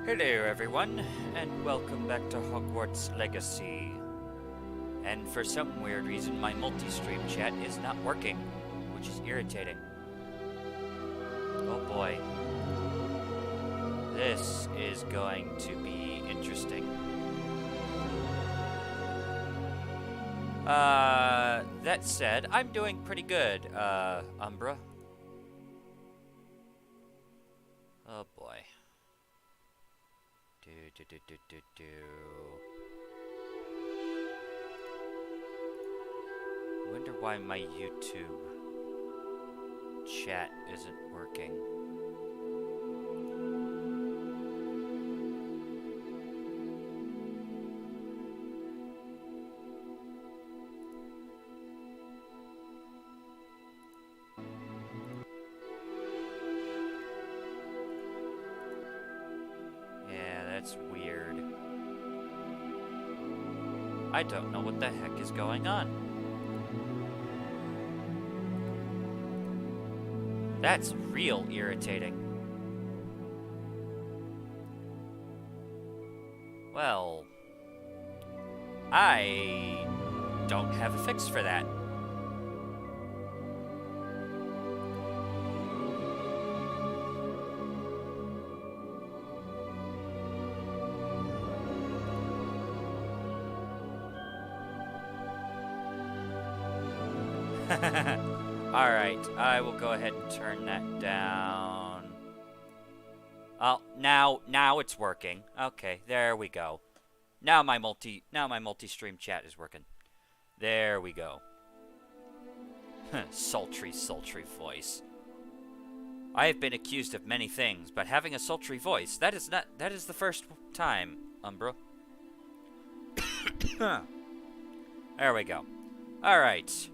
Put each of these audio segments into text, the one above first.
Hello everyone, and welcome back to Hogwarts Legacy. And for some weird reason, my multi-stream chat is not working, which is irritating. Oh boy. This is going to be interesting. That said, I'm doing pretty good, Umbra. Oh boy. I wonder why my YouTube chat isn't working. That's weird. I don't know what the heck is going on. That's real irritating. Well, I don't have a fix for that. Alright, I will go ahead and turn that down. Oh, now it's working. Okay, there we go. Now my multi-stream chat is working. There we go. Sultry voice. I have been accused of many things, but having a sultry voice, that is the first time, Umbra. There we go. Alright.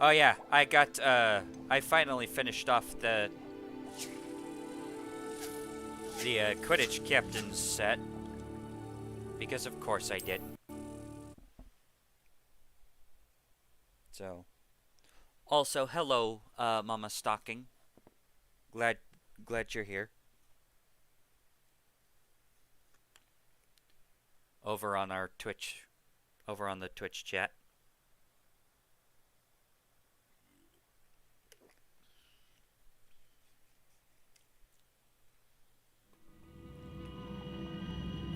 Oh yeah, I finally finished off the Quidditch captain's set. Because of course I did. So. Also, hello, Mama Stocking. Glad you're here. Over on the Twitch chat.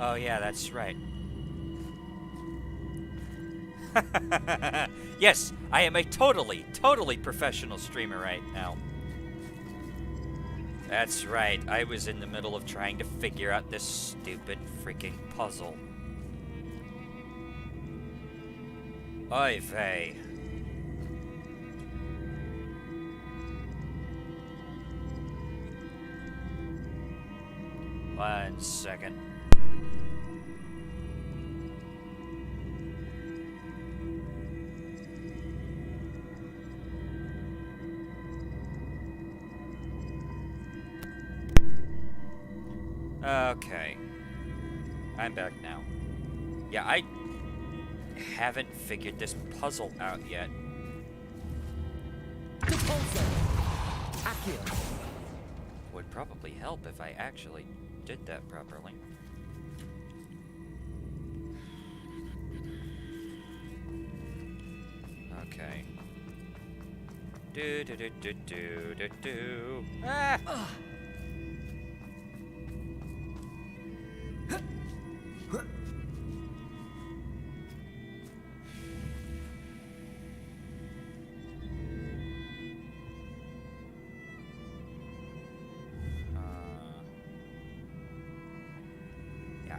Oh yeah, that's right. Yes, I am a totally professional streamer right now. That's right, I was in the middle of trying to figure out this stupid freaking puzzle. Oy vey. One second. Okay. I'm back now. Yeah, I haven't figured this puzzle out yet. Would probably help if I actually did that properly. Okay. Ah!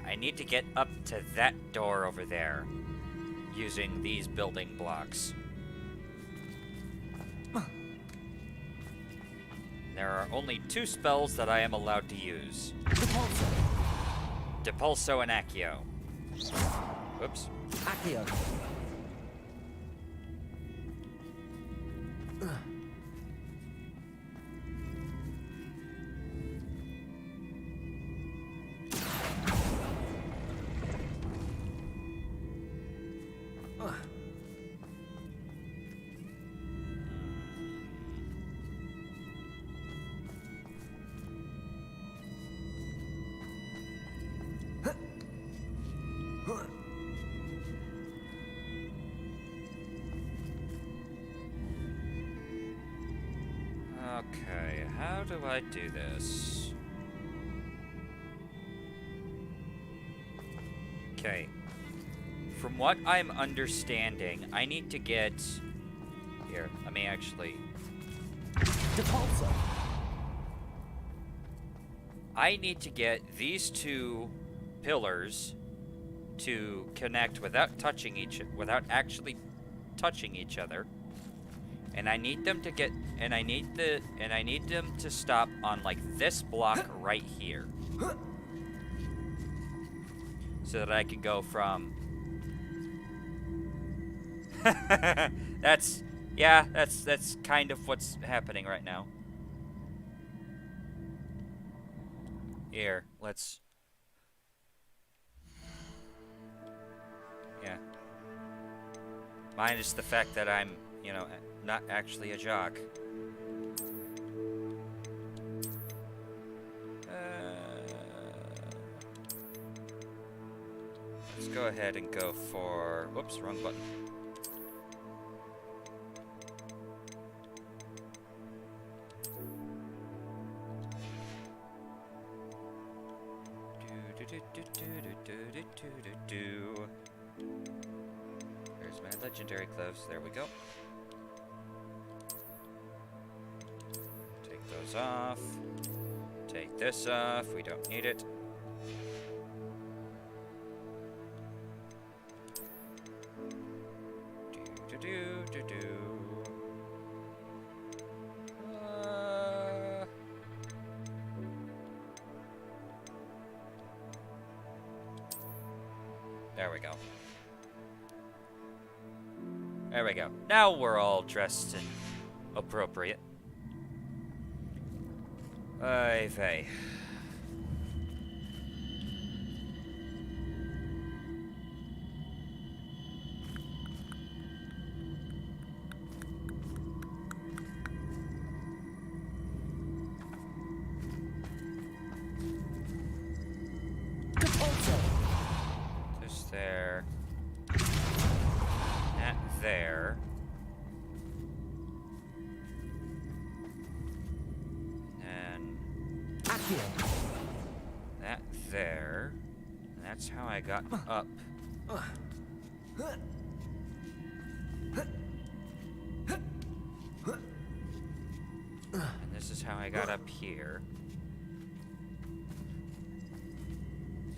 I need to get up to that door over there, using these building blocks. There are only two spells that I am allowed to use. Depulso and Accio. Oops. Accio. Okay, how do I do this? Okay. From what I'm understanding, I need to get... Here, let me actually... Depulso. I need to get these two pillars to connect without actually touching each other. And I need them to get... And I need them to stop on, like, this block right here. So that I can go from... that's kind of what's happening right now. Here, let's... Yeah. Minus the fact that I'm, you know, not actually a jock. Let's go ahead and go for... Whoops, wrong button. There's my legendary gloves. There we go. Take those off. Take this off. We don't need it. There we go. There we go. Now we're all dressed and appropriate. Ay vey. There. That there. And that there. And that's how I got up. And this is how I got up here.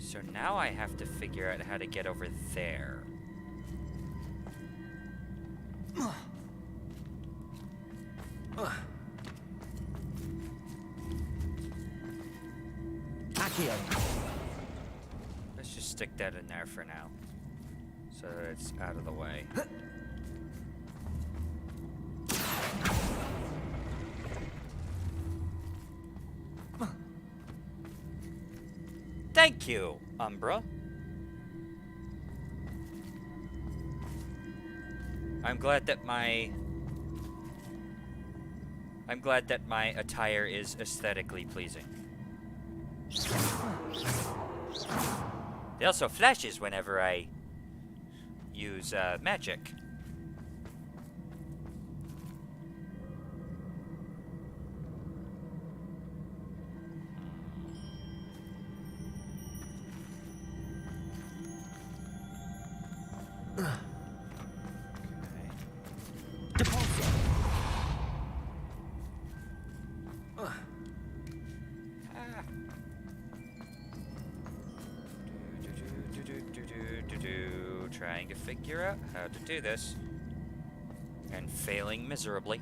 So now I have to figure out how to get over there. Let's just stick that in there for now, so that it's out of the way. Thank you, Umbra. I'm glad that my attire is aesthetically pleasing. It also flashes whenever I use magic. Trying to figure out how to do this, and failing miserably.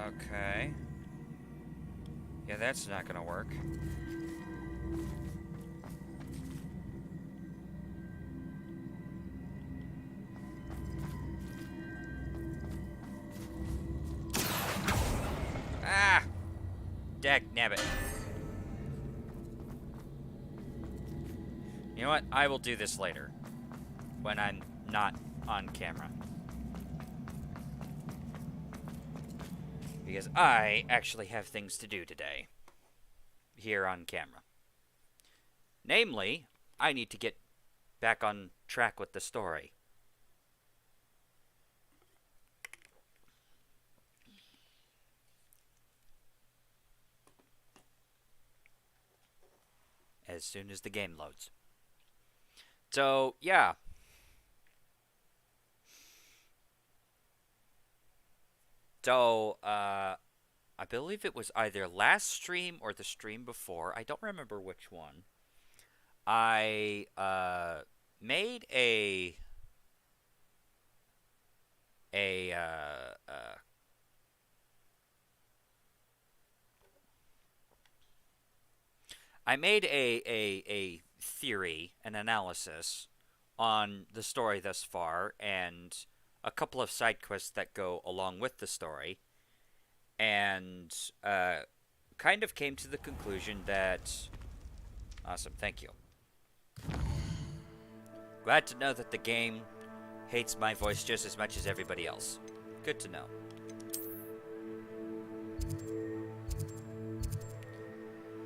Okay. Yeah, that's not gonna work. Dagnabbit. You know what? I will do this later. When I'm not on camera. Because I actually have things to do today. Here on camera. Namely, I need to get back on track with the story. As soon as the game loads. So, yeah. So, I believe it was either last stream or the stream before. I don't remember which one. I made a I made a theory, an analysis on the story thus far, and a couple of side quests that go along with the story, and kind of came to the conclusion that... Awesome, thank you. Glad to know that the game hates my voice just as much as everybody else. Good to know.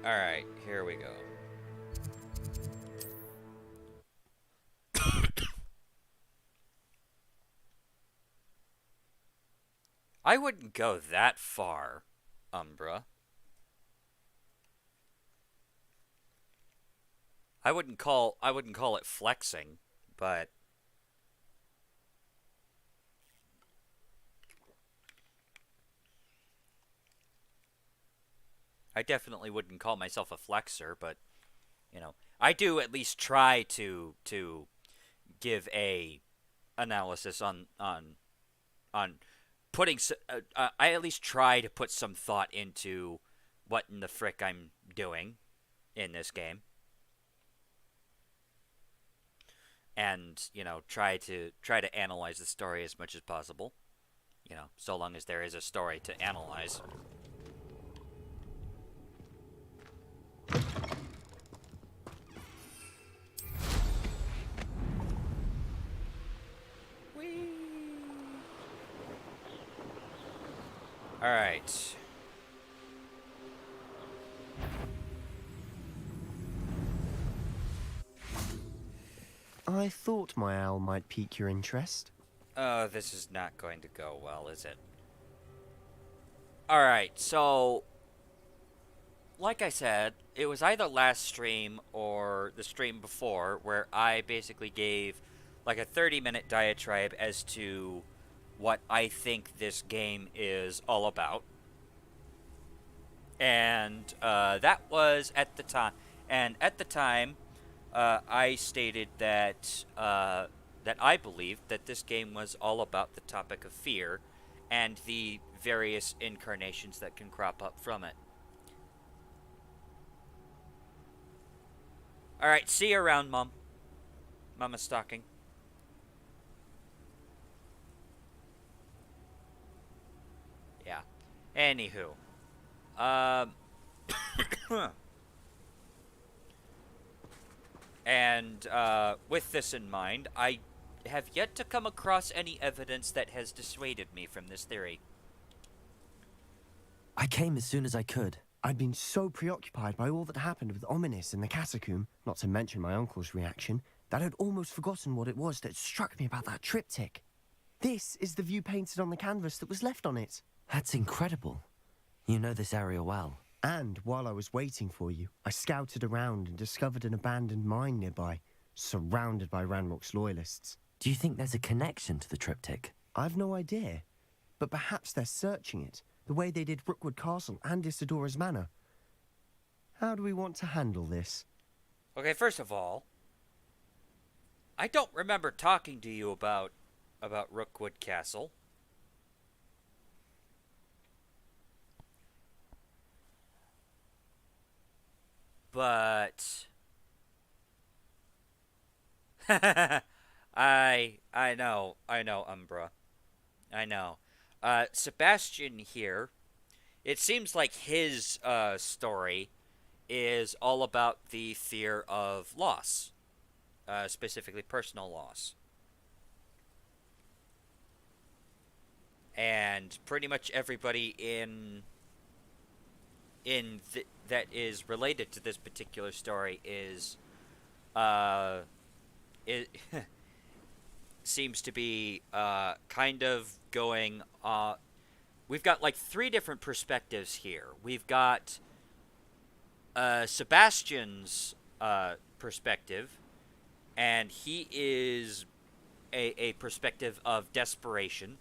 Alright, here we go. I wouldn't go that far, Umbra. I wouldn't call it flexing, but I definitely wouldn't call myself a flexer, but you know, I do at least try to give a analysis on putting I at least try to put some thought into what in the frick I'm doing in this game. And, you know, try to analyze the story as much as possible. You know, so long as there is a story to analyze. Whee! Alright. I thought my owl might pique your interest. Oh, this is not going to go well, is it? Alright, so... Like I said, it was either last stream or the stream before where I basically gave like a 30-minute diatribe as to what I think this game is all about. And that was at the time. And at the time, I stated that that I believed that this game was all about the topic of fear and the various incarnations that can crop up from it. Alright, see you around, Mom. Mama's stalking. Yeah. Anywho. And with this in mind, I have yet to come across any evidence that has dissuaded me from this theory. I came as soon as I could. I'd been so preoccupied by all that happened with Ominis in the catacomb, not to mention my uncle's reaction, that I'd almost forgotten what it was that struck me about that triptych. This is the view painted on the canvas that was left on it. That's incredible. You know this area well. And while I was waiting for you, I scouted around and discovered an abandoned mine nearby, surrounded by Ranrock's loyalists. Do you think there's a connection to the triptych? I've no idea, but perhaps they're searching it, the way they did Rookwood Castle and Isidora's Manor. How do we want to handle this? Okay, first of all, I don't remember talking to you about Rookwood Castle. But I know, Umbra. I know. Sebastian here it seems like his story is all about the fear of loss, specifically personal loss. And pretty much everybody that is related to this particular story is it seems to be kind of going we've got like three different perspectives here. We've got Sebastian's perspective, and he is a perspective of desperation.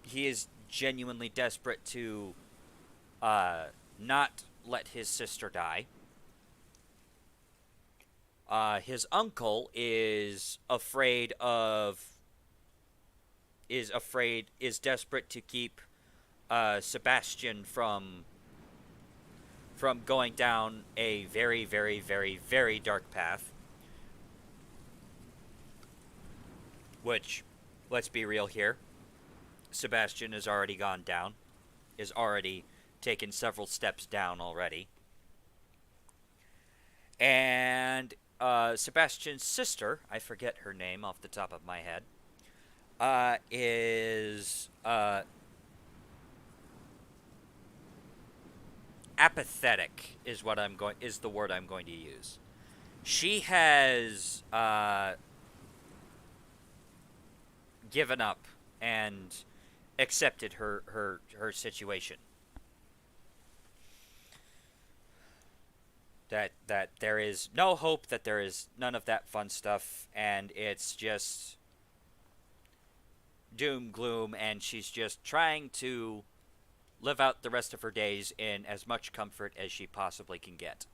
He is genuinely desperate to not let his sister die. His uncle is desperate to keep Sebastian from going down a very, very, very, very dark path. Which, let's be real here, Sebastian has already gone down, is already taken several steps down already. And Sebastian's sister, I forget her name off the top of my head, is apathetic is the word I'm going to use. She has given up and accepted her situation. That there is no hope, that there is none of that fun stuff, and it's just doom, gloom, and she's just trying to live out the rest of her days in as much comfort as she possibly can get.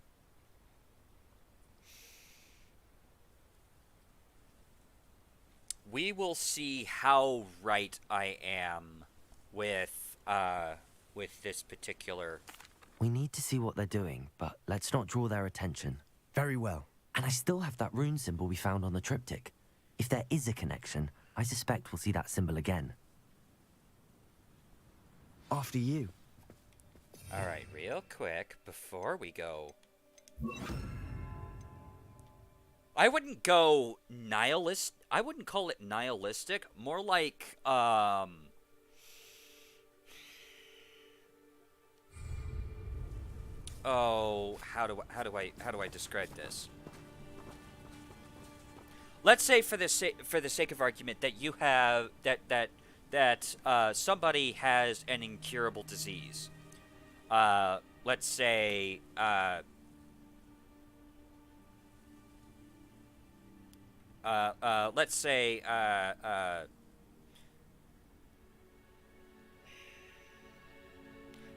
We will see how right I am with this particular. We need to see what they're doing, but let's not draw their attention. Very well. And I still have that rune symbol we found on the triptych. If there is a connection, I suspect we'll see that symbol again. After you. Alright, real quick, before we go. I wouldn't go nihilist. I wouldn't call it nihilistic. More like, oh, how do I describe this? Let's say for the sake of argument that you have that somebody has an incurable disease. Let's say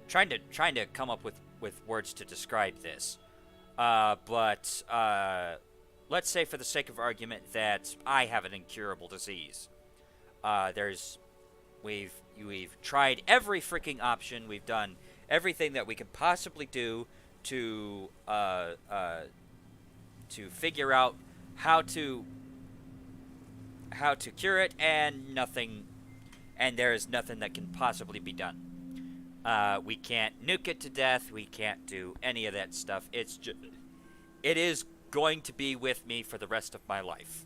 trying to come up with words to describe this, but let's say for the sake of argument that I have an incurable disease. We've tried every freaking option. We've done everything that we can possibly do to figure out how to cure it, and there is nothing that can possibly be done. We can't nuke it to death. We can't do any of that stuff. It is going to be with me for the rest of my life.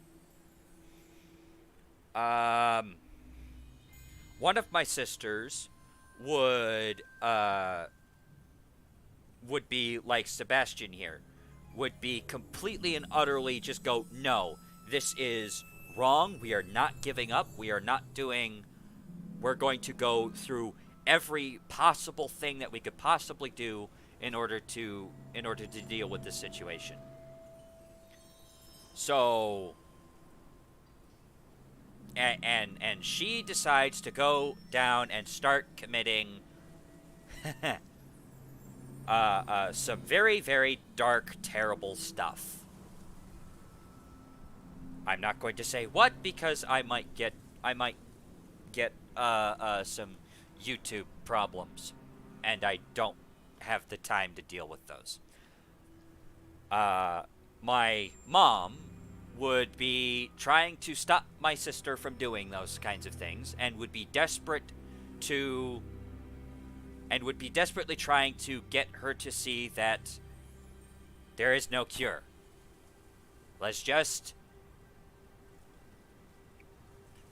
One of my sisters would be like Sebastian here. Would be completely and utterly just go, no, this is wrong. We are not giving up. We are not doing. We're going to go through every possible thing that we could possibly do in order to deal with this situation. So, and she decides to go down and start committing some very, very dark, terrible stuff. I'm not going to say what, because I might get some YouTube problems, and I don't have the time to deal with those. My mom would be trying to stop my sister from doing those kinds of things, and would be desperate to, and would be desperately trying to get her to see that there is no cure.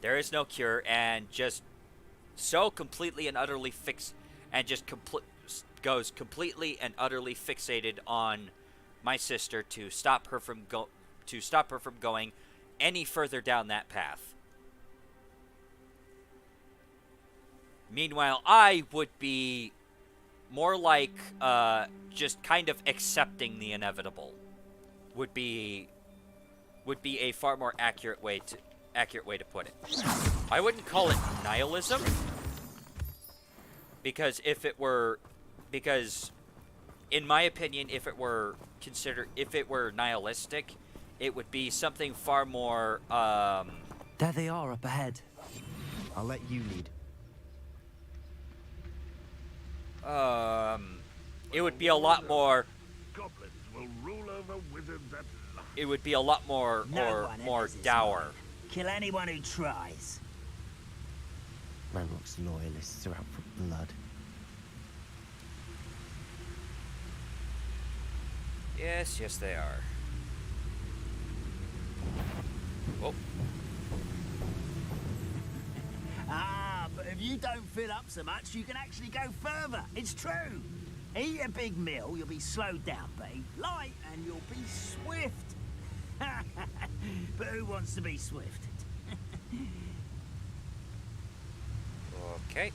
There is no cure, and just so completely and utterly goes completely and utterly fixated on my sister to stop her from going any further down that path. Meanwhile, I would be more like just kind of accepting the inevitable. Would be a far more accurate way to put it. I wouldn't call it nihilism, because in my opinion, if it were nihilistic, it would be something far more There they are up ahead. I'll let you lead. it would be a lot more. Goblins will rule over wizards at last. It would be a lot more more dour. Kill anyone who tries. Ranrock's loyalists are out for blood. Yes, they are. Oh. But if you don't fill up so much, you can actually go further. It's true. Eat a big meal, you'll be slowed down, but eat light and you'll be swift. But who wants to be swift? Okay.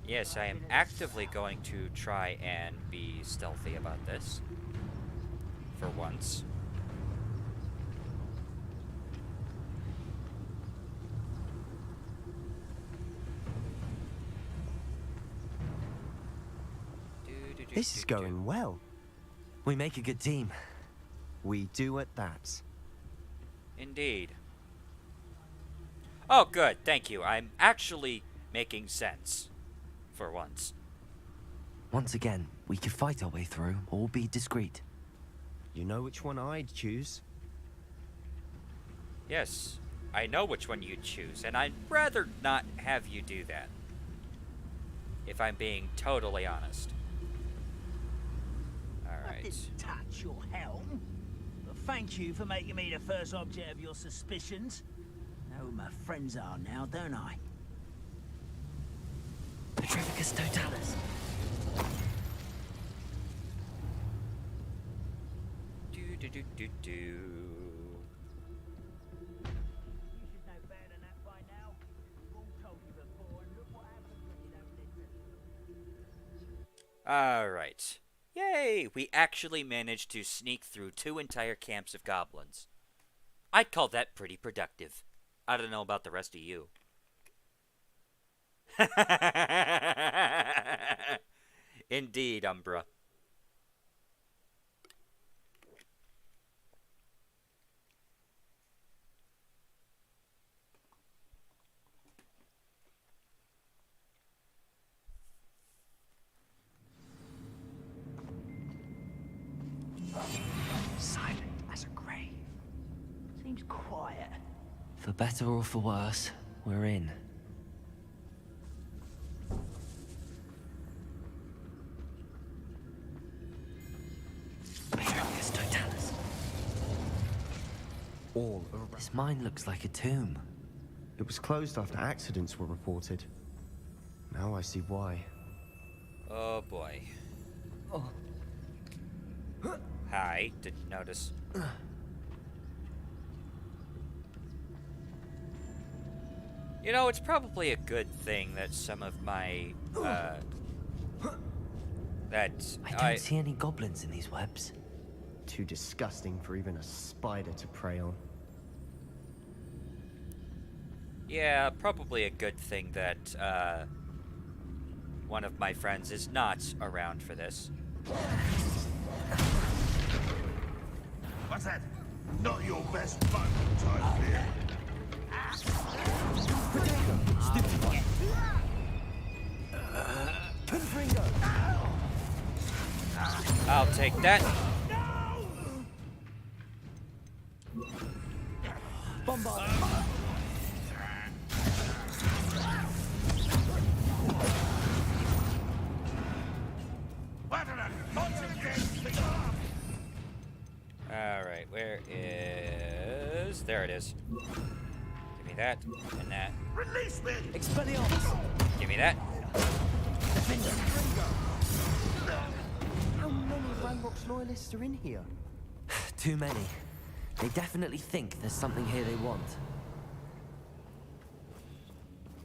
Yes, I am actively going to try and be stealthy about this. For once. This is going well. We make a good team. We do at that. Indeed. Oh, good. Thank you. I'm actually making sense. For once. Once again, we could fight our way through or be discreet. You know which one I'd choose? Yes, I know which one you'd choose, and I'd rather not have you do that. If I'm being totally honest. I Alright. didn't touch your helm. But thank you for making me the first object of your suspicions. I know who my friends are now, don't I? Petrificus totalis. Do. You should know better than that by now. We've all told you before, and look what happens when you don't listen. Alright. Yay! We actually managed to sneak through 2 entire camps of goblins. I'd call that pretty productive. I don't know about the rest of you. Indeed, Umbra. Silent as a grave. Seems quiet. For better or for worse, we're in. Petrificus totalis. All around. This mine looks like a tomb. It was closed after accidents were reported. Now I see why. Oh boy. Oh. Hi, didn't notice. You know, it's probably a good thing that some of my, I don't see any goblins in these webs. Too disgusting for even a spider to prey on. Yeah, probably a good thing that, one of my friends is not around for this. What's that? Not your best fun, I fear. I'll take that. it is. Give me that, and that. Release me! Expelliarmus! Give me that. How many Ranrock's loyalists are in here? Too many. They definitely think there's something here they want.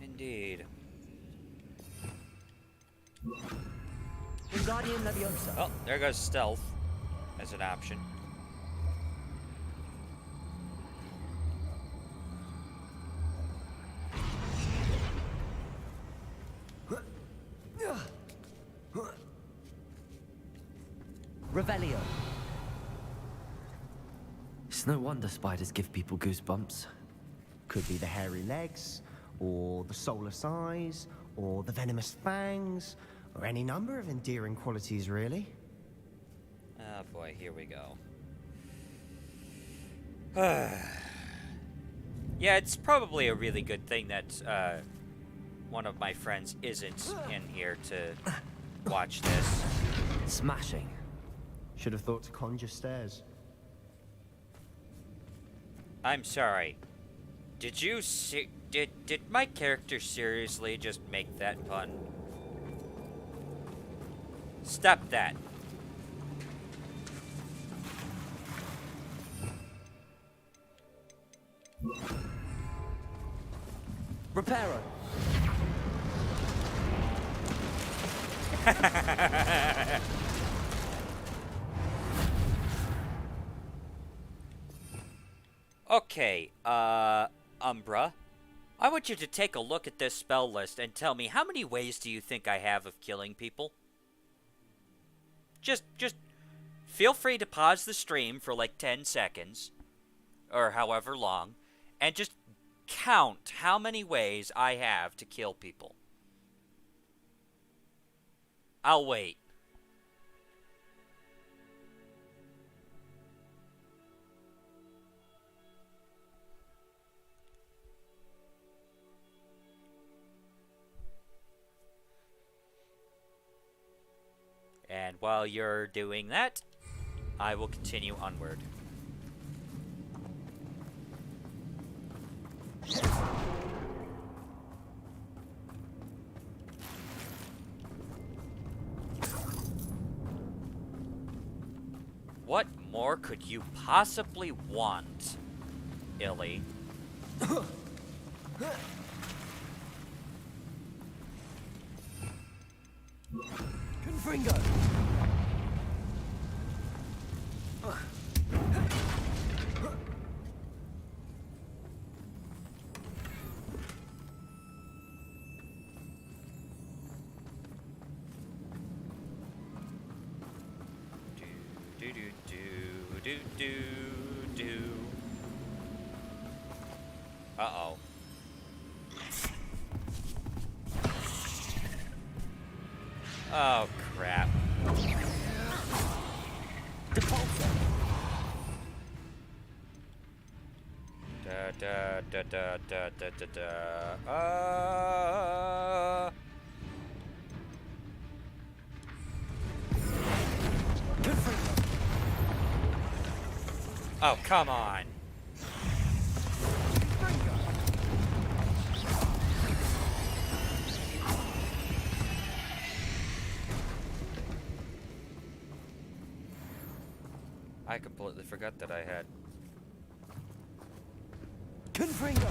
Indeed. Wingardium Leviosa. Oh, there goes stealth as an option. Revelio. It's no wonder spiders give people goosebumps. Could be the hairy legs, or the soulless eyes, or the venomous fangs, or any number of endearing qualities, really. Oh boy, here we go. Yeah, it's probably a really good thing that one of my friends isn't in here to watch this. Smashing. Should have thought to conjure stairs. I'm sorry. Did you did my character seriously just make that pun? Stop that. Reparo. Okay, Umbra. I want you to take a look at this spell list and tell me how many ways do you think I have of killing people? Just feel free to pause the stream for like 10 seconds, or however long, and just count how many ways I have to kill people. I'll wait. And while you're doing that, I will continue onward. What more could you possibly want, Illy? Confringo. Do do do do do do. Uh-oh. Oh crap. Da da da da da da da da. Oh, come on. I completely forgot that I had. Confringo.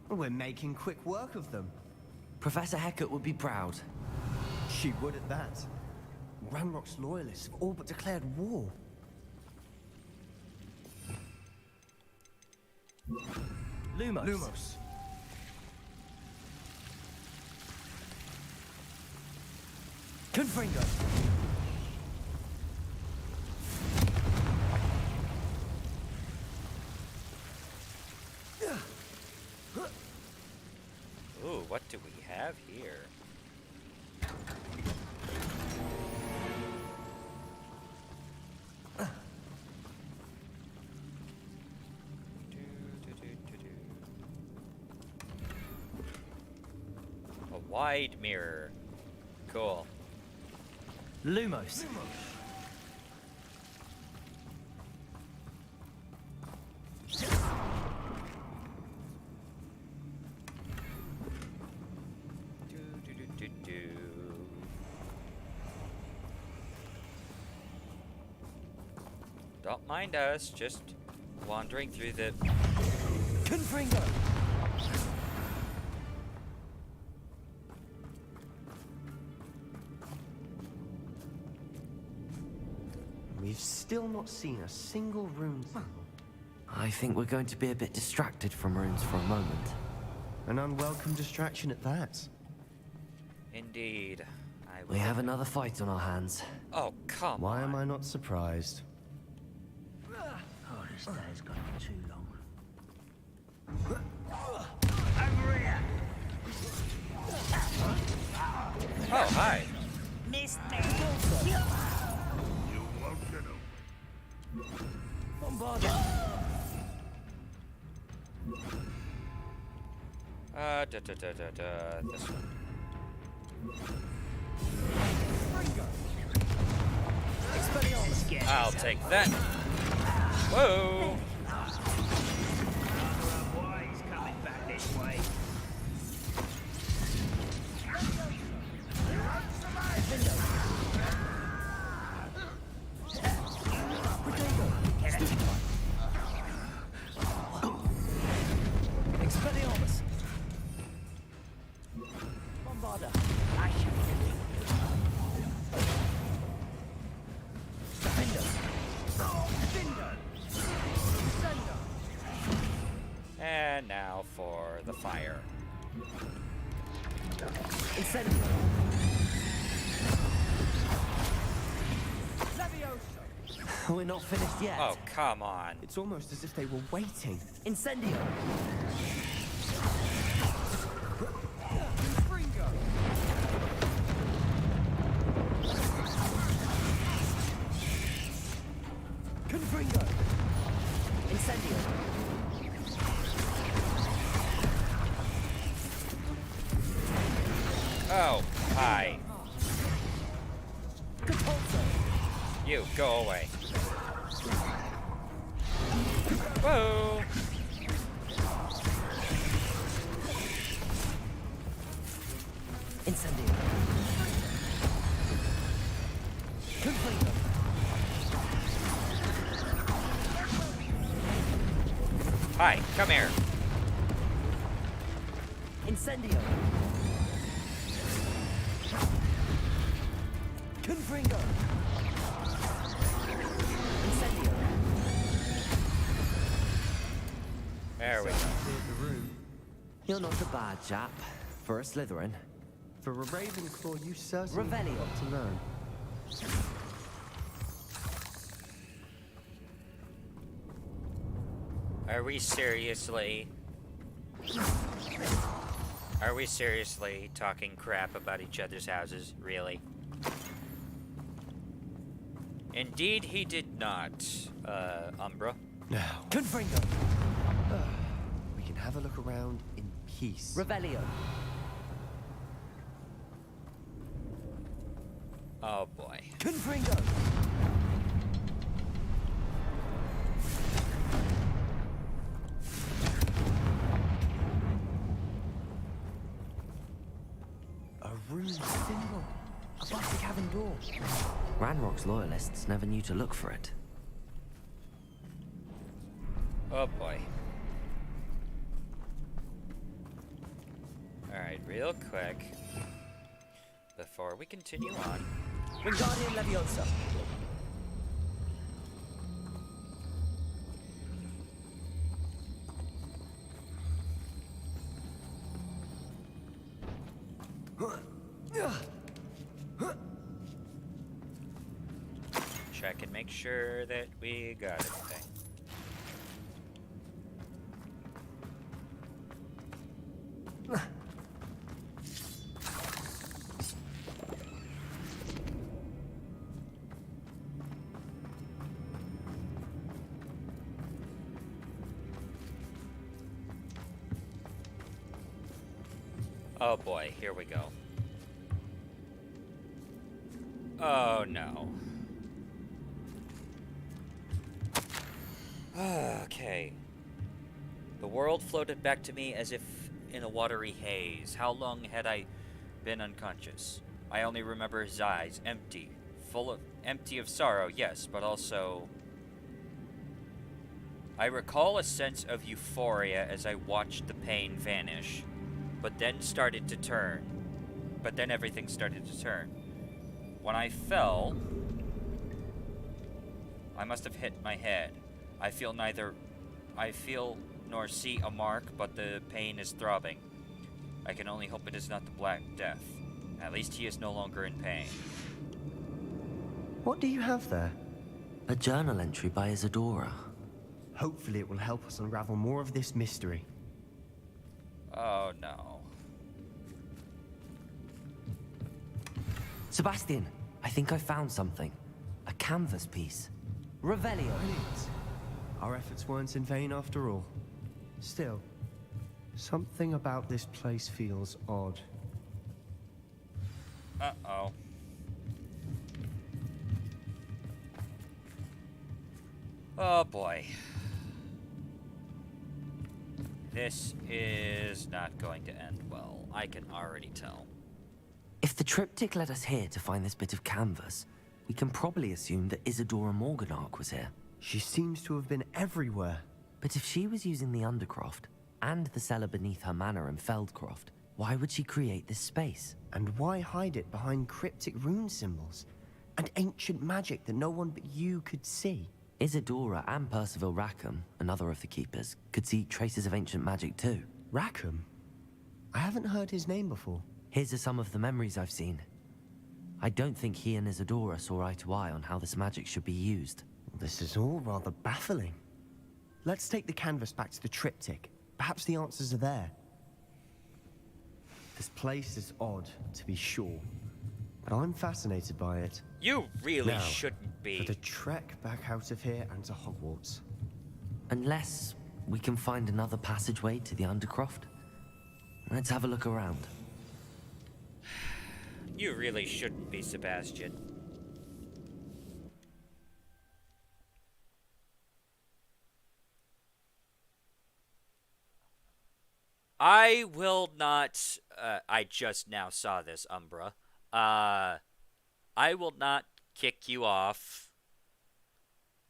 We're making quick work of them. Professor Hecat would be proud. She would at that. Ranrock's loyalists have all but declared war. Lumos. Lumos. Confringo. Ooh, what do we have here? A wide mirror. Cool. Lumos. Do. Don't mind us, just wandering through the... Confringo. We've still not seen a single rune symbol. I think we're going to be a bit distracted from runes for a moment. An unwelcome distraction at that. Indeed. We have another fight on our hands. Oh, come Why on. am I not surprised? Oh, this day's gone on too long. Over here! Oh, hi. Missed me! You won't get him. This one. I'll take that. Whoa. Why he's coming back this way? Expelliarmus. Bombarda. And now for the fire. Incendio. We're not finished yet. Oh, come on. It's almost as if they were waiting. Incendio. Confringo. Incendio. Oh, hi. Catapulto. You, go away. Whoa. Incendio. Confringo. Hi, come here. Incendio. Confringo. Incendio. There we go. Cleared the room. You're not a bad chap. For a Slytherin. For a Ravenclaw, you certainly have Revelio. got to learn. Are we seriously... Are we seriously talking crap about each other's houses? Really? Indeed he did not, Umbra. Now, Confringo. we can have a look around in peace. Revelio. Oh boy. Confringo. A rune symbol above the cabin door. Ranrock's loyalists never knew to look for it. Oh boy. Alright, real quick. Before we continue on. Wingardium Leviosa. Check and make sure that we got everything. Oh boy, here we go. Oh no. Okay. The world floated back to me as if in a watery haze. How long had I been unconscious? I only remember his eyes, empty of sorrow, yes, but also I recall a sense of euphoria as I watched the pain vanish, but then everything started to turn. When I fell, I must have hit my head. I feel nor see a mark, but the pain is throbbing. I can only hope it is not the Black Death. At least he is no longer in pain. What do you have there? A journal entry by Isadora. Hopefully it will help us unravel more of this mystery. Oh no. Sebastian, I think I found something. A canvas piece. Revelio. Brilliant. Our efforts weren't in vain after all. Still, something about this place feels odd. Uh-oh. Oh boy. This is not going to end well. I can already tell. If the triptych led us here to find this bit of canvas, we can probably assume that Isadora Morganark was here. She seems to have been everywhere. But if she was using the Undercroft and the cellar beneath her manor in Feldcroft, why would she create this space? And why hide it behind cryptic rune symbols? And ancient magic that no one but you could see? Isadora and Percival Rackham, another of the keepers, could see traces of ancient magic too. Rackham? I haven't heard his name before. His are some of the memories I've seen. I don't think he and Isadora saw eye to eye on how this magic should be used. This is all rather baffling. Let's take the canvas back to the triptych. Perhaps the answers are there. This place is odd, to be sure, but I'm fascinated by it. You really Now, shouldn't be. For the trek back out of here and to Hogwarts. Unless we can find another passageway to the Undercroft. Let's have a look around. You really shouldn't be, Sebastian. I will not, I just now saw this, Umbra. I will not kick you off.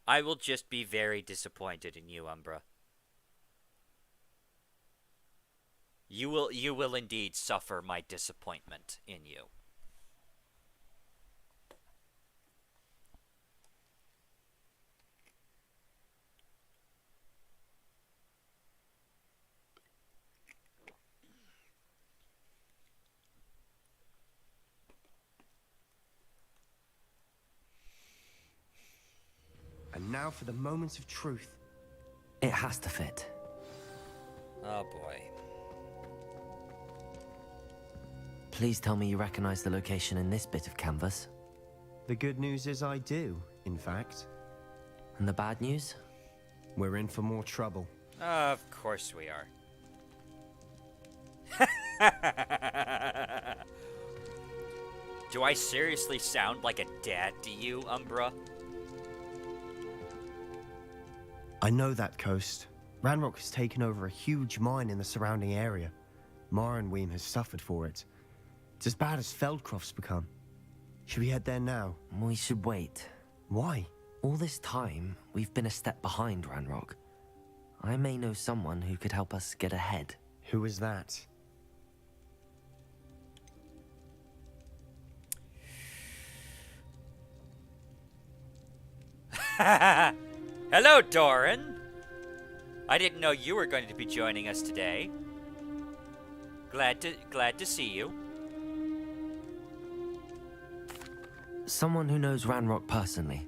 I will just be very disappointed in you, Umbra. You will indeed suffer my disappointment in you. And now for the moment of truth. It has to fit. Oh boy. Please tell me you recognize the location in this bit of canvas. The good news is I do, in fact. And the bad news? We're in for more trouble. Of course we are. Do I seriously sound like a dad to you, Umbra? I know that coast. Ranrock has taken over a huge mine in the surrounding area. Marrenweem has suffered for it. It's as bad as Feldcroft's become. Should we head there now? We should wait. Why? All this time, we've been a step behind Ranrock. I may know someone who could help us get ahead. Who is that? Hello, Doran. I didn't know you were going to be joining us today. Glad to see you. Someone who knows Ranrock personally.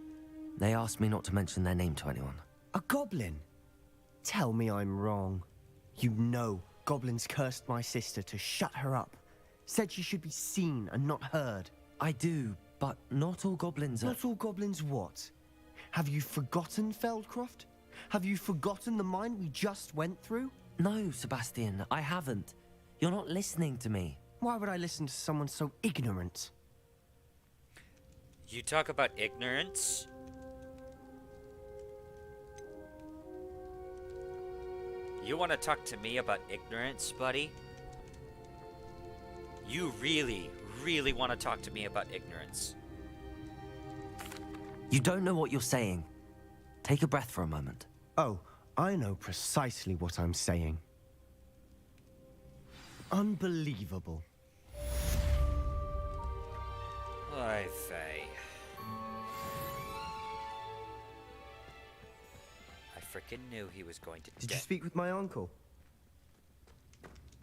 They asked me not to mention their name to anyone. A goblin? Tell me I'm wrong. You know goblins cursed my sister to shut her up. Said she should be seen and not heard. I do, but not all goblins are... Not all goblins what? Have you forgotten Feldcroft? Have you forgotten the mine we just went through? No, Sebastian, I haven't. You're not listening to me. Why would I listen to someone so ignorant? You talk about ignorance? You want to talk to me about ignorance, buddy? You really, really want to talk to me about ignorance? You don't know what you're saying. Take a breath for a moment. Oh, I know precisely what I'm saying. Unbelievable. Oy vey. I frickin' knew he was going to Did you speak with my uncle?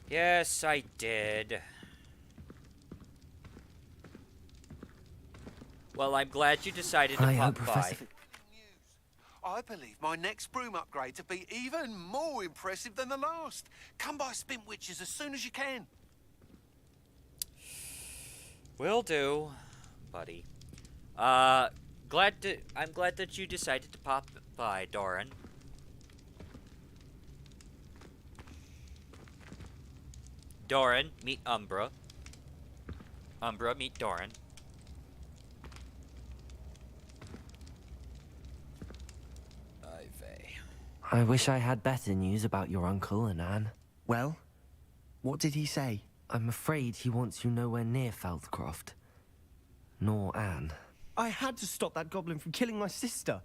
Yes, I did. Well, I'm glad you decided to I pop hope by. Professor... I believe my next broom upgrade to be even more impressive than the last. Come by Spintwitches as soon as you can. Will do, buddy. I'm glad that you decided to pop by, Doran. Doran, meet Umbra. Umbra, meet Doran. I wish I had better news about your uncle and Anne. Well, what did he say? I'm afraid he wants you nowhere near Feldcroft. Nor Anne. I had to stop that goblin from killing my sister.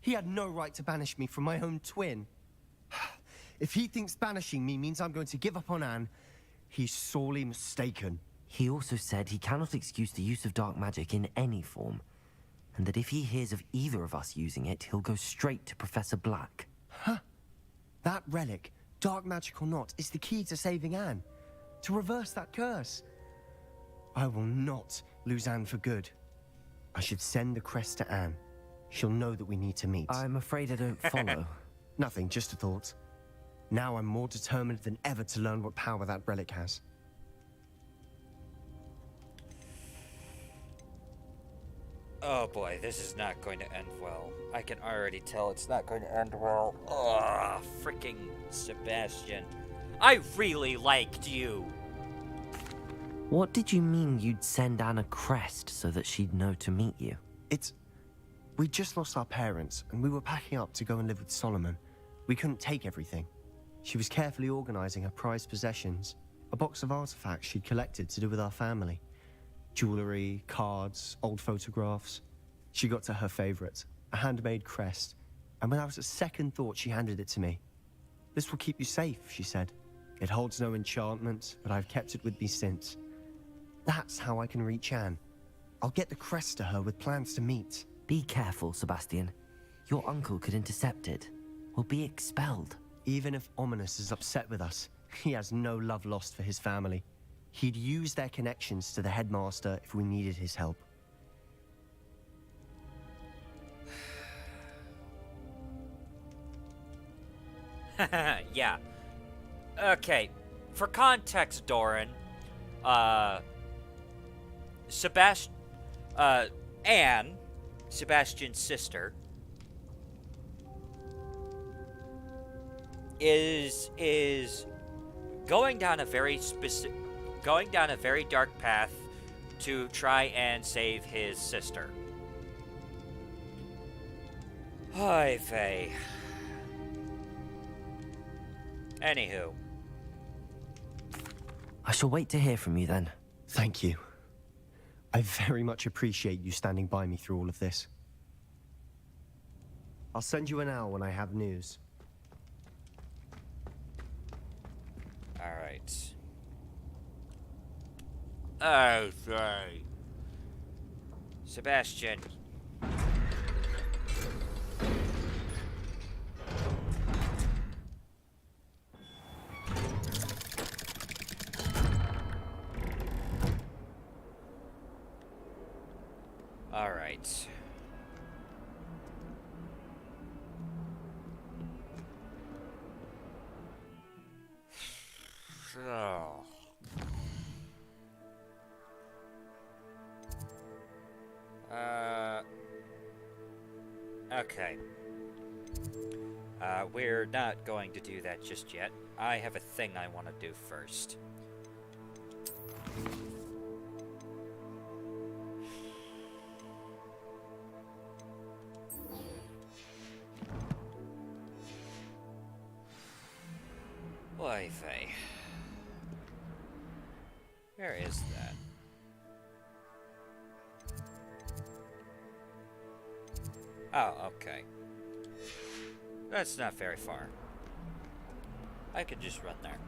He had no right to banish me from my own twin. If he thinks banishing me means I'm going to give up on Anne, he's sorely mistaken. He also said he cannot excuse the use of dark magic in any form, and that if he hears of either of us using it, he'll go straight to Professor Black. Huh? That relic, dark magic or not, is the key to saving Anne. To reverse that curse. I will not lose Anne for good. I should send the crest to Anne. She'll know that we need to meet. I'm afraid I don't follow. Nothing, just a thought. Now I'm more determined than ever to learn what power that relic has. Oh boy, this is not going to end well. I can already tell it's not going to end well. Ugh, freaking Sebastian. I really liked you. What did you mean you'd send Anne a crest so that she'd know to meet you? We just lost our parents, and we were packing up to go and live with Solomon. We couldn't take everything. She was carefully organizing her prized possessions, a box of artifacts she'd collected to do with our family. Jewelry, cards, old photographs. She got to her favorite, a handmade crest, and without a second thought she handed it to me. "This will keep you safe," she said. "It holds no enchantment, but I've kept it with me since. That's how I can reach Anne. I'll get the crest to her with plans to meet." Be careful, Sebastian. Your uncle could intercept it. We'll be expelled. Even if Ominous is upset with us, he has no love lost for his family. He'd use their connections to the headmaster if we needed his help. Yeah. Okay. For context, Doran, Anne, Sebastian's sister, is going down a very dark path to try and save his sister. Hi, vey. Anywho. I shall wait to hear from you then. Thank you. I very much appreciate you standing by me through all of this. I'll send you an owl when I have news. Alright. Okay. Sebastian. Alright. So. Okay. We're not going to do that just yet. I have a thing I want to do first. Oy vey. Where is that? Oh, okay. That's not very far. I could just run there.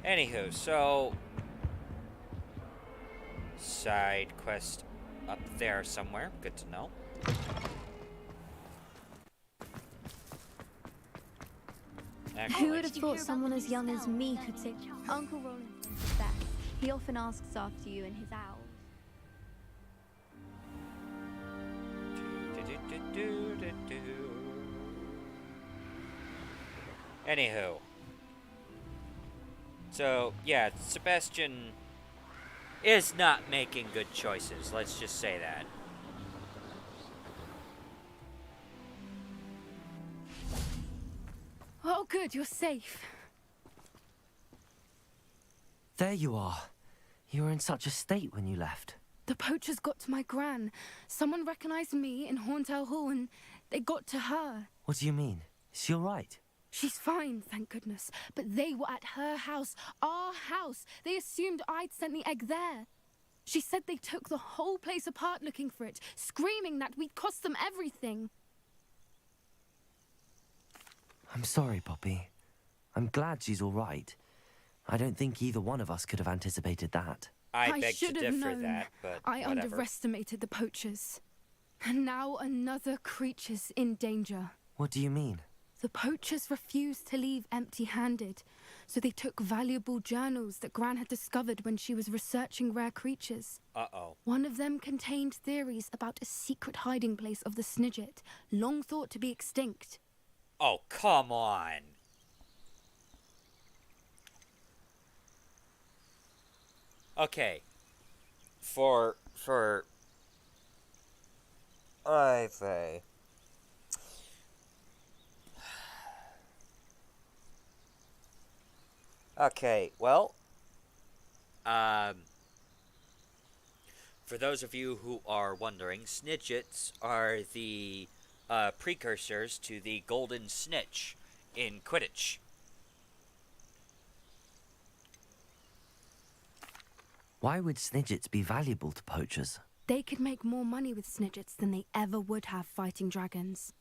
Anywho, so... Side quest up there somewhere. Good to know. Who would have thought someone as young as me could say, Uncle Rollins is the best. He often asks after you in his owls. Anywho. So, yeah, Sebastian is not making good choices. Let's just say that. Oh, good, you're safe. There you are. You were in such a state when you left. The poachers got to my gran. Someone recognized me in Horntail Hall and they got to her. What do you mean? Is she all right? She's fine, thank goodness. But they were at her house, our house. They assumed I'd sent the egg there. She said they took the whole place apart looking for it, screaming that we'd cost them everything. I'm sorry, Poppy. I'm glad she's all right. I don't think either one of us could have anticipated that. I beg to should have differ known. that, but I whatever. underestimated the poachers. And now another creature's in danger. What do you mean? The poachers refused to leave empty-handed, so they took valuable journals that Gran had discovered when she was researching rare creatures. Uh-oh. One of them contained theories about a secret hiding place of the Snidget, long thought to be extinct. Oh, come on. Okay. Ivy. Okay, well, for those of you who are wondering, Snidgets are the precursors to the golden snitch in Quidditch. Why would Snidgets be valuable to poachers? They could make more money with Snidgets than they ever would have fighting dragons.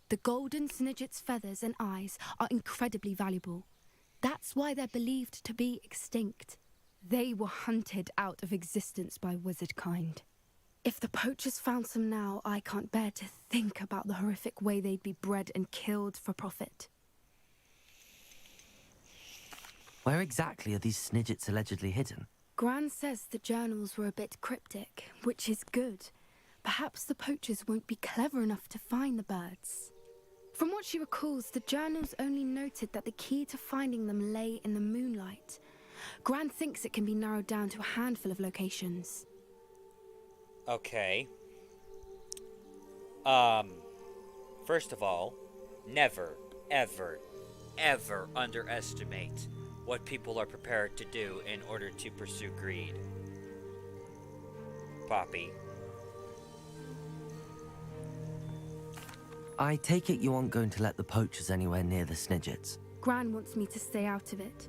The golden Snidget's feathers and eyes are incredibly valuable. That's why they're believed to be extinct. They were hunted out of existence by wizard kind. If the poachers found some now, I can't bear to think about the horrific way they'd be bred and killed for profit. Where exactly are these Snidgets allegedly hidden? Gran says the journals were a bit cryptic, which is good. Perhaps the poachers won't be clever enough to find the birds. From what she recalls, the journals only noted that the key to finding them lay in the moonlight. Gran thinks it can be narrowed down to a handful of locations. Okay. First of all, never, ever, ever underestimate what people are prepared to do in order to pursue greed. Poppy. I take it you aren't going to let the poachers anywhere near the Snidgets. Gran wants me to stay out of it,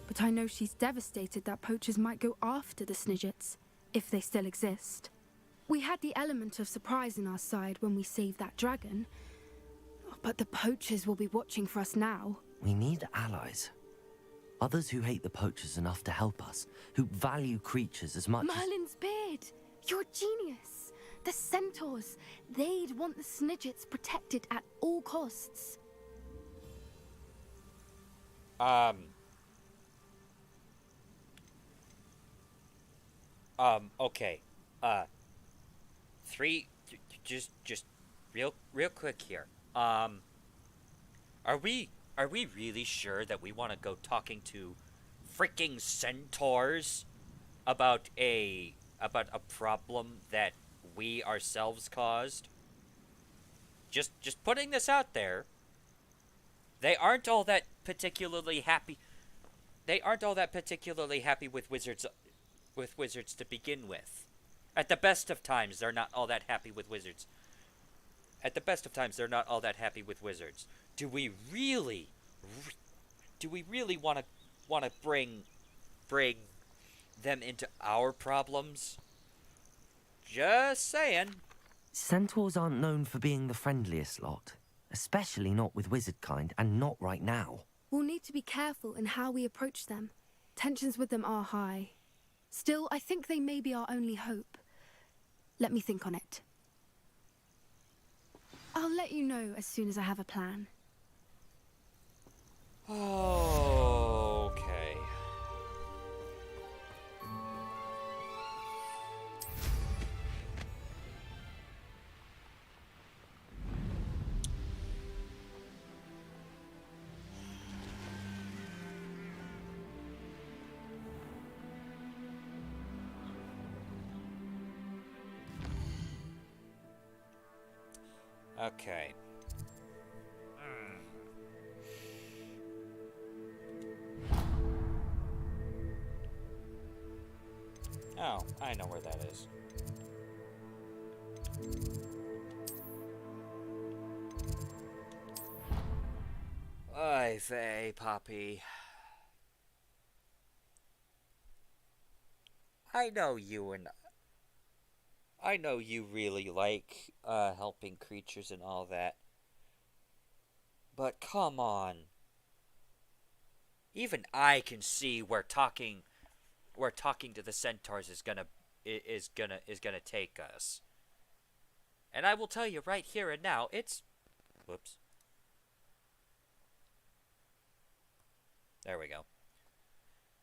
but I know she's devastated that poachers might go after the Snidgets, if they still exist. We had the element of surprise on our side when we saved that dragon, but the poachers will be watching for us now. We need allies. Others who hate the poachers enough to help us, who value creatures as much as... Merlin's beard! You're a genius! The centaurs, they'd want the Snidgets protected at all costs. Okay. Just real quick here. Are we really sure that we want to go talking to freaking centaurs about a problem that we ourselves caused? Just putting this out there. They aren't all that particularly happy. They aren't all that particularly happy with wizards to begin with. At the best of times, they're not all that happy with wizards. Do we really do we really want to bring them into our problems? Just saying. Centaurs aren't known for being the friendliest lot, especially not with wizard kind, and not right now. We'll need to be careful in how we approach them. Tensions with them are high. Still, I think they may be our only hope. Let me think on it. I'll let you know as soon as I have a plan. Okay. Okay. Oh, I know where that is. Oy vey, Poppy. I know you really like helping creatures and all that. But come on. Even I can see where talking to the centaurs is gonna take us. And I will tell you right here and now, it's whoops. There we go.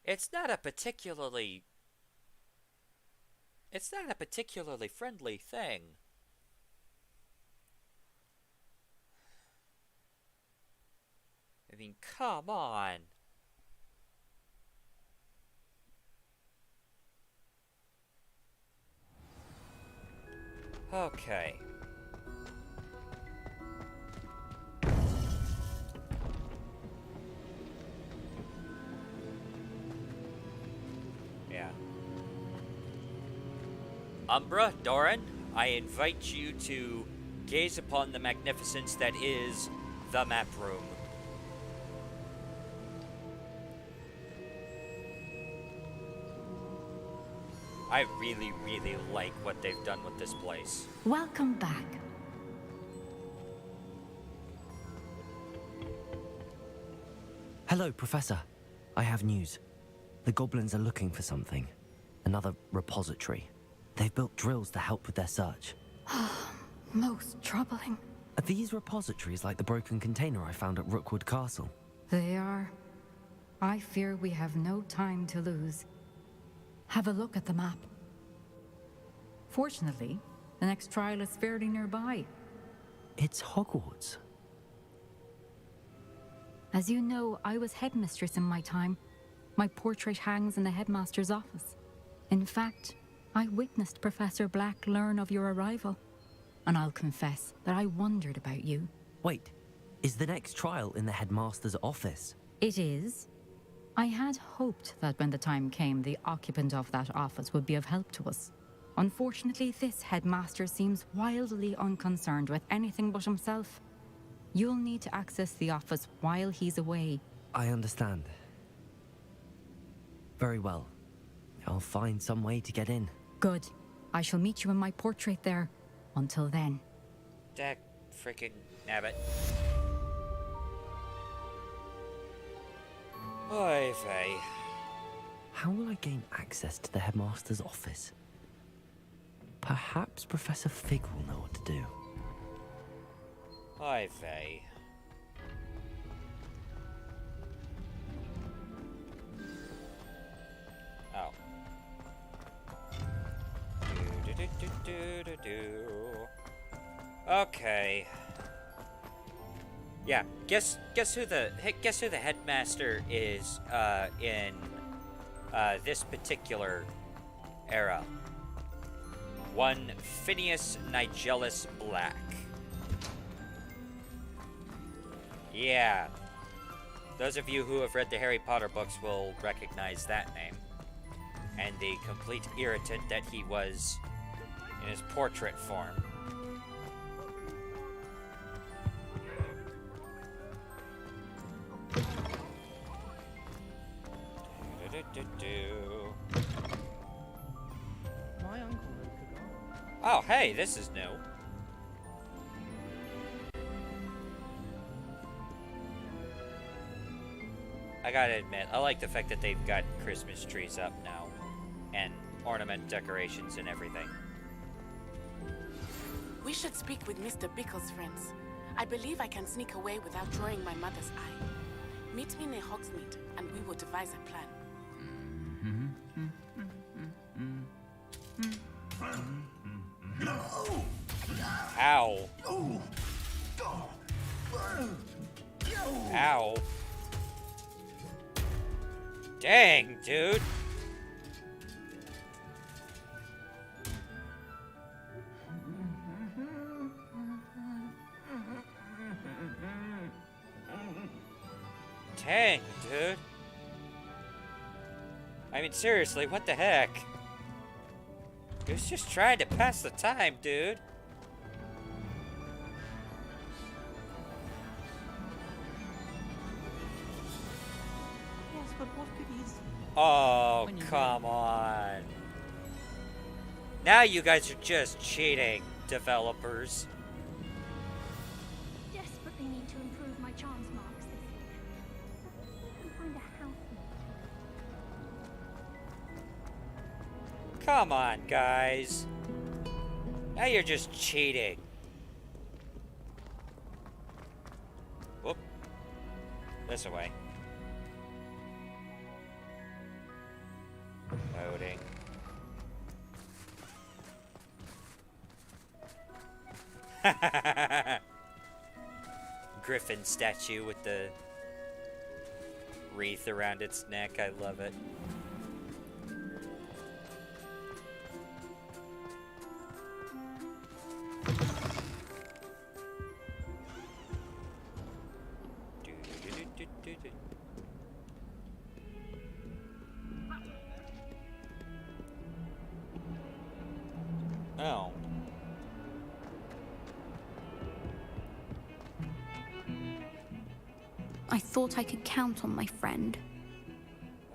It's not a particularly friendly thing. I mean, come on. Okay. Yeah. Umbra, Doran, I invite you to gaze upon the magnificence that is the map room. I really, really like what they've done with this place. Welcome back. Hello, Professor. I have news. The goblins are looking for something. Another repository. They've built drills to help with their search. Most troubling. Are these repositories like the broken container I found at Rookwood Castle? They are. I fear we have no time to lose. Have a look at the map. Fortunately, the next trial is fairly nearby. It's Hogwarts. As you know, I was headmistress in my time. My portrait hangs in the headmaster's office. In fact, I witnessed Professor Black learn of your arrival. And I'll confess that I wondered about you. Wait, is the next trial in the headmaster's office? It is. I had hoped that when the time came, the occupant of that office would be of help to us. Unfortunately, this headmaster seems wildly unconcerned with anything but himself. You'll need to access the office while he's away. I understand. Very well. I'll find some way to get in. Good. I shall meet you in my portrait there. Until then. Dag freaking nabbit. Oy vey. How will I gain access to the headmaster's office? Perhaps Professor Fig will know what to do. Oy vey. Oh. Okay. Yeah, guess who the headmaster is in this particular era. One Phineas Nigellus Black. Yeah. Those of you who have read the Harry Potter books will recognize that name. And the complete irritant that he was in his portrait form. My uncle could go. Oh, hey, this is new. I gotta admit, I like the fact that they've got Christmas trees up now. And ornament decorations and everything. We should speak with Mr. Bickle's friends. I believe I can sneak away without drawing my mother's eye. Meet me near Hogsmeade, and we will devise a plan. Ow. Ow. Dang, dude. Dang, dude. I mean, seriously, what the heck? He was just trying to pass the time, dude. Yes, but what could he see? Oh, come on. Now you guys are just cheating, developers. Desperately need to improve my chance marks this year. I can find a house. Come on, guys. Now you're just cheating. Whoop. This way. Loading. Griffin statue with the wreath around its neck. I love it. Oh. I thought I could count on my friend.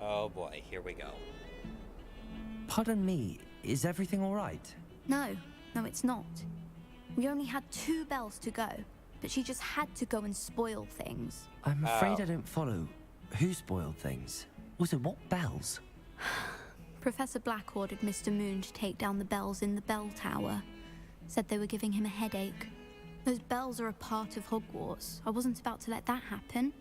Oh boy, here we go. Pardon me, is everything all right? No, it's not. We only had 2 bells to go, but she just had to go and spoil things. I'm afraid I don't follow. Who spoiled things? Also, what bells? Professor Black ordered Mr. Moon to take down the bells in the bell tower. Said they were giving him a headache. Those bells are a part of Hogwarts. I wasn't about to let that happen.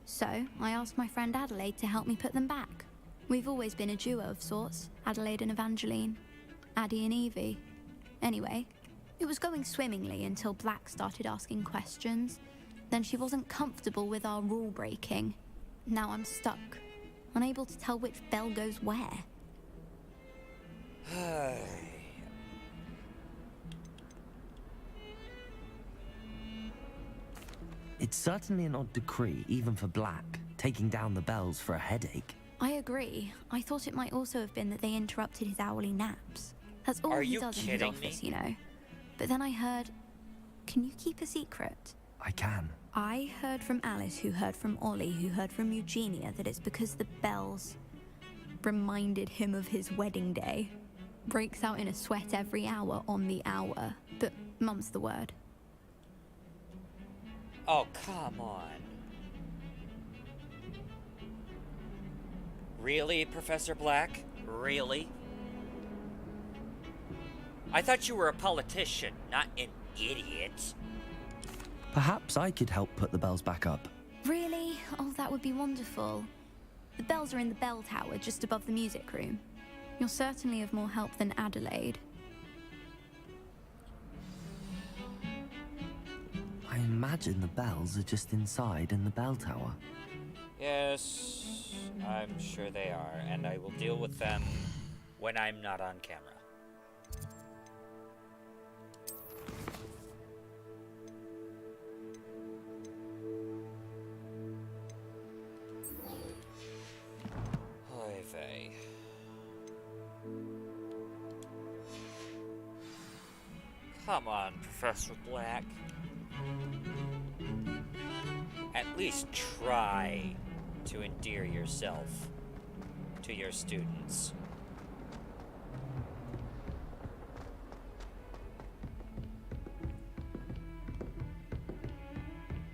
So, I asked my friend Adelaide to help me put them back. We've always been a duo of sorts, Adelaide and Evangeline. Addie and Evie. Anyway, it was going swimmingly until Black started asking questions. Then she wasn't comfortable with our rule breaking. Now I'm stuck, unable to tell which bell goes where. It's certainly an odd decree, even for Black, taking down the bells for a headache. I agree. I thought it might also have been that they interrupted his hourly naps. That's all he does in his office, you know. But then I heard... Can you keep a secret? I can. I heard from Alice, who heard from Ollie, who heard from Eugenia, that it's because the bells reminded him of his wedding day. Breaks out in a sweat every hour on the hour. But mum's the word. Oh, come on. Really, Professor Black? Really? I thought you were a politician, not an idiot. Perhaps I could help put the bells back up. Really? Oh, that would be wonderful. The bells are in the bell tower just above the music room. You're certainly of more help than Adelaide. I imagine the bells are just inside in the bell tower. Yes, I'm sure they are, and I will deal with them when I'm not on camera. Oy vey. Come on, Professor Black. At least try to endear yourself. to your students.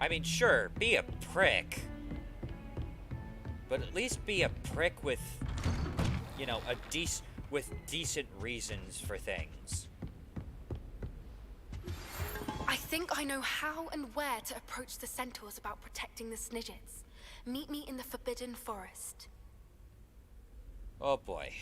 I mean, sure, be a prick. But at least be a prick with, you know, with decent reasons for things. I think I know how and where to approach the centaurs about protecting the Snidgets. Meet me in the Forbidden Forest. Oh boy.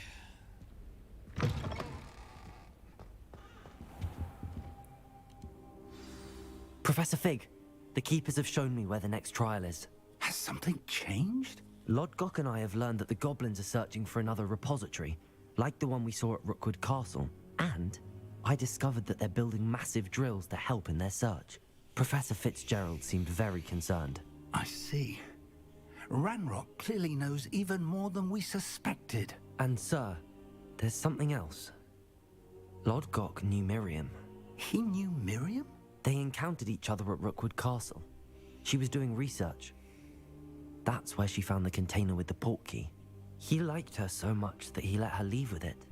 Professor Fig, the Keepers have shown me where the next trial is. Has something changed? Lodgok and I have learned that the goblins are searching for another repository, like the one we saw at Rookwood Castle. And I discovered that they're building massive drills to help in their search. Professor Fitzgerald seemed very concerned. I see. Ranrock clearly knows even more than we suspected. And sir, there's something else. Lodgok knew Miriam. He knew Miriam? They encountered each other at Rookwood Castle. She was doing research. That's where she found the container with the port key. He liked her so much that he let her leave with it,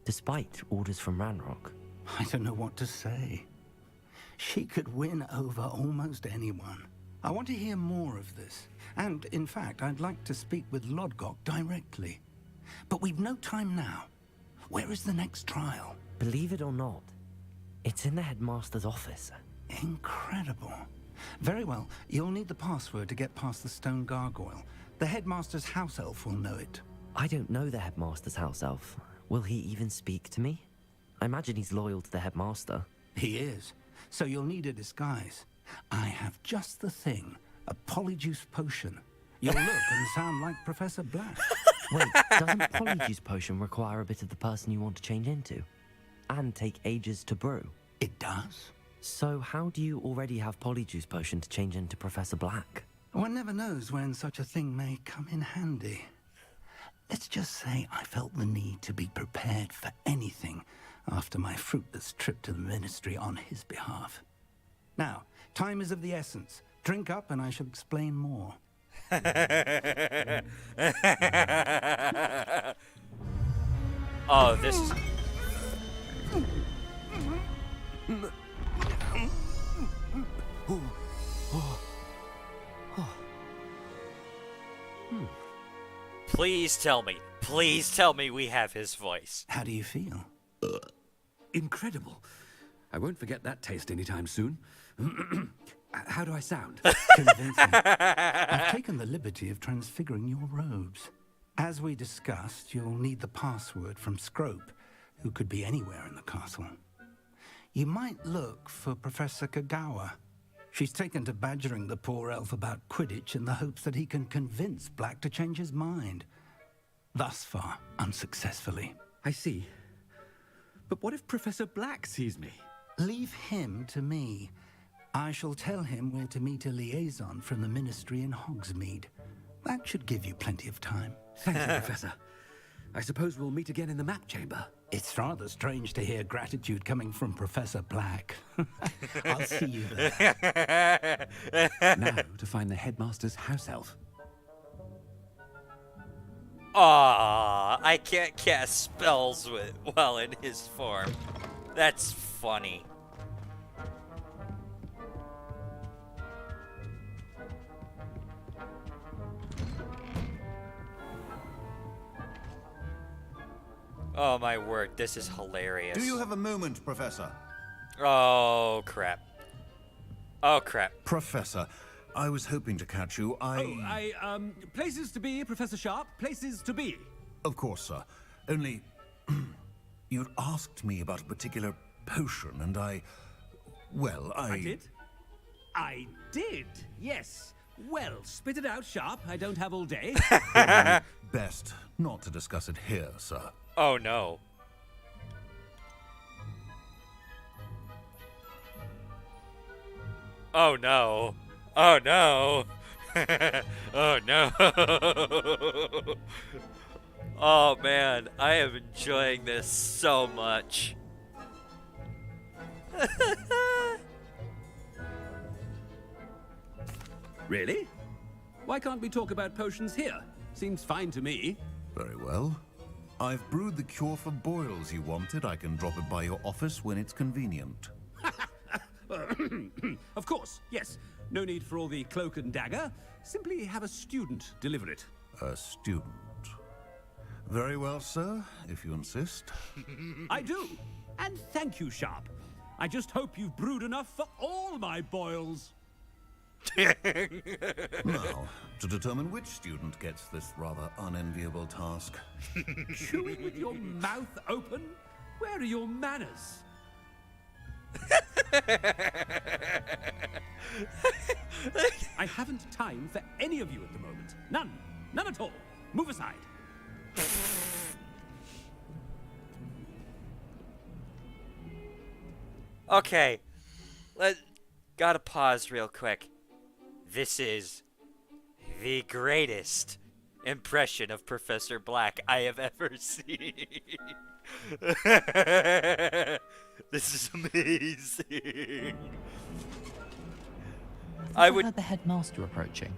despite orders from Ranrock. I don't know what to say. She could win over almost anyone. I want to hear more of this. And, in fact, I'd like to speak with Lodgok directly. But we've no time now. Where is the next trial? Believe it or not, it's in the headmaster's office. Incredible. Very well. You'll need the password to get past the stone gargoyle. The headmaster's house elf will know it. I don't know the headmaster's house elf. Will he even speak to me? I imagine he's loyal to the headmaster. He is. So you'll need a disguise. I have just the thing. A polyjuice potion. You'll look and sound like Professor Black. Wait, doesn't polyjuice potion require a bit of the person you want to change into? And take ages to brew? It does. So how do you already have polyjuice potion to change into Professor Black? One never knows when such a thing may come in handy. Let's just say I felt the need to be prepared for anything after my fruitless trip to the Ministry on his behalf. Now, time is of the essence. Drink up and I shall explain more. Oh, this is... Please tell me we have his voice. How do you feel? Incredible. I won't forget that taste anytime soon. How do I sound? Convincing. I've taken the liberty of transfiguring your robes. As we discussed, you'll need the password from Scrope, who could be anywhere in the castle. You might look for Professor Kagawa. She's taken to badgering the poor elf about Quidditch in the hopes that he can convince Black to change his mind. Thus far, unsuccessfully. I see. But what if Professor Black sees me? Leave him to me. I shall tell him where to meet a liaison from the Ministry in Hogsmeade. That should give you plenty of time. Thank you, Professor. I suppose we'll meet again in the map chamber. It's rather strange to hear gratitude coming from Professor Black. I'll see you there. Now to find the headmaster's house elf. Aww, I can't cast spells while in his form. That's funny. Oh my word, this is hilarious. Do you have a moment, Professor? Oh crap. Oh crap. Professor, I was hoping to catch you. Places to be, Professor Sharp. Places to be. Of course, sir. Only, you'd asked me about a particular potion, and I did? I did, yes. Well, spit it out, Sharp. I don't have all day. Best not to discuss it here, sir. Oh no. Oh no. Oh no. Oh no. Oh man, I am enjoying this so much. Really? Why can't we talk about potions here? Seems fine to me. Very well. I've brewed the cure for boils you wanted. I can drop it by your office when it's convenient. Of course, yes. No need for all the cloak and dagger. Simply have a student deliver it. A student. Very well, sir, if you insist. I do. And thank you, Sharp. I just hope you've brewed enough for all my boils. Now, to determine which student gets this rather unenviable task. Chewing with your mouth open? Where are your manners? I haven't time for any of you at the moment. None. None at all. Move aside. Okay. Gotta pause real quick. This is the greatest impression of Professor Black I have ever seen. This is amazing. I would heard the headmaster approaching.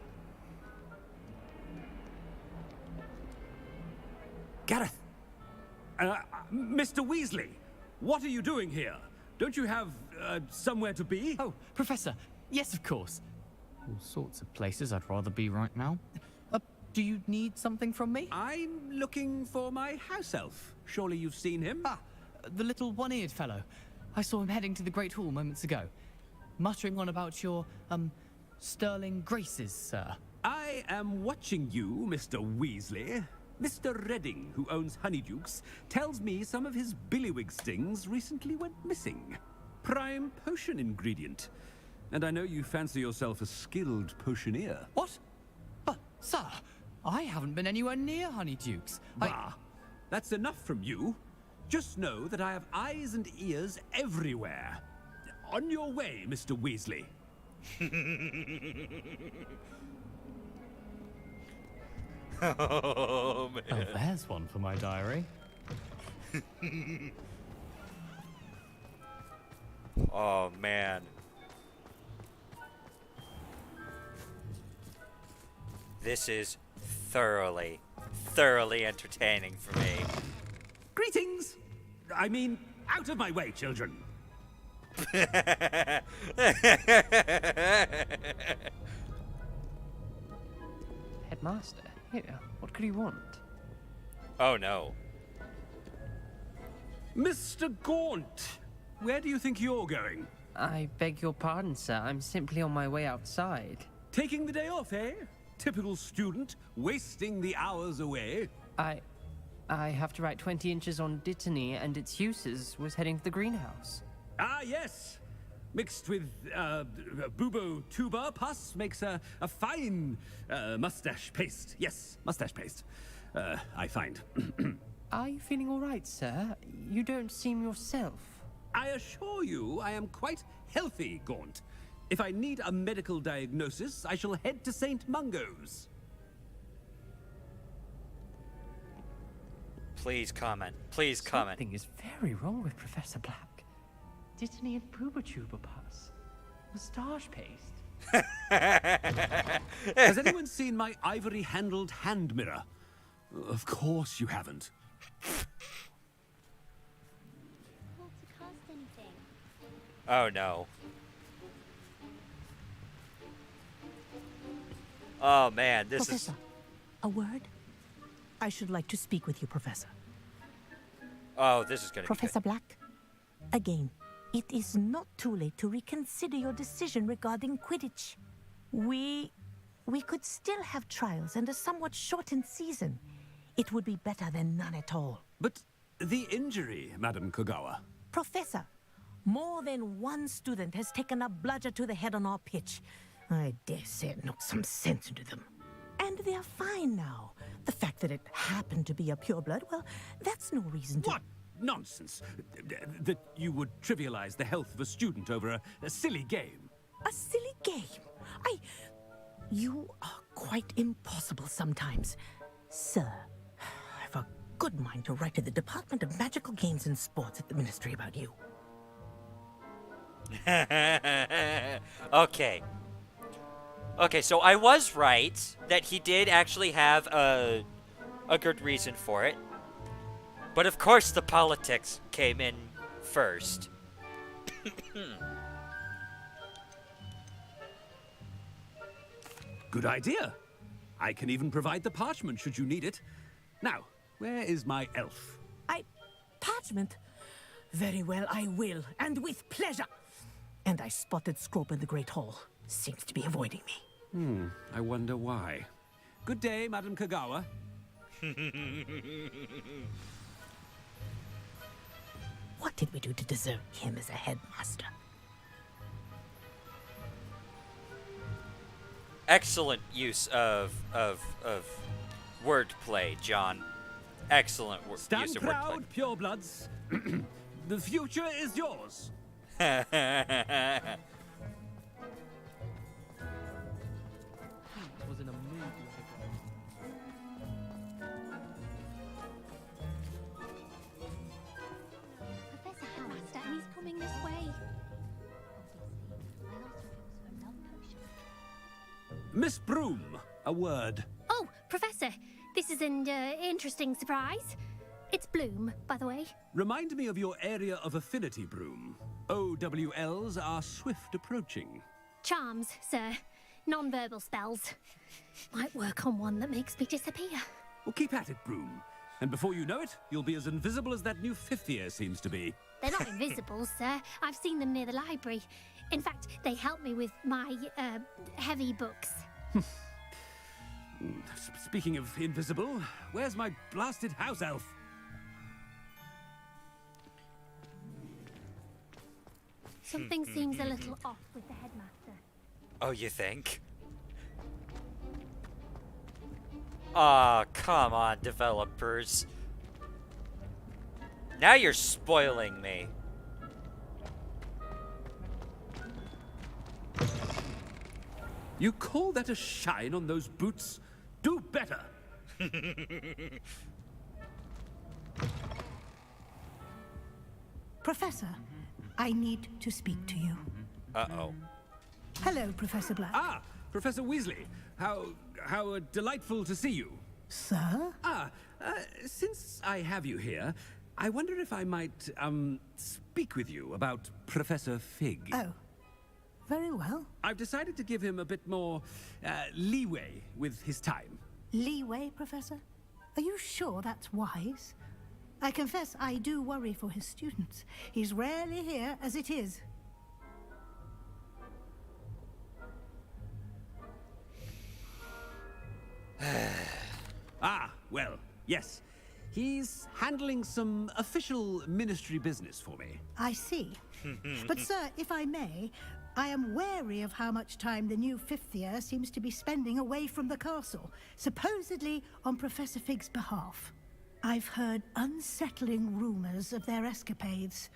Gareth! Mr. Weasley! What are you doing here? Don't you have, somewhere to be? Oh, Professor! Yes, of course. All sorts of places I'd rather be right now. Do you need something from me? I'm looking for my house elf. Surely you've seen him? Ah, the little one-eared fellow. I saw him heading to the Great Hall moments ago. Muttering on about your, sterling graces, sir. I am watching you, Mr. Weasley. Mr. Redding, who owns Honeydukes, tells me some of his billywig stings recently went missing. Prime potion ingredient. And I know you fancy yourself a skilled potioneer. What? But, sir, I haven't been anywhere near Honeydukes. Bah, that's enough from you. Just know that I have eyes and ears everywhere. On your way, Mr. Weasley. Oh, man. Oh, there's one for my diary. Oh, man. This is thoroughly entertaining for me. Greetings! I mean, out of my way, children. Headmaster, here, what could he want? Oh, no. Mr. Gaunt, where do you think you're going? I beg your pardon, sir. I'm simply on my way outside. Taking the day off, eh? Typical student, wasting the hours away. I have to write 20 inches on Dittany and its uses. Was heading to the greenhouse. Ah, yes. Mixed with bubo tuber pus makes a fine mustache paste. Yes, mustache paste. I find. Are you feeling all right, sir? You don't seem yourself. I assure you I am quite healthy, Gaunt. If I need a medical diagnosis, I shall head to St. Mungo's. Please comment. Please comment. Something is very wrong with Professor Black. Dittany and Booba pus. Moustache paste. Has anyone seen my ivory-handled hand mirror? Of course you haven't. Oh, no. Oh, man, this Professor, a word? I should like to speak with you, Professor. Oh, this is gonna Professor Black, again, it is not too late to reconsider your decision regarding Quidditch. We could still have trials and a somewhat shortened season. It would be better than none at all. But the injury, Madam Kogawa. Professor, more than one student has taken a bludger to the head on our pitch. I dare say it knocked some sense into them. And they're fine now. The fact that it happened to be a pureblood, well, that's no reason to... What nonsense! That you would trivialize the health of a student over a silly game. A silly game? You are quite impossible sometimes. Sir, I've a good mind to write to the Department of Magical Games and Sports at the Ministry about you. Okay. Okay, so I was right that he did actually have a good reason for it. But of course the politics came in first. Good idea. I can even provide the parchment should you need it. Now, where is my elf? Parchment? Very well, I will, and with pleasure. And I spotted Scrope in the Great Hall. Seems to be avoiding me. I wonder why. Good day, Madam Kagawa. What did we do to deserve him as a headmaster? Excellent use of wordplay, John. Excellent Stand use of proud, wordplay. purebloods. The future is yours. Was in a movie. Professor Howard, and he's coming this way. Miss Broom, a word. Oh, Professor, this is an interesting surprise. It's Bloom, by the way. Remind me of your area of affinity, Broom. OWLs are swift approaching. Charms, sir. Non-verbal spells. Might work on one that makes me disappear. Well, keep at it, Broom. And before you know it, you'll be as invisible as that new fifth year seems to be. They're not invisible, sir. I've seen them near the library. In fact, they help me with my, heavy books. Speaking of invisible, where's my blasted house elf? Something seems a little off with the headmaster. Oh, you think? Aw, come on, developers. Now you're spoiling me. You call that a shine on those boots? Do better! Professor, I need to speak to you. Uh-oh. Hello, Professor Black. Ah, Professor Weasley. How delightful to see you. Sir? Since I have you here, I wonder if I might, speak with you about Professor Fig. Oh, very well. I've decided to give him a bit more, leeway with his time. Leeway, Professor? Are you sure that's wise? I confess I do worry for his students. He's rarely here as it is. Well, yes. He's handling some official ministry business for me. I see. But, sir, if I may, I am wary of how much time the new fifth year seems to be spending away from the castle, supposedly on Professor Fig's behalf. I've heard unsettling rumors of their escapades.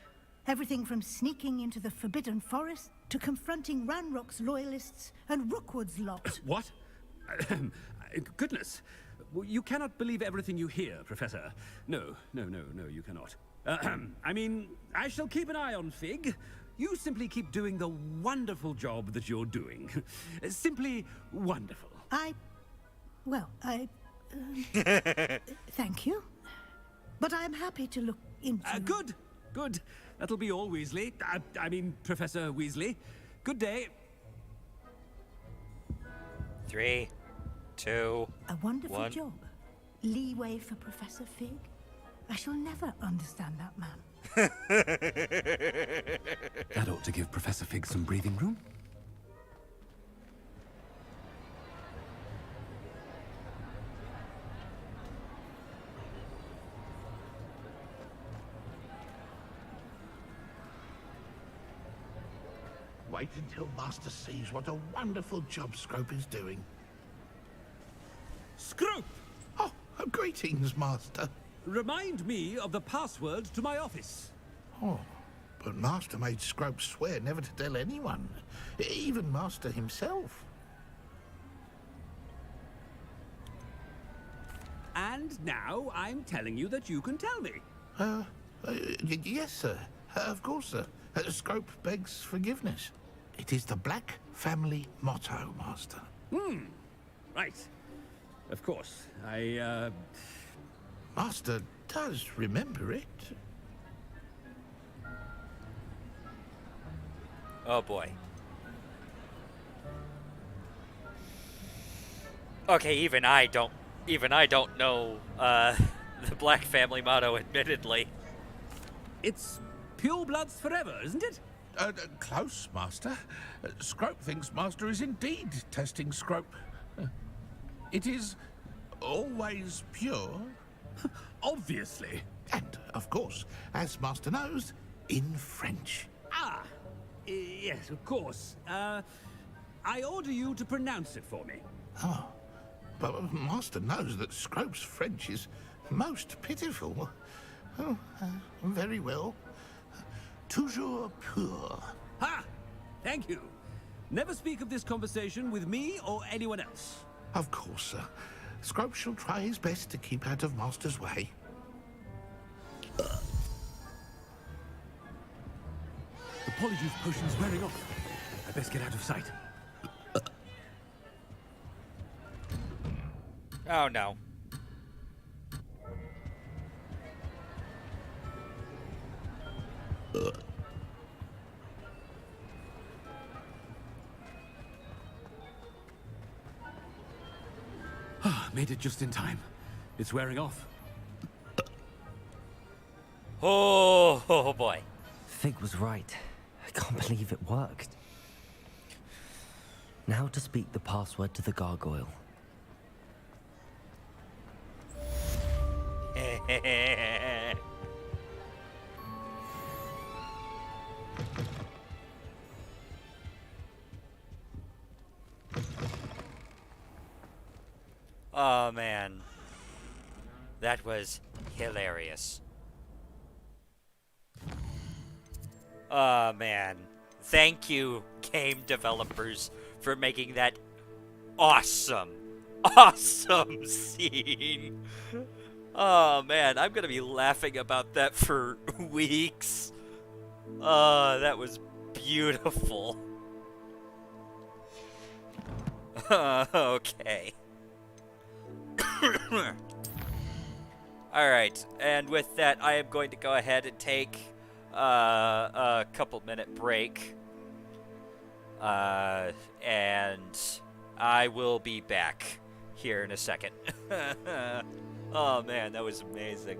Everything from sneaking into the Forbidden Forest to confronting Ranrock's loyalists and Rookwood's lot. What? Goodness. You cannot believe everything you hear, Professor. No, you cannot. I mean, I shall keep an eye on Fig. You simply keep doing the wonderful job that you're doing. Simply wonderful. Thank you. But I'm happy to look into... Good. That'll be all, Weasley. I mean, Professor Weasley. Good day. 3, 2, A wonderful 1. job. Leeway for Professor Fig? I shall never understand that man. That ought to give Professor Fig some breathing room. Wait until Master sees what a wonderful job Scrope is doing. Scrope! Oh, greetings, Master. Remind me of the password to my office. Oh, but Master made Scrope swear never to tell anyone, even Master himself. And now I'm telling you that you can tell me. Yes, sir. Of course, sir. Scrope begs forgiveness. It is the Black family motto, Master. Right. Of course. Master does remember it. Oh boy. Okay, even I don't know the Black family motto, admittedly. It's pure bloods forever, isn't it? Close, Master. Scrope thinks Master is indeed testing Scrope. It is always pure. Obviously. And, of course, as Master knows, in French. Ah, yes, of course. I order you to pronounce it for me. Oh, but Master knows that Scrope's French is most pitiful. Oh, very well. Toujours pur. Ha! Thank you. Never speak of this conversation with me or anyone else. Of course, sir. Scrope shall try his best to keep out of Master's way. The polyjuice potion's wearing off. I best get out of sight. Oh no. Made it just in time. It's wearing off. Oh boy. Fig was right. I can't believe it worked. Now to speak the password to the gargoyle. Oh man. That was hilarious. Oh man. Thank you, game developers, for making that awesome scene. Oh man, I'm gonna be laughing about that for weeks. That was beautiful. Okay. Alright, and with that, I am going to go ahead and take a couple-minute break. And I will be back here in a second. Oh man, that was amazing.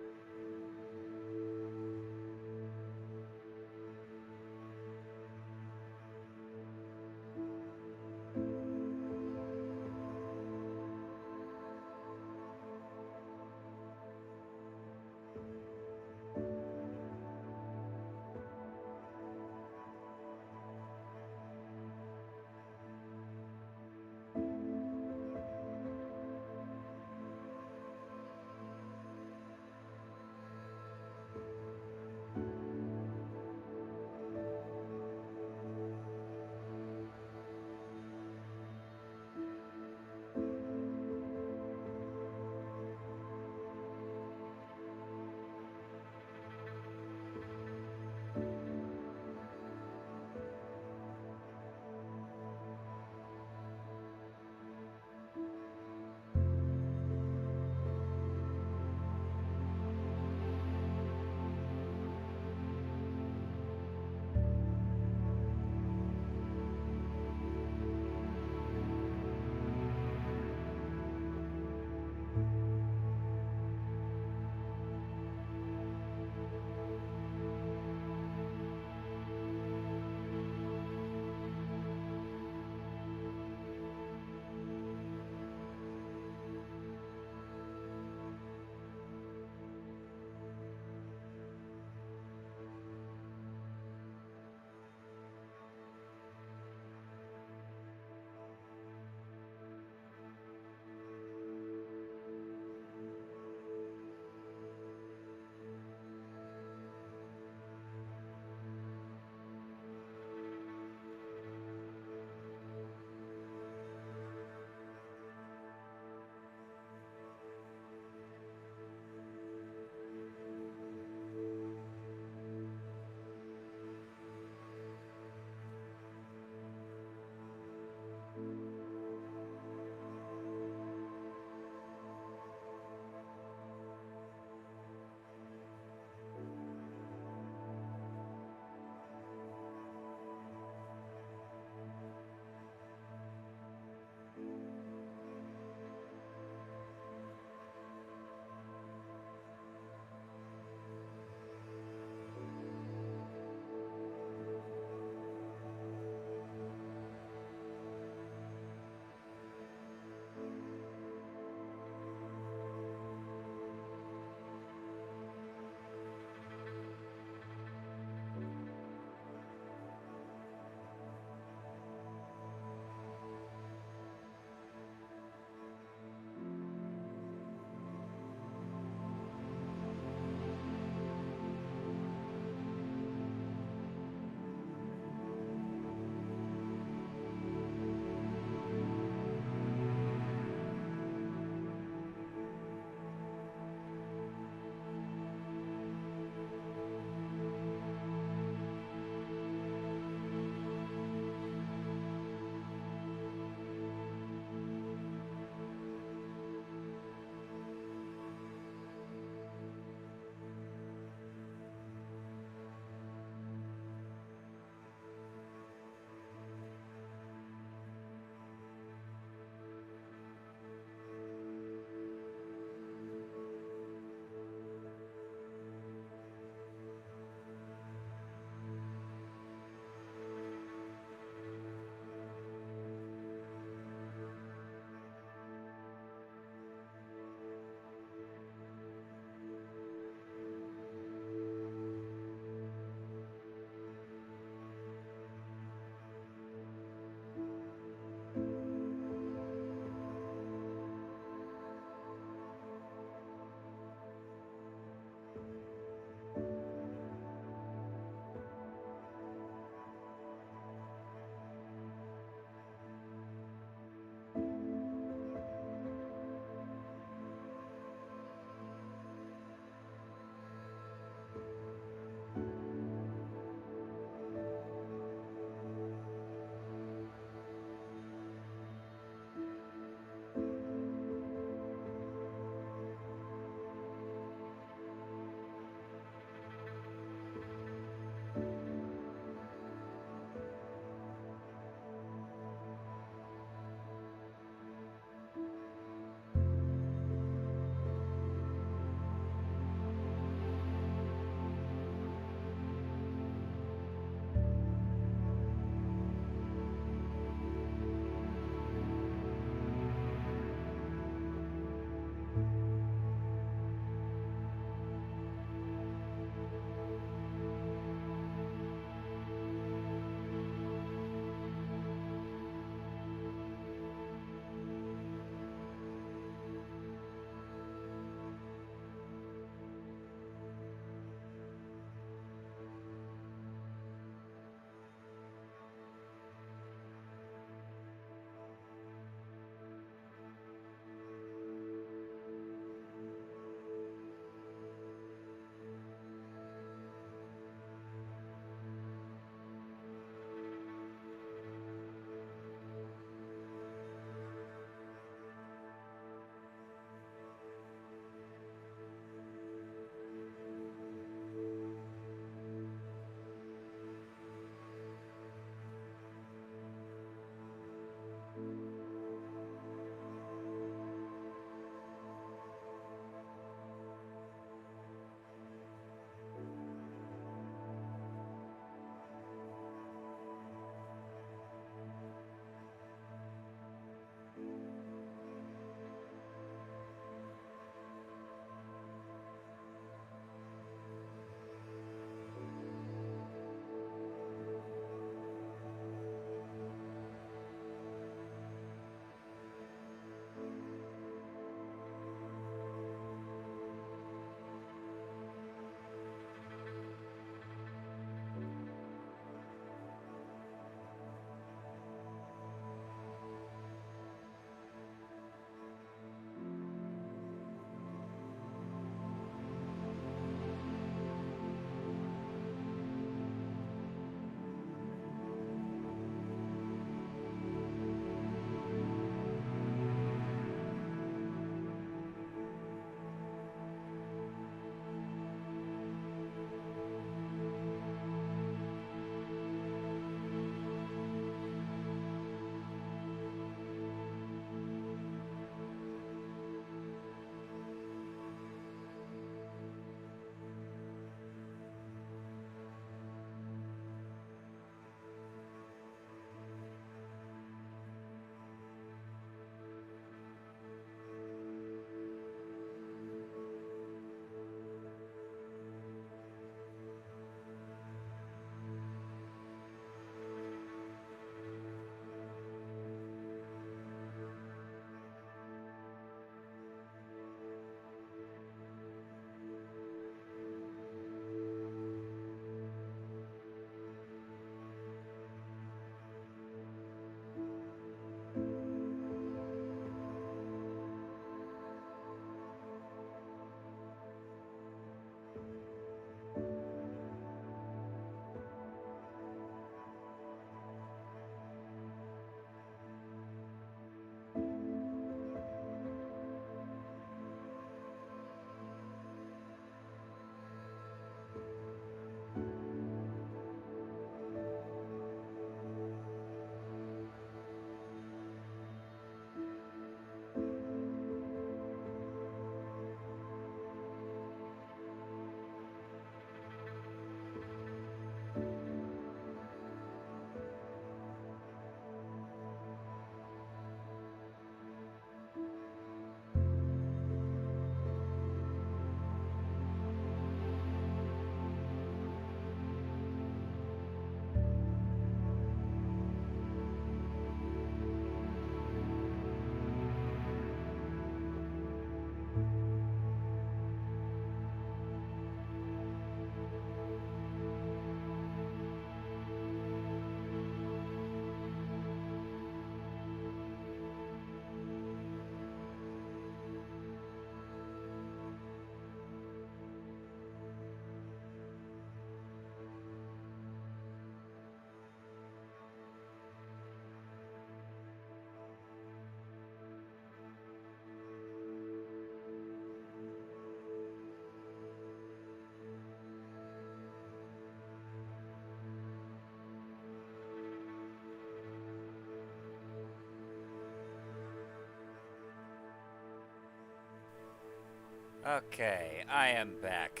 Okay, I am back.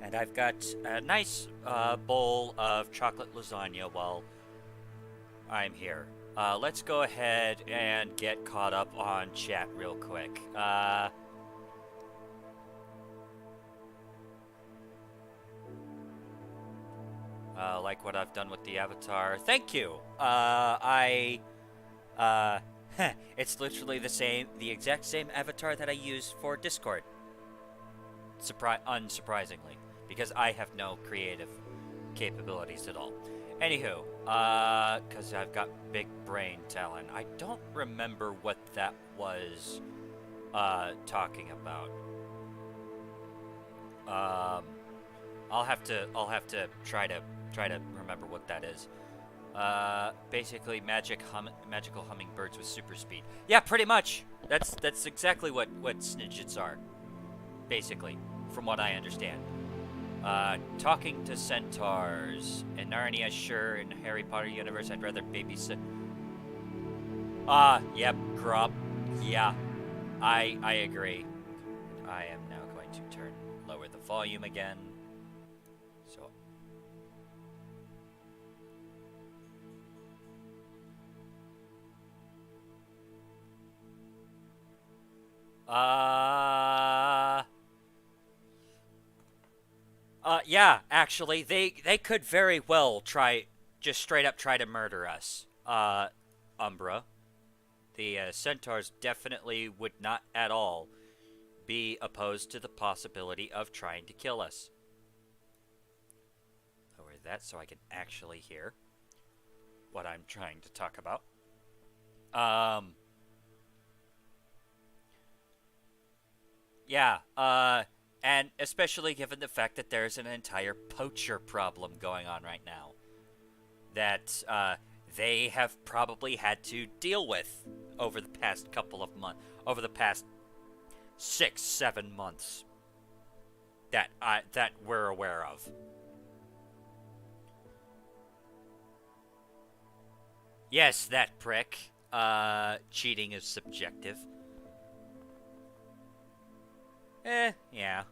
And I've got a nice bowl of chocolate lasagna while I'm here. Let's go ahead and get caught up on chat real quick. Like what I've done with the avatar. Thank you! It's literally the exact same avatar that I use for Discord. Unsurprisingly, because I have no creative capabilities at all. Anywho, because I've got big brain talent. I don't remember what that was, talking about. I'll have to try to remember what that is. Basically magical hummingbirds with super speed. Yeah, pretty much. That's exactly what snidgets are. Basically, from what I understand. Talking to centaurs. In Narnia, sure. In Harry Potter universe, I'd rather babysit. Yep, Grub. Yeah, I agree. I am now going to lower the volume again. So. Yeah, actually, they could very well just straight up try to murder us, Umbra. The centaurs definitely would not at all be opposed to the possibility of trying to kill us. Lower that so I can actually hear what I'm trying to talk about. Yeah, and especially given the fact that there's an entire poacher problem going on right now that they have probably had to deal with over the past couple of months, over the past 6-7 months that we're aware of. Yes, that prick. Cheating is subjective. Yeah.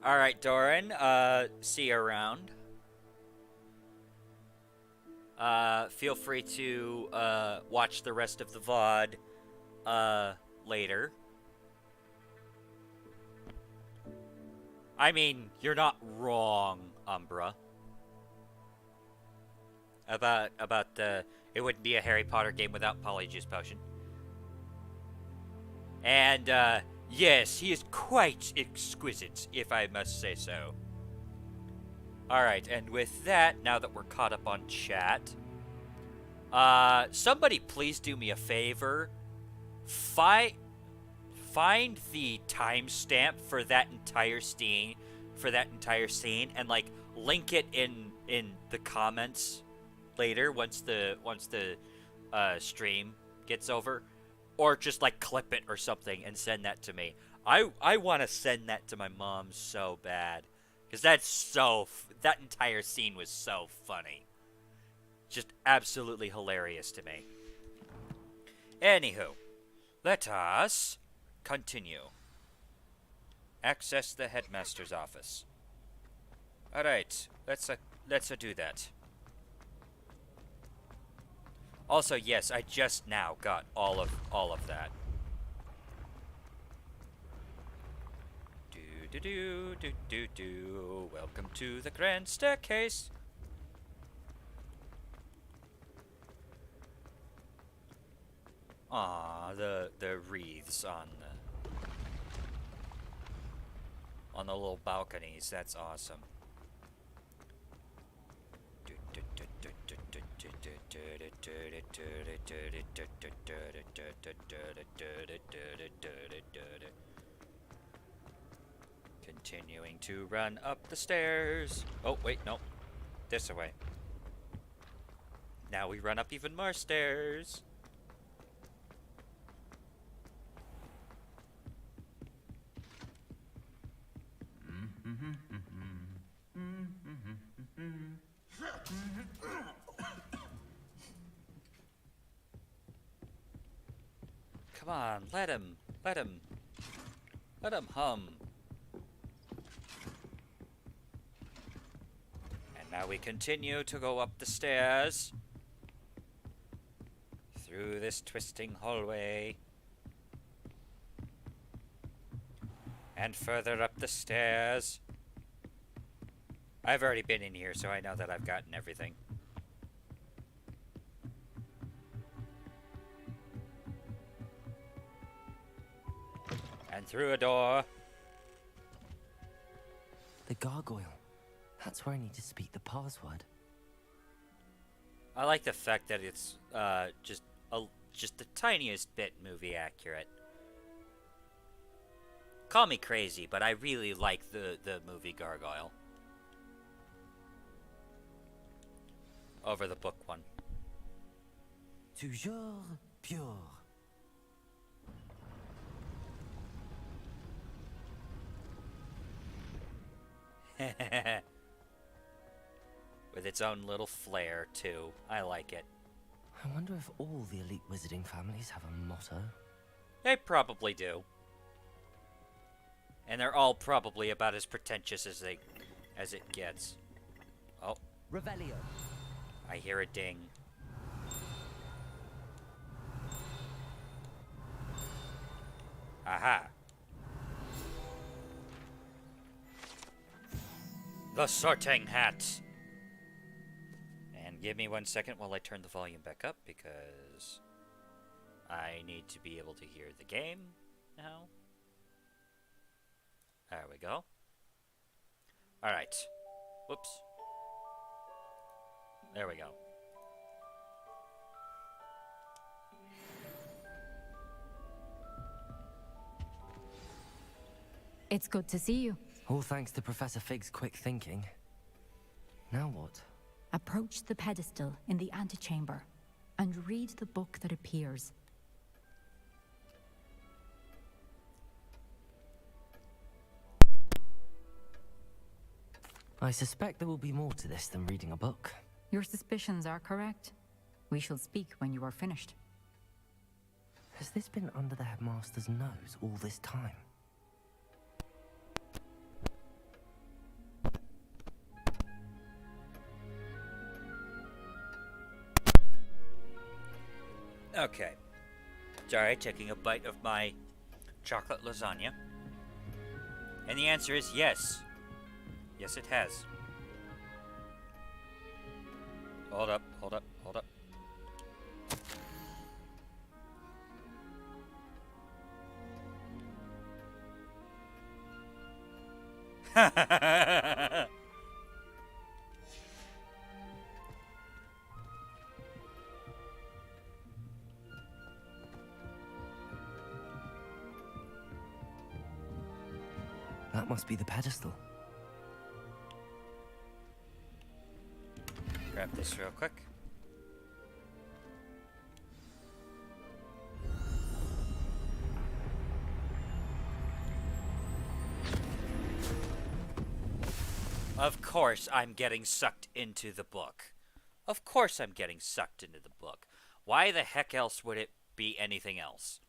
Alright, Doran, see you around. Feel free to, watch the rest of the VOD, later. I mean, you're not wrong, Umbra. About it wouldn't be a Harry Potter game without Polyjuice Potion. And, yes, he is quite exquisite, if I must say so. Alright, and with that, now that we're caught up on chat, somebody please do me a favor. Find the timestamp for that entire scene, and, like, link it in the comments later once the stream gets over, or just like clip it or something and send that to me. I want to send that to my mom so bad, because that entire scene was so funny, just absolutely hilarious to me. Anywho, let us continue. Access the headmaster's office. All right, let's do that. Also, yes, I just now got all of that. Do. Welcome to the grand staircase. Ah, the wreaths on the little balconies. That's awesome. Continuing to run up the stairs. Oh, wait, no. This way. Now we run up even more stairs. Come on, let him hum. And now we continue to go up the stairs. Through this twisting hallway. And further up the stairs. I've already been in here, so I know that I've gotten everything. And through a door. The gargoyle. That's where I need to speak the password. I like the fact that it's just the tiniest bit movie accurate. Call me crazy, but I really like the movie Gargoyle over the book one. Toujours pure. With its own little flair, too. I like it. I wonder if all the elite wizarding families have a motto. They probably do. And they're all probably about as pretentious as it gets. Oh. Revelio. I hear a ding. Aha. The sorting hat. And give me 1 second while I turn the volume back up because I need to be able to hear the game now. There we go. Alright. Whoops. There we go. It's good to see you. All thanks to Professor Fig's quick thinking. Now what? Approach the pedestal in the antechamber and read the book that appears. I suspect there will be more to this than reading a book. Your suspicions are correct. We shall speak when you are finished. Has this been under the headmaster's nose all this time? Okay. Sorry, taking a bite of my chocolate lasagna. And the answer is yes. Yes, it has. Hold up, hold up, hold up. That must be the pedestal. Grab this real quick. Of course I'm getting sucked into the book. Of course I'm getting sucked into the book. Why the heck else would it be anything else?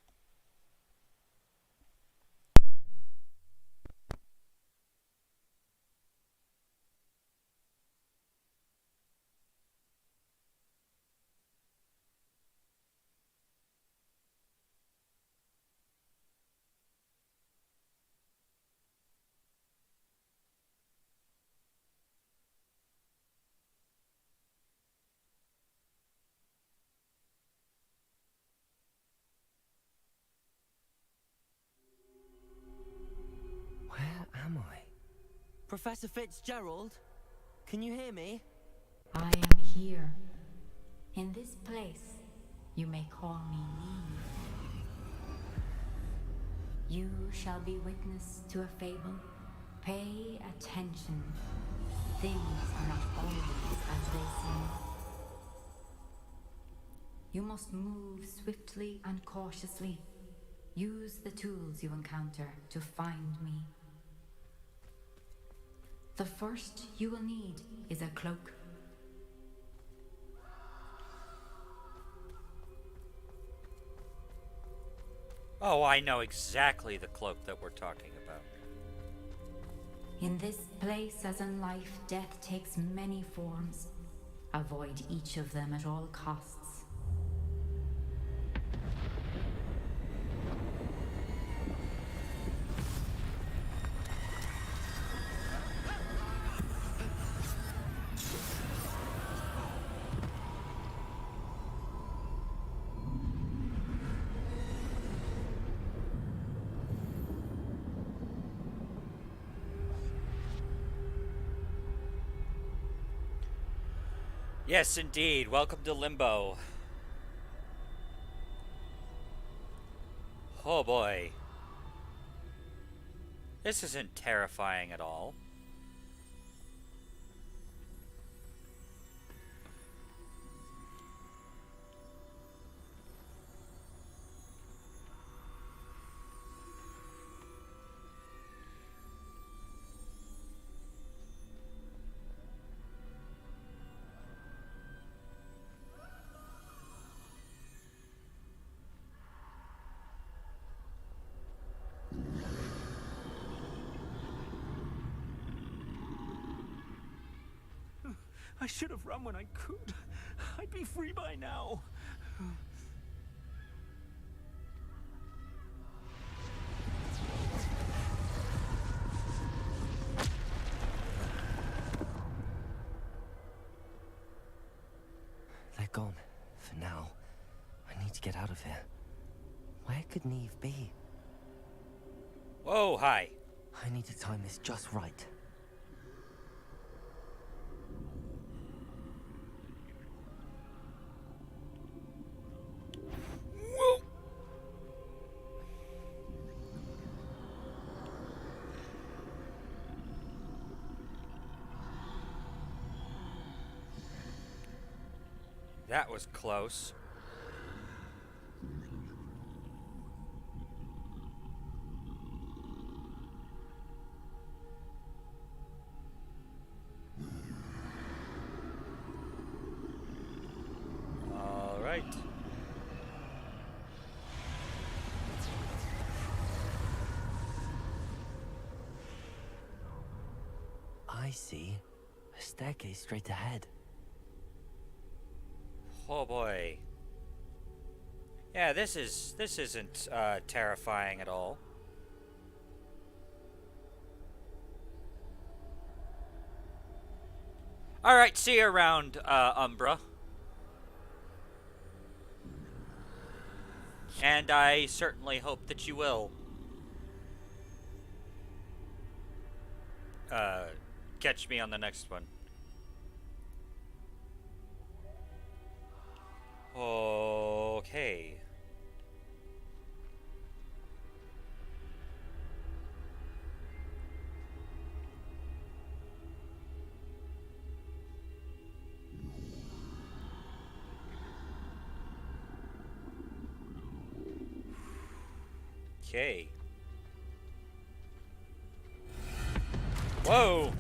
Where am I? Professor Fitzgerald? Can you hear me? I am here. In this place, you may call me Neve. You shall be witness to a fable. Pay attention. Things are not always as they seem. You must move swiftly and cautiously. Use the tools you encounter to find me. The first you will need is a cloak. Oh, I know exactly the cloak that we're talking about. In this place, as in life, death takes many forms. Avoid each of them at all costs. Yes, indeed. Welcome to Limbo. Oh boy. This isn't terrifying at all. I should have run when I could. I'd be free by now. They're gone. For now. I need to get out of here. Where could Neve be? Whoa, hi. I need to time this just right. That was close. All right. I see. A staircase straight ahead. Oh boy. Yeah, this isn't terrifying at all. All right, see you around, Umbra. And I certainly hope that you will. Catch me on the next one. Okay. Okay. Whoa!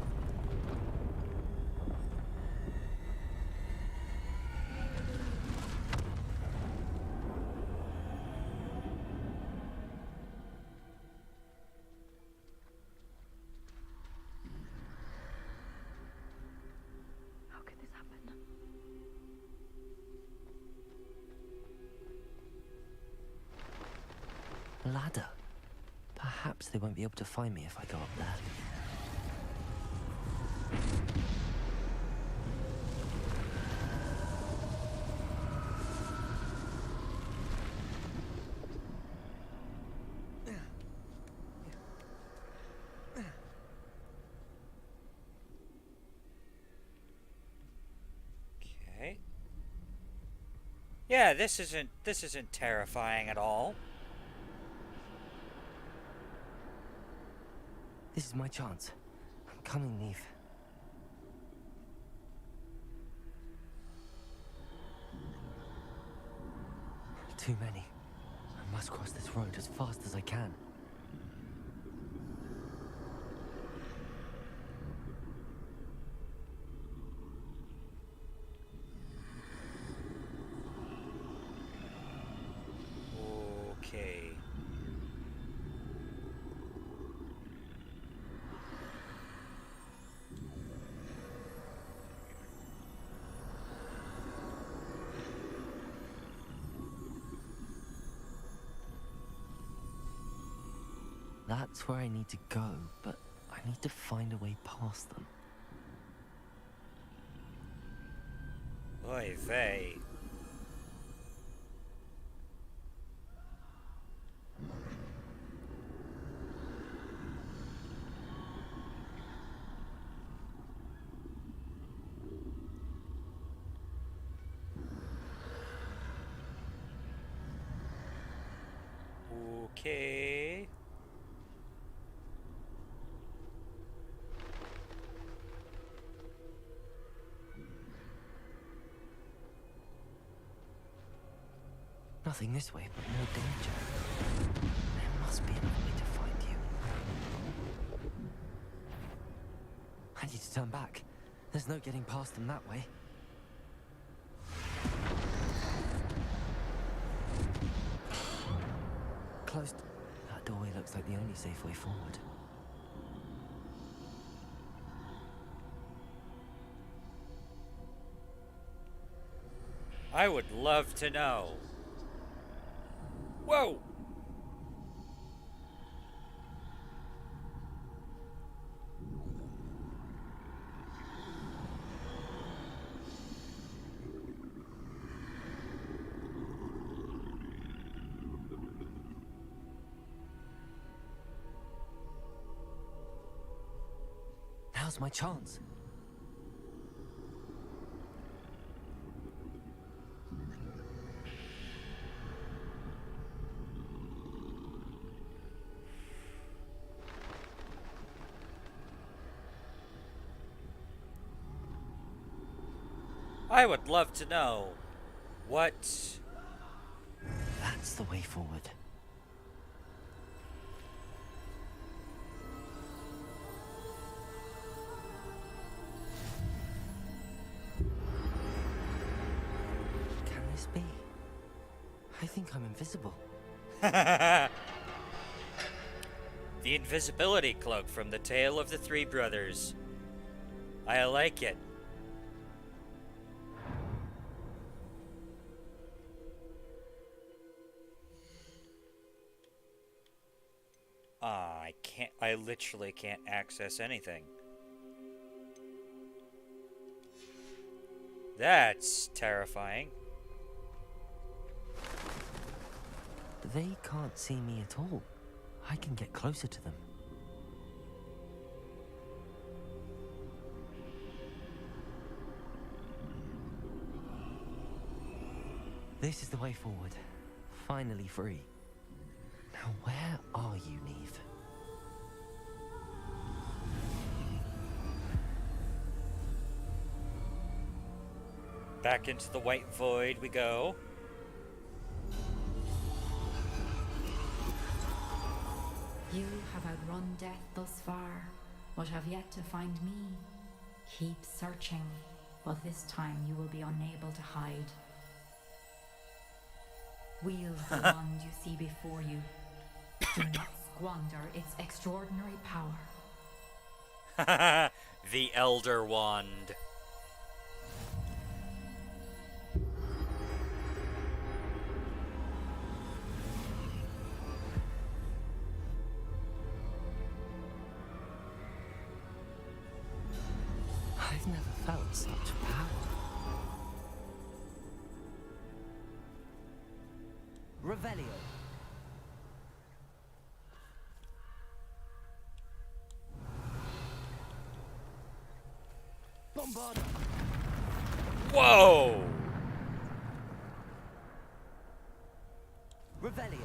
Ladder. Perhaps they won't be able to find me if I go up there. Okay. Yeah, this isn't terrifying at all. This is my chance. I'm coming, Neve. Too many. I must cross this road as fast as I can. Okay. That's where I need to go, but I need to find a way past them. Oy vey. Okay. Nothing this way, but more danger. There must be another way to find you. I need to turn back. There's no getting past them that way. Closed. That doorway looks like the only safe way forward. I would love to know. Whoa! Now's my chance. I would love to know what... That's the way forward. Can this be? I think I'm invisible. The invisibility cloak from the Tale of the Three Brothers. I like it. I literally can't access anything. That's terrifying. They can't see me at all. I can get closer to them. This is the way forward. Finally free. Now where are you, Neve? Back into the white void we go. You have outrun death thus far, but have yet to find me. Keep searching, but this time you will be unable to hide. Wield the wand you see before you. Do not squander its extraordinary power. The Elder Wand. I've never felt such power. Revelio. Bombarda. Whoa! Revelio.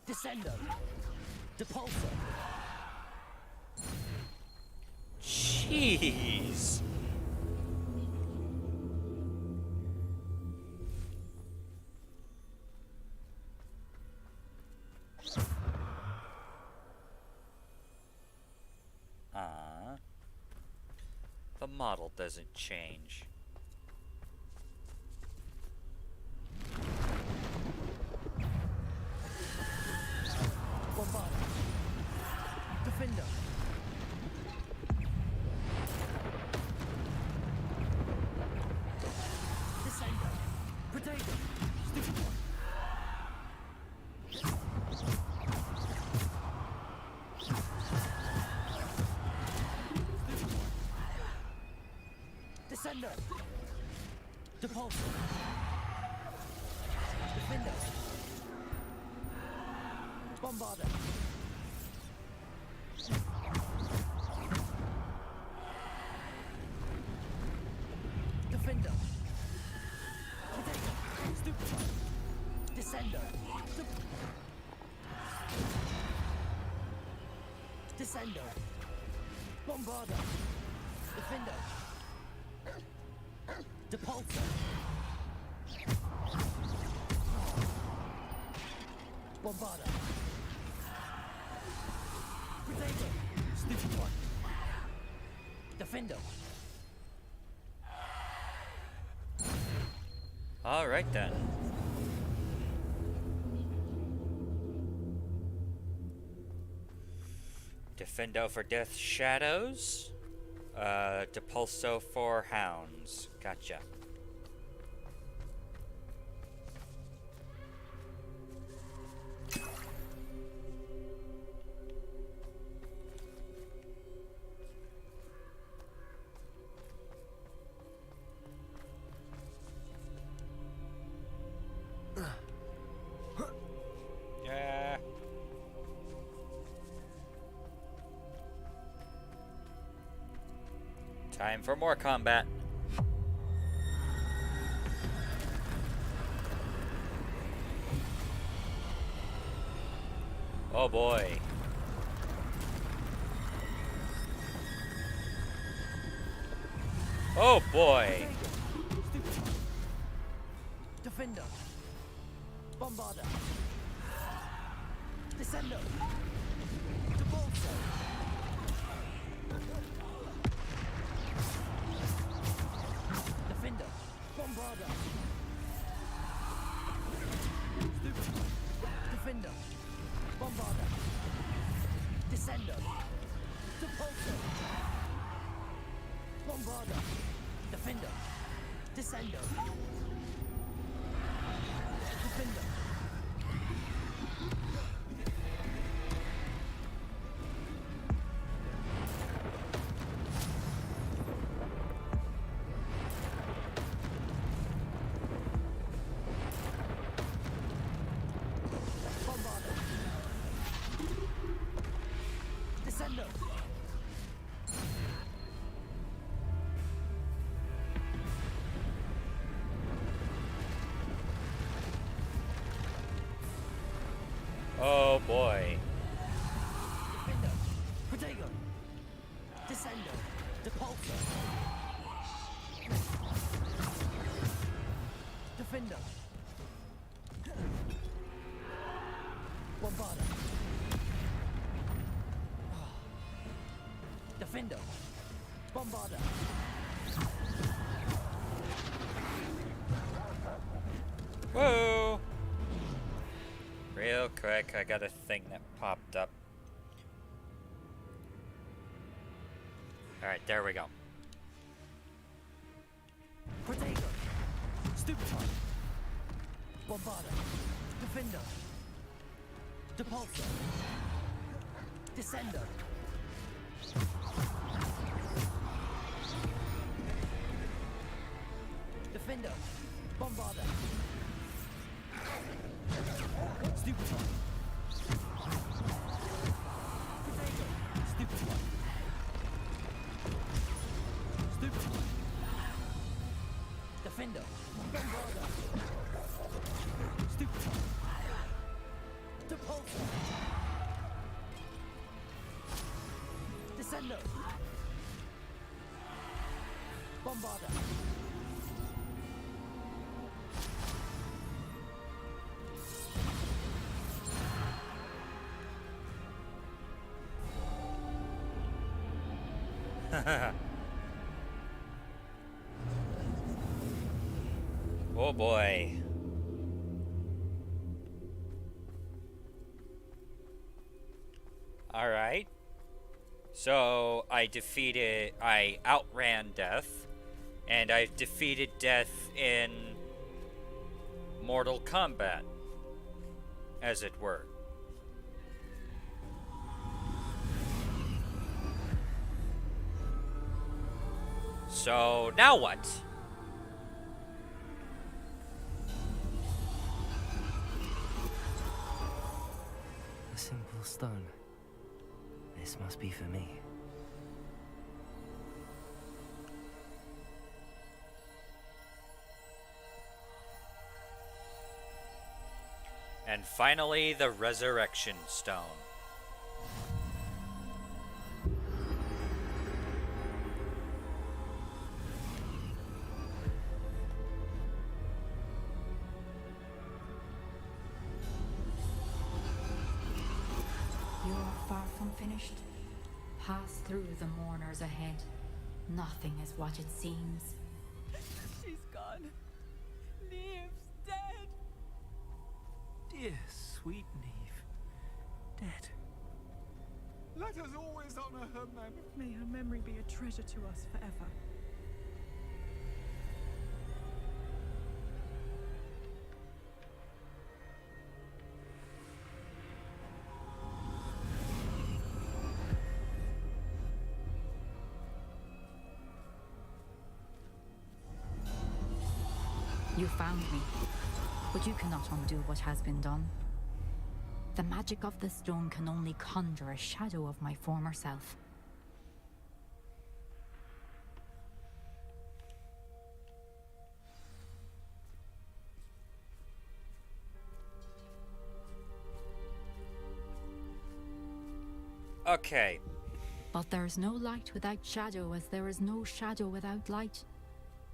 Descendo. Depulsor. Jeez. The model doesn't change. Bombard. Defender. Descender. Protector. Stupid one. Descender. Depulsor. Defender. Bombarder. Defender. Potato. Stupid one. Descender. Descender. Bombarder. Defender. Depulsor. Bombarder. Potato. Stupid one. Defender. All right then. Defendo for Death Shadows. Depulso for Hounds. Gotcha. Yeah. Time for more combat. Oh boy. Oh boy. Defender. Bombarder. Descender. Depulsor. Defender. Bombarder. Defender. Bombarder. Descender. Depulsor. Bombarder. Defender. Descender. Defender. Bombarder. Descender. Oh boy. Defender. Protego. Descender. Depulsor. Defender. Bombarder. Defender. Bombarder. Whoa. Real quick, I got a thing that popped up. Alright, there we go. Protego. Stupid one. Bombarder. Defender. Depulsor. Descender. Defender. Bombarder. Stupid one. Potato. Stupid one. Stupid one. Defender. Bombarder. Stupid one. Depulsor. Nintendo. Bombarda. Oh boy. Alright. So I outran death, and I've defeated death in Mortal Kombat, as it were. So, now what? A simple stone. This must be for me. And finally, the Resurrection Stone. You are far from finished. Pass through the mourners ahead. Nothing is what it seems. She's gone. Neve's dead. Dear sweet Neve. Dead. Let us always honor her memory. May her memory be a treasure to us forever. You found me, but you cannot undo what has been done. The magic of the stone can only conjure a shadow of my former self. Okay. But there's no light without shadow, as there is no shadow without light.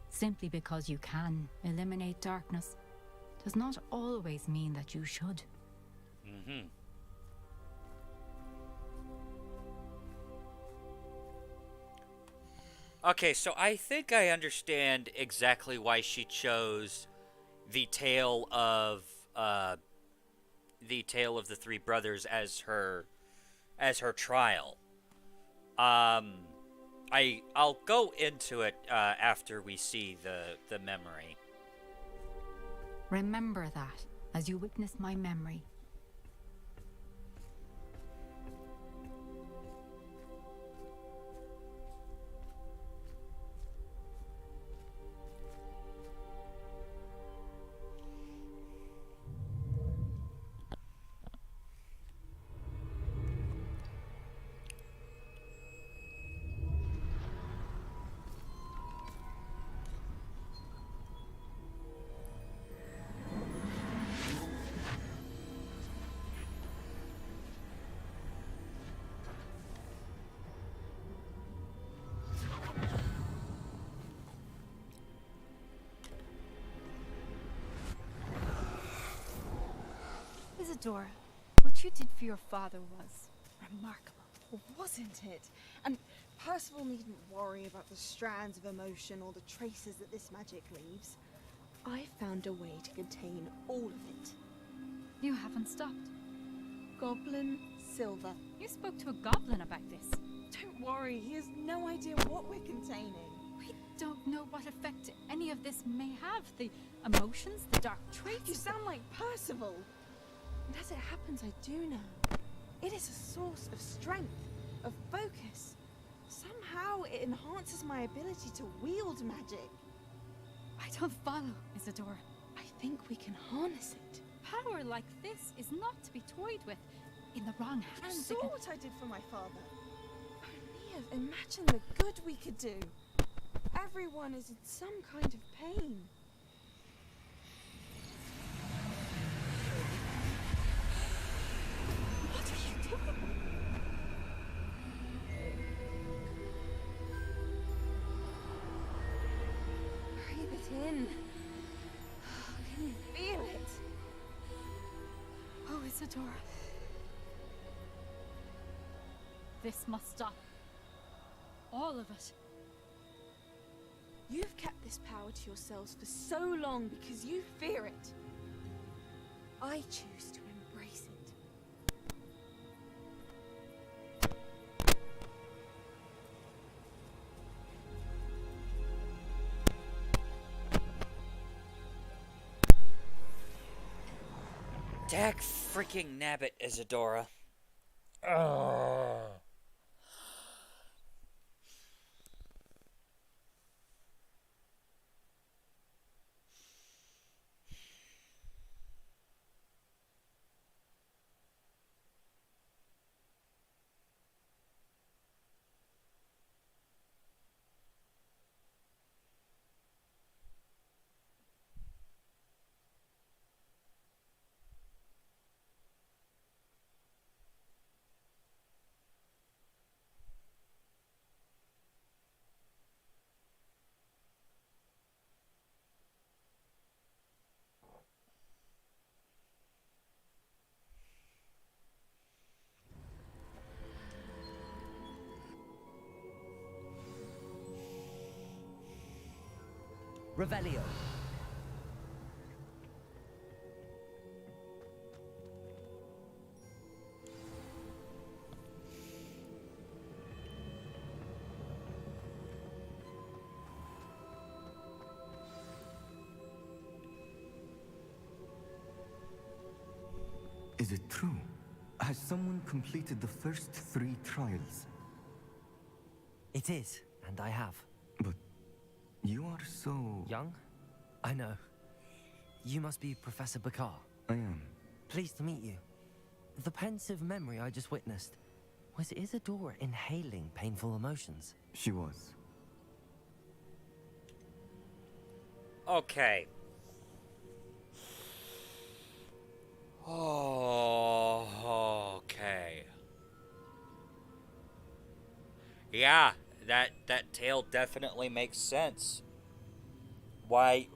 Simply because you can eliminate darkness does not always mean that you should. Mm-hmm. Okay, so I think I understand exactly why she chose the tale of the three brothers as her trial. I'll go into it after we see the memory. Remember that as you witness my memory. Isadora, what you did for your father was remarkable, wasn't it? And Percival needn't worry about the strands of emotion or the traces that this magic leaves. I found a way to contain all of it. You haven't stopped. Goblin Silver. You spoke to a goblin about this. Don't worry, he has no idea what we're containing. We don't know what effect any of this may have. The emotions, the dark traits. You sound like Percival. And as it happens, I do know. It is a source of strength, of focus. Somehow it enhances my ability to wield magic. I don't follow, Isadora. I think we can harness it. Power like this is not to be toyed with. In the wrong You hands. saw what I did for my father. Neve, imagine the good we could do. Everyone is in some kind of pain. What are you doing? Isadora. This must stop. All of it. You've kept this power to yourselves for so long because you fear it. I choose to embrace it. Dag freaking nabbit, Isadora. Ugh. Revelio. Is it true? Has someone completed the first 3 trials? It is, and I have. But you are so... Young? I know. You must be Professor Bakar. I am. Pleased to meet you. The pensive memory I just witnessed, was Isadora inhaling painful emotions? She was. Okay. Oh, okay. Yeah, that tale definitely makes sense. Why,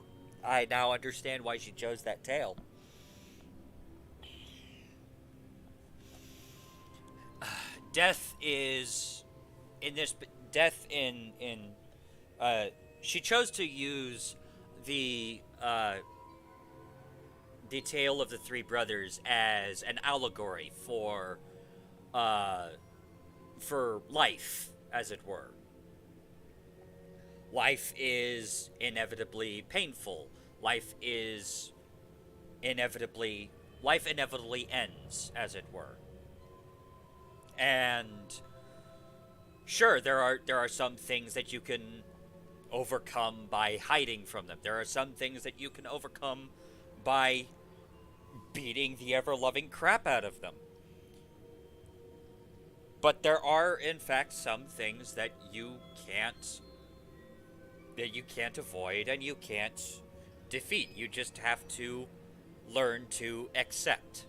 I now understand why she chose that tale. Death is she chose to use the tale of the 3 brothers as an allegory for life, as it were. Life is inevitably painful. Life inevitably ends, as it were. And sure, there are some things that you can overcome by hiding from them. There are some things that you can overcome by beating the ever-loving crap out of them. But there are, in fact, some things that you can't avoid and you can't defeat. You just have to learn to accept.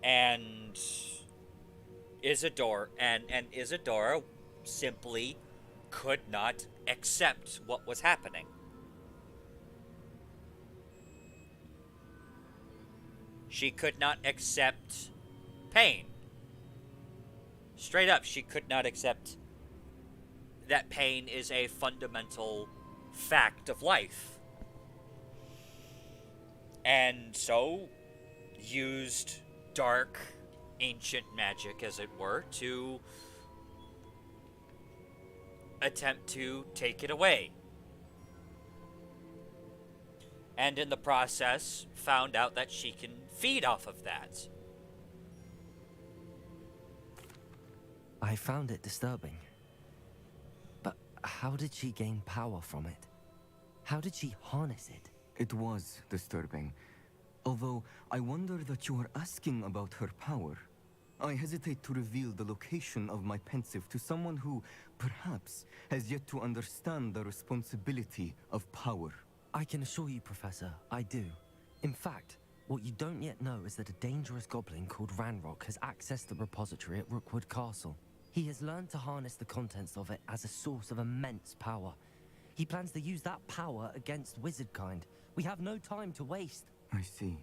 And Isadora simply could not accept what was happening. She could not accept pain. Straight up, she could not accept that pain is a fundamental fact of life. And so used dark, ancient magic, as it were, to attempt to take it away. And in the process, found out that she can feed off of that. I found it disturbing. But how did she gain power from it? How did she harness it? It was disturbing. Although, I wonder that you are asking about her power. I hesitate to reveal the location of my pensive to someone who, perhaps, has yet to understand the responsibility of power. I can assure you, Professor, I do. In fact, what you don't yet know is that a dangerous goblin called Ranrock has accessed the repository at Rookwood Castle. He has learned to harness the contents of it as a source of immense power. He plans to use that power against wizardkind. We have no time to waste. I see.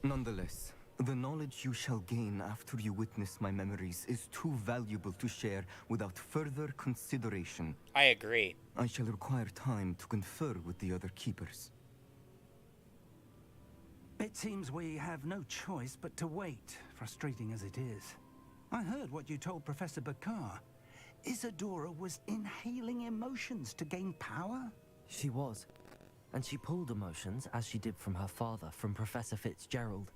Nonetheless, the knowledge you shall gain after you witness my memories is too valuable to share without further consideration. I agree. I shall require time to confer with the other keepers. It seems we have no choice but to wait, frustrating as it is. I heard what you told Professor Bakar. Isadora was inhaling emotions to gain power? She was. And she pulled emotions, as she did from her father, from Professor Fitzgerald,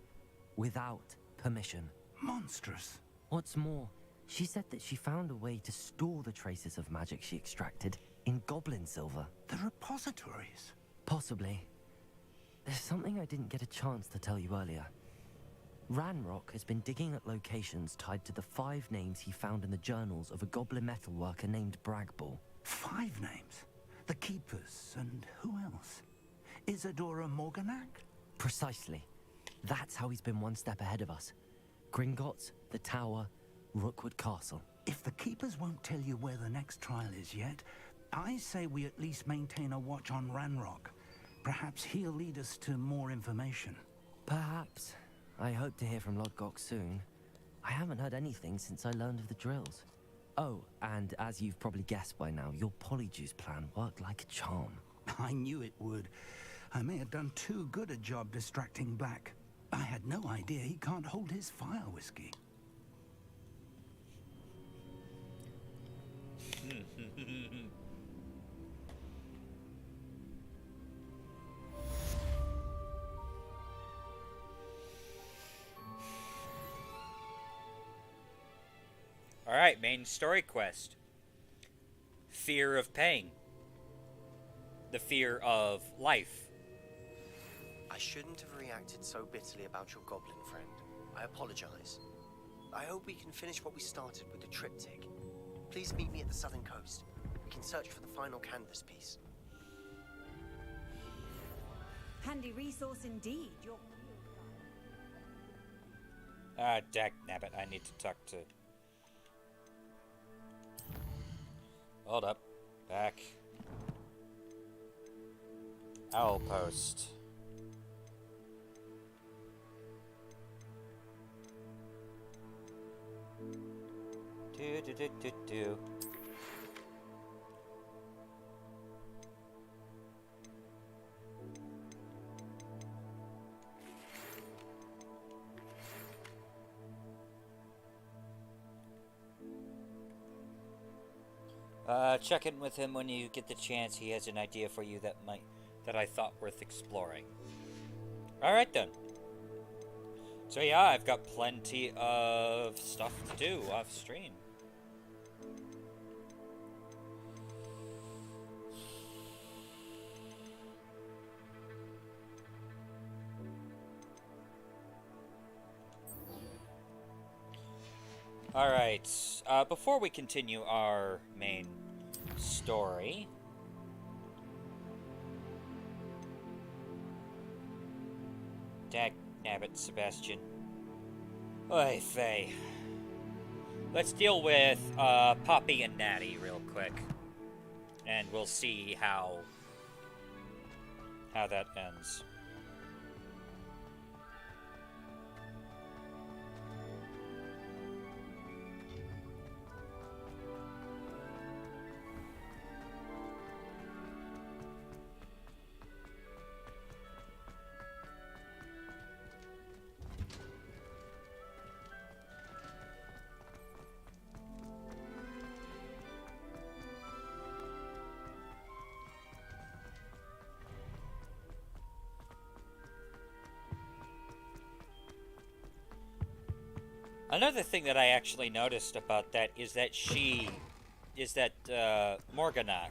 without permission. Monstrous. What's more, she said that she found a way to store the traces of magic she extracted in goblin silver. The repositories? Possibly. There's something I didn't get a chance to tell you earlier. Ranrock has been digging at locations tied to the 5 names he found in the journals of a goblin metalworker named Bragball. 5 names? The Keepers, and who else? Isadora Morganac? Precisely. That's how he's been one step ahead of us. Gringotts, the Tower, Rookwood Castle. If the Keepers won't tell you where the next trial is yet, I say we at least maintain a watch on Ranrock. Perhaps he'll lead us to more information. Perhaps. I hope to hear from Lodgok soon. I haven't heard anything since I learned of the drills. Oh, and as you've probably guessed by now, your Polyjuice plan worked like a charm. I knew it would. I may have done too good a job distracting Black. I had no idea he can't hold his fire whiskey. Alright, main story quest. Fear of pain. The fear of life. I shouldn't have reacted so bitterly about your goblin friend. I apologize. I hope we can finish what we started with the triptych. Please meet me at the southern coast. We can search for the final canvas piece. Handy resource indeed. Dag nabbit, I need to talk to... Hold up. Back. Owl post. Do. Check in with him when you get the chance. He has an idea for you that I thought worth exploring. Alright then. So yeah, I've got plenty of stuff to do off stream. Alright, before we continue our main story... Dag nabbit, Sebastian. Oy vey. Let's deal with Poppy and Natty real quick. And we'll see how that ends. Another thing that I actually noticed about that is that Morganac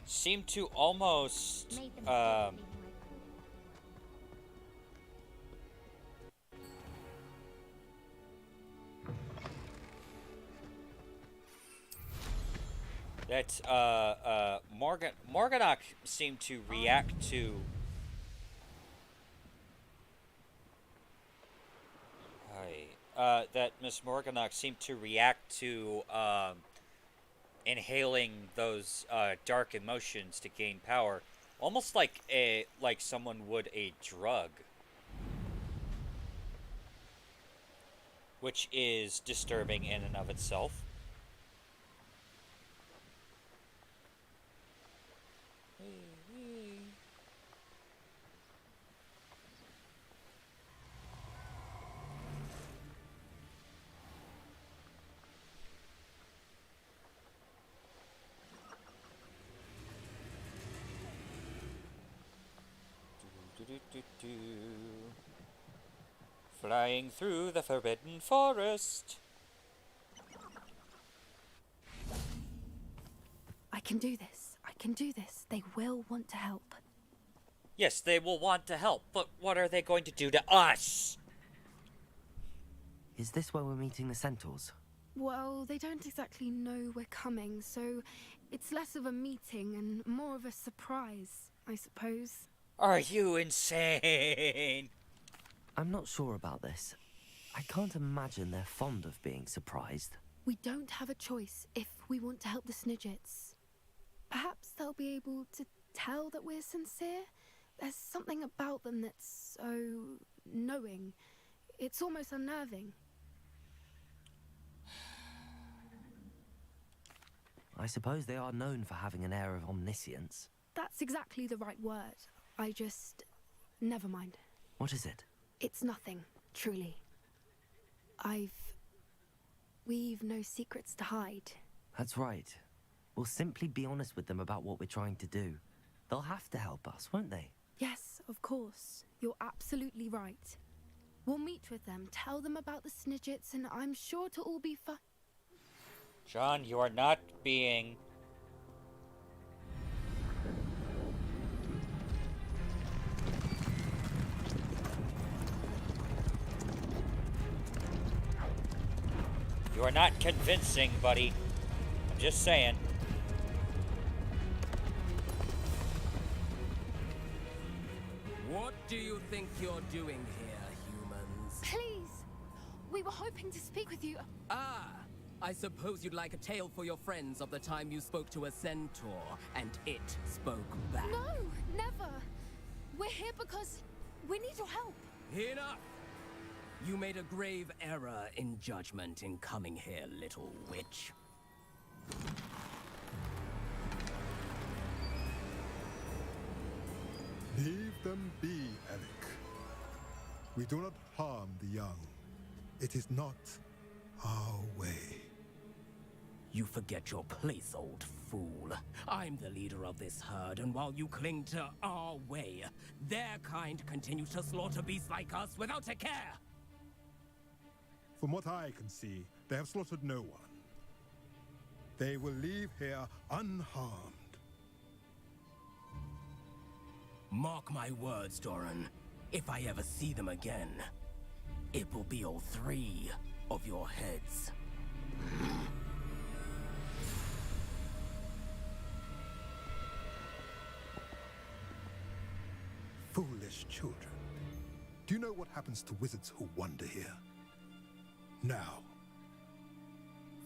seemed to almost, Morganac seemed to react to that Miss Morganac seemed to react to inhaling those dark emotions to gain power, almost like someone would a drug, which is disturbing in and of itself. Flying through the forbidden forest. I can do this. I can do this. They will want to help. Yes, they will want to help, but what are they going to do to us? Is this where we're meeting the centaurs? Well, they don't exactly know we're coming, so it's less of a meeting and more of a surprise, I suppose. Are you insane? I'm not sure about this. I can't imagine they're fond of being surprised. We don't have a choice if we want to help the Snidgets. Perhaps they'll be able to tell that we're sincere. There's something about them that's so knowing. It's almost unnerving. I suppose they are known for having an air of omniscience. That's exactly the right word. I just... never mind. What is it? It's nothing, truly. We've no secrets to hide. That's right. We'll simply be honest with them about what we're trying to do. They'll have to help us, won't they? Yes, of course. You're absolutely right. We'll meet with them, tell them about the Snidgets, and I'm sure to all be fine. John, you are not being... You are not convincing, buddy. I'm just saying. What do you think you're doing here, humans? Please! We were hoping to speak with you. Ah! I suppose you'd like a tale for your friends of the time you spoke to a centaur, and it spoke back. No, never! We're here because we need your help. Enough! You made a grave error in judgment in coming here, little witch. Leave them be, Eric. We do not harm the young. It is not our way. You forget your place, old fool. I'm the leader of this herd, and while you cling to our way, their kind continue to slaughter beasts like us without a care. From what I can see, they have slaughtered no one. They will leave here unharmed. Mark my words, Doran. If I ever see them again, it will be all 3 of your heads. Foolish children. Do you know what happens to wizards who wander here? Now,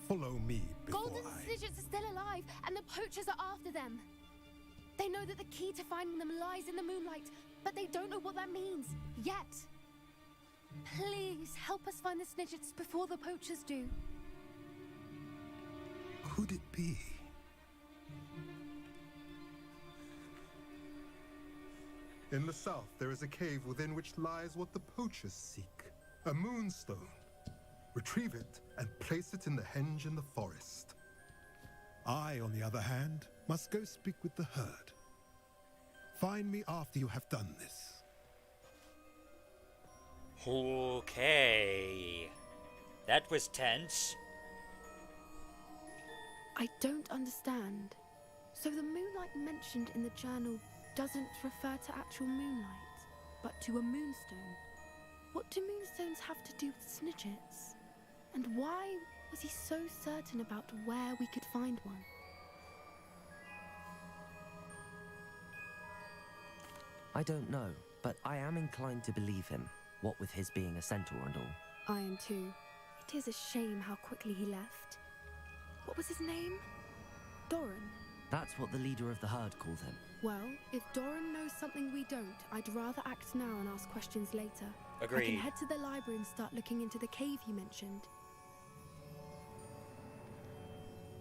follow me before Golden Snidgets are still alive, and the poachers are after them. They know that the key to finding them lies in the moonlight, but they don't know what that means, yet. Please, help us find the Snidgets before the poachers do. Could it be? In the south, there is a cave within which lies what the poachers seek. A moonstone. Retrieve it and place it in the henge in the forest. I, on the other hand, must go speak with the herd. Find me after you have done this. Okay. That was tense. I don't understand. So the moonlight mentioned in the journal doesn't refer to actual moonlight, but to a moonstone. What do moonstones have to do with Snidgets? And why was he so certain about where we could find one? I don't know, but I am inclined to believe him, what with his being a centaur and all. I am too. It is a shame how quickly he left. What was his name? Doran? That's what the leader of the herd called him. Well, if Doran knows something we don't, I'd rather act now and ask questions later. I Agreed. can head to the library and start looking into the cave you mentioned.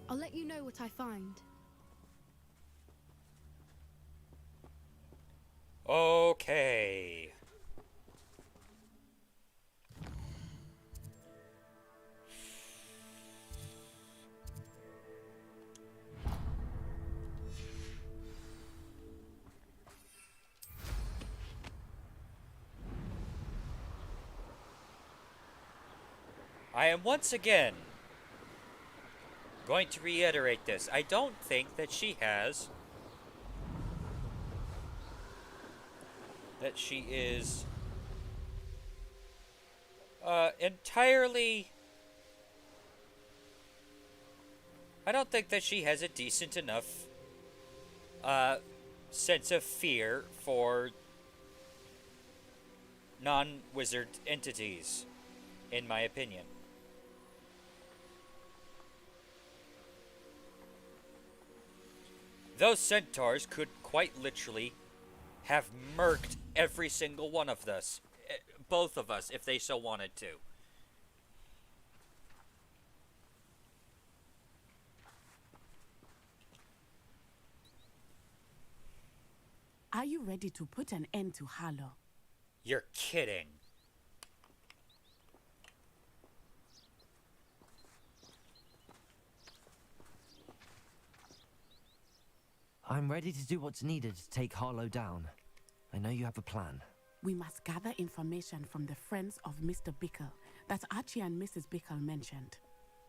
I'll let you know what I find. Okay. I am once again going to reiterate this. I don't think that she has... that she is... entirely... I don't think that she has a decent enough sense of fear for non-wizard entities, in my opinion. Those centaurs could quite literally have murked every single one of us, both of us, if they so wanted to. Are you ready to put an end to Harlow? You're kidding. I'm ready to do what's needed to take Harlow down. I know you have a plan. We must gather information from the friends of Mr. Bickle that Archie and Mrs. Bickle mentioned.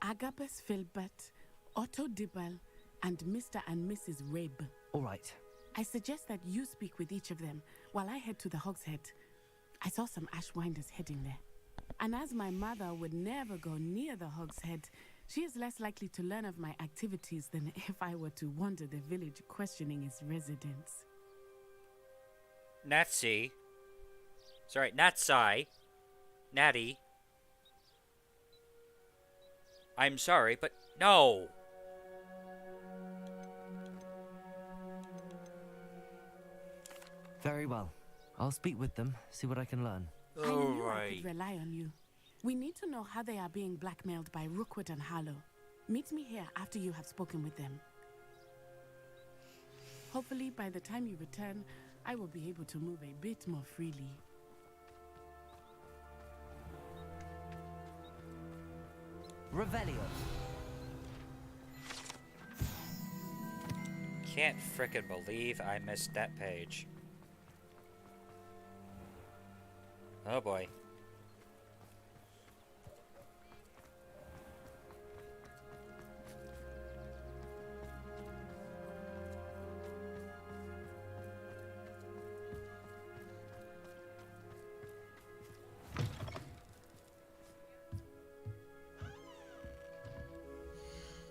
Agabus Filbert, Otto Dibble, and Mr. and Mrs. Rabe. All right. I suggest that you speak with each of them while I head to the Hogshead. I saw some Ashwinders heading there. And as my mother would never go near the Hogshead, she is less likely to learn of my activities than if I were to wander the village questioning its residents. Natsai. Sorry, Natsai. Natty. I'm sorry, but no! Very well. I'll speak with them, see what I can learn. I knew I could rely on you. We need to know how they are being blackmailed by Rookwood and Harlow. Meet me here after you have spoken with them. Hopefully, by the time you return, I will be able to move a bit more freely. Revelio. Can't frickin' believe I missed that page. Oh boy.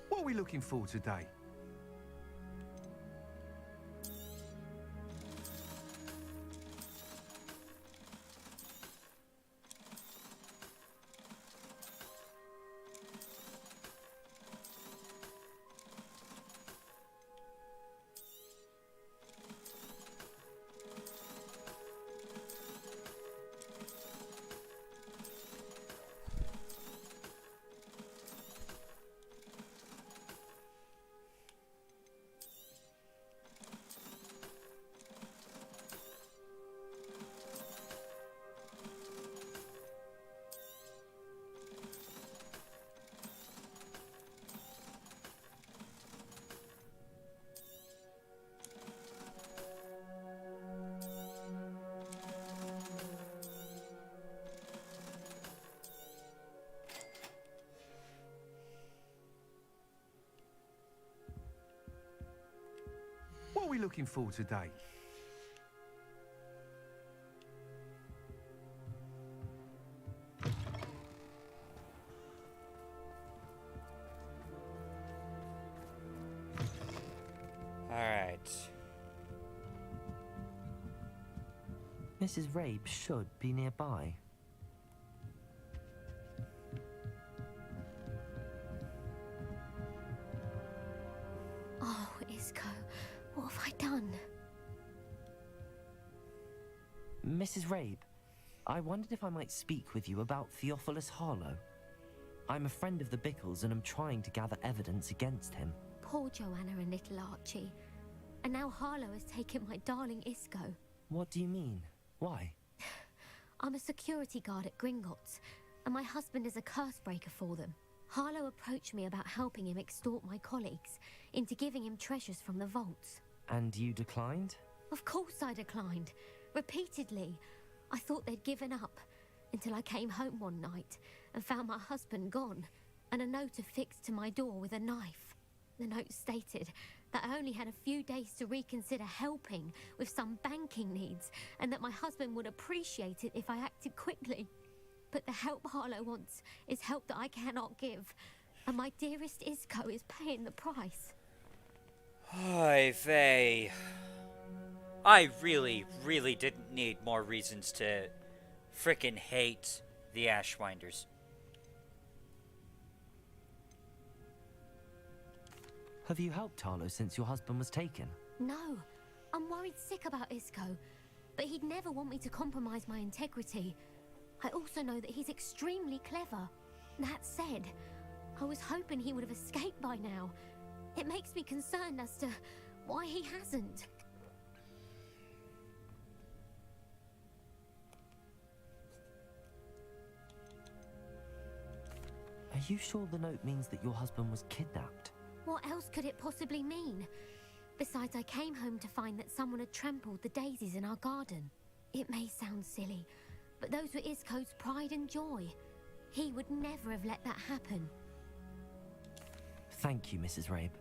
What are we looking for today? What are we looking for today? Alright. Mrs. Rabe should be nearby. Mrs. Rabe, I wondered if I might speak with you about Theophilus Harlow. I'm a friend of the Bickles and am trying to gather evidence against him. Poor Joanna and little Archie. And now Harlow has taken my darling Isco. What do you mean? Why? I'm a security guard at Gringotts, and my husband is a curse breaker for them. Harlow approached me about helping him extort my colleagues into giving him treasures from the vaults. And you declined? Of course I declined. Repeatedly. I thought they'd given up, until I came home one night and found my husband gone, and a note affixed to my door with a knife. The note stated that I only had a few days to reconsider helping with some banking needs, and that my husband would appreciate it if I acted quickly. But the help Harlow wants is help that I cannot give, and my dearest Isco is paying the price. Oy vey. I really, really didn't need more reasons to frickin' hate the Ashwinders. Have you helped Harlow since your husband was taken? No, I'm worried sick about Isco, but he'd never want me to compromise my integrity. I also know that he's extremely clever. That said, I was hoping he would have escaped by now. It makes me concerned as to why he hasn't. Are you sure the note means that your husband was kidnapped? What else could it possibly mean? Besides, I came home to find that someone had trampled the daisies in our garden. It may sound silly, but those were Isco's pride and joy. He would never have let that happen. Thank you, Mrs. Rabe.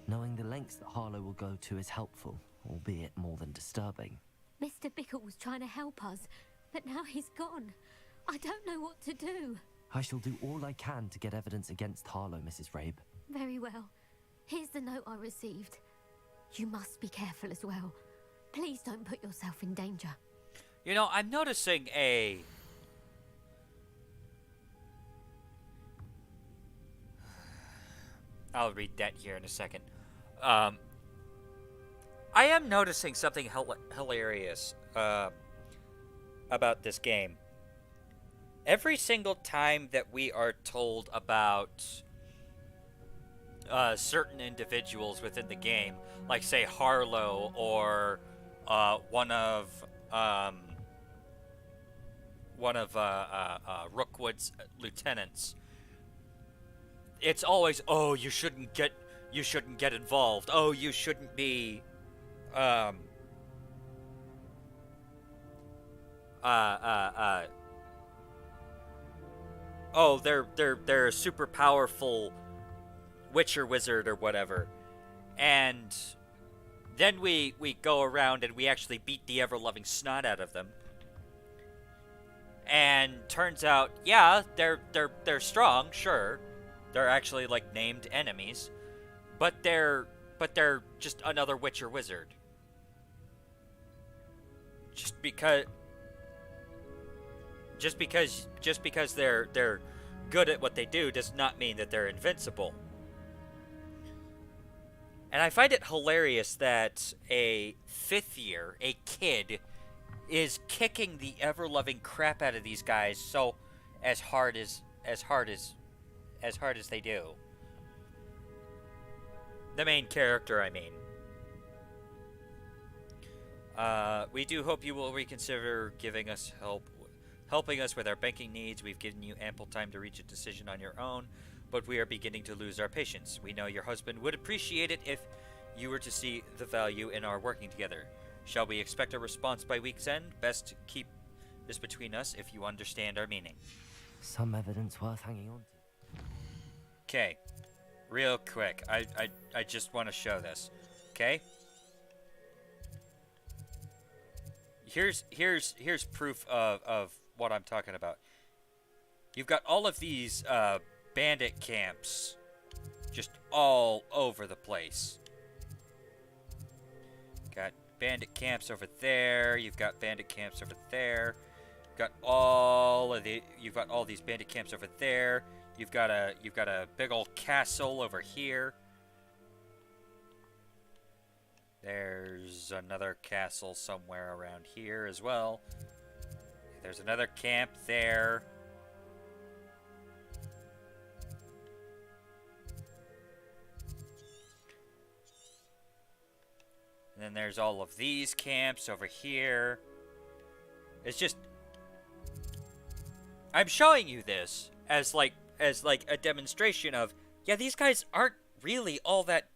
Knowing the lengths that Harlow will go to is helpful, albeit more than disturbing. Mr. Bickle was trying to help us, but now he's gone. I don't know what to do. I shall do all I can to get evidence against Harlow, Mrs. Rabe. Very well. Here's the note I received. You must be careful as well. Please don't put yourself in danger. You know, I'm noticing a... I'll read that here in a second. I am noticing something hilarious about this game. Every single time that we are told about certain individuals within the game, like say Harlow or one of Rookwood's lieutenants, it's always, oh, you shouldn't get involved. Oh, you shouldn't be oh, they're a super powerful Witcher wizard or whatever. And then we go around and we actually beat the ever-loving snot out of them. And turns out, yeah, they're strong, sure. They're actually like named enemies, but they're just another Witcher wizard. Just because they're good at what they do does not mean that they're invincible. And I find it hilarious that a fifth year, a kid, is kicking the ever-loving crap out of these guys so as hard as they do. The main character, I mean. We do hope you will reconsider helping us with our banking needs. We've given you ample time to reach a decision on your own, but we are beginning to lose our patience. We know your husband would appreciate it if you were to see the value in our working together. Shall we expect a response by week's end? Best to keep this between us if you understand our meaning. Some evidence worth hanging on to. Okay, real quick. I just want to show this. Okay. Here's proof of what I'm talking about. You've got all of these bandit camps just all over the place. Got bandit camps over there. You've got bandit camps over there. You've got all these bandit camps over there. You've got a big old castle over here. There's another castle somewhere around here as well. There's another camp there. And then there's all of these camps over here. It's just... I'm showing you this as like a demonstration of, yeah, these guys aren't really all that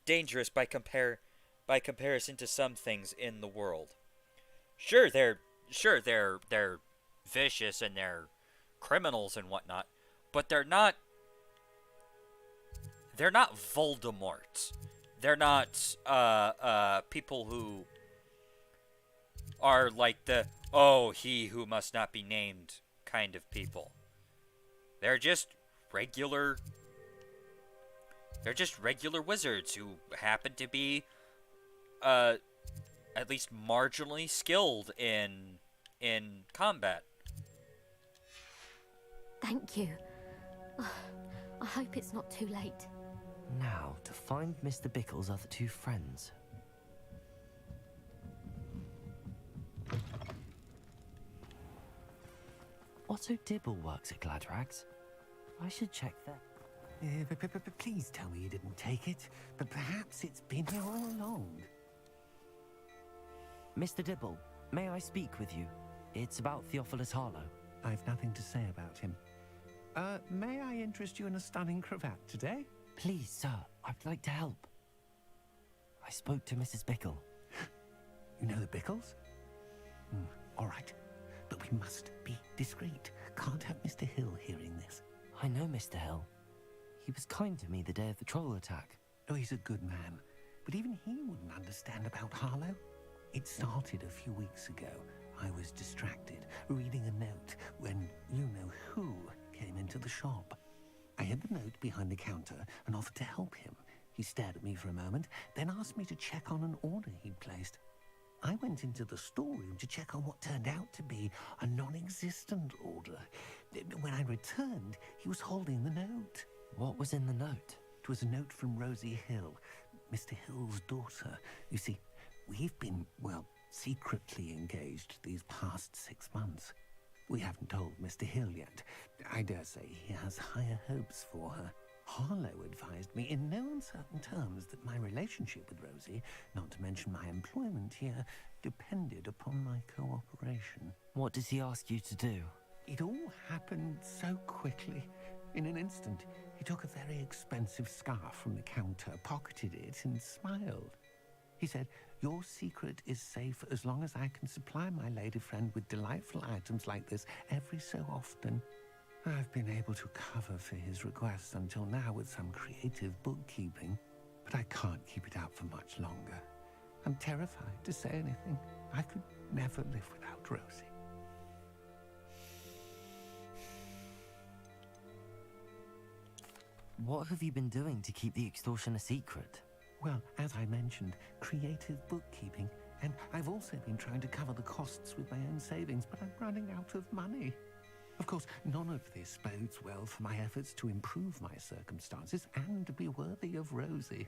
dangerous by comparison to some things in the world. Sure, they're vicious and they're criminals and whatnot, but they're not Voldemort. They're not people who are like the he who must not be named kind of people. They're just regular wizards who happen to be at least marginally skilled in combat. Thank you. I hope it's not too late. Now, to find Mr. Bickle's other two friends. Otto Dibble works at Gladrags. I should check that. Please tell me you didn't take it, but perhaps it's been here all along. Mr. Dibble, may I speak with you? It's about Theophilus Harlow. I've nothing to say about him. May I interest you in a stunning cravat today? Please, sir, I'd like to help. I spoke to Mrs. Bickle. You know the Bickles? All right, but we must be discreet. Can't have Mr. Hill hearing this. I know Mr. Hill. He was kind to me the day of the troll attack. Oh, he's a good man. But even he wouldn't understand about Harlow. It started a few weeks ago. I was distracted, reading a note, when you-know-who came into the shop. I hid the note behind the counter and offered to help him. He stared at me for a moment, then asked me to check on an order he'd placed. I went into the storeroom to check on what turned out to be a non-existent order. When I returned, he was holding the note. What was in the note? It was a note from Rosie Hill, Mr. Hill's daughter. You see, we've been, secretly engaged these past 6 months. We haven't told Mr. Hill yet. I dare say he has higher hopes for her. Harlow advised me in no uncertain terms that my relationship with Rosie, not to mention my employment here, depended upon my cooperation. What does he ask you to do? It all happened so quickly. In an instant, he took a very expensive scarf from the counter, pocketed it, and smiled. He said, "Your secret is safe as long as I can supply my lady friend with delightful items like this every so often." I've been able to cover for his requests until now with some creative bookkeeping, but I can't keep it up for much longer. I'm terrified to say anything. I could never live without Rosie. What have you been doing to keep the extortion a secret? Well, as I mentioned, creative bookkeeping, and I've also been trying to cover the costs with my own savings, but I'm running out of money. Of course, none of this bodes well for my efforts to improve my circumstances and to be worthy of Rosie.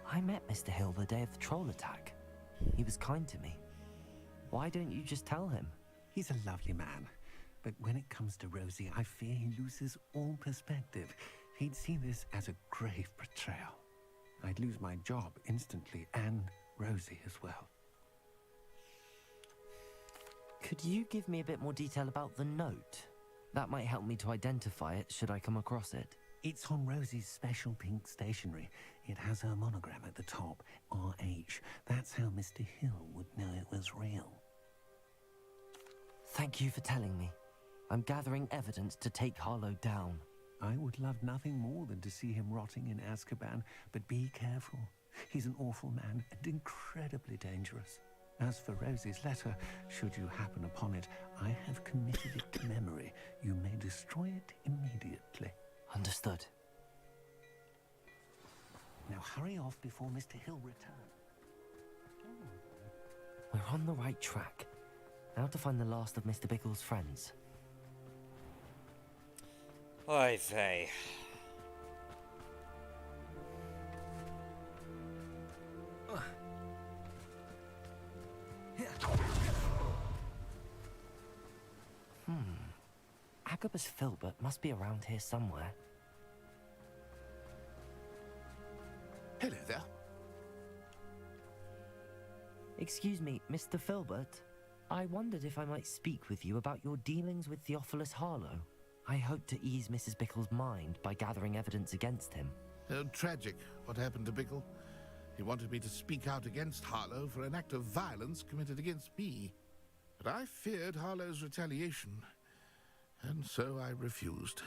I met Mr. Hill the day of the troll attack. He was kind to me. Why don't you just tell him? He's a lovely man, but when it comes to Rosie, I fear he loses all perspective. He'd see this as a grave betrayal. I'd lose my job instantly, and Rosie as well. Could you give me a bit more detail about the note? That might help me to identify it should I come across it. It's on Rosie's special pink stationery. It has her monogram at the top, RH. That's how Mr. Hill would know it was real. Thank you for telling me. I'm gathering evidence to take Harlow down. I would love nothing more than to see him rotting in Azkaban, but be careful. He's an awful man and incredibly dangerous. As for Rosie's letter, should you happen upon it, I have committed it to memory. You may destroy it immediately. Understood. Now hurry off before Mr. Hill returns. We're on the right track. Now to find the last of Mr. Bickle's friends. Oy vey. Arquebus Filbert must be around here somewhere. Hello there. Excuse me, Mr. Filbert. I wondered if I might speak with you about your dealings with Theophilus Harlow. I hope to ease Mrs. Bickle's mind by gathering evidence against him. Tragic what happened to Bickle. He wanted me to speak out against Harlow for an act of violence committed against me. But I feared Harlow's retaliation, and so I refused.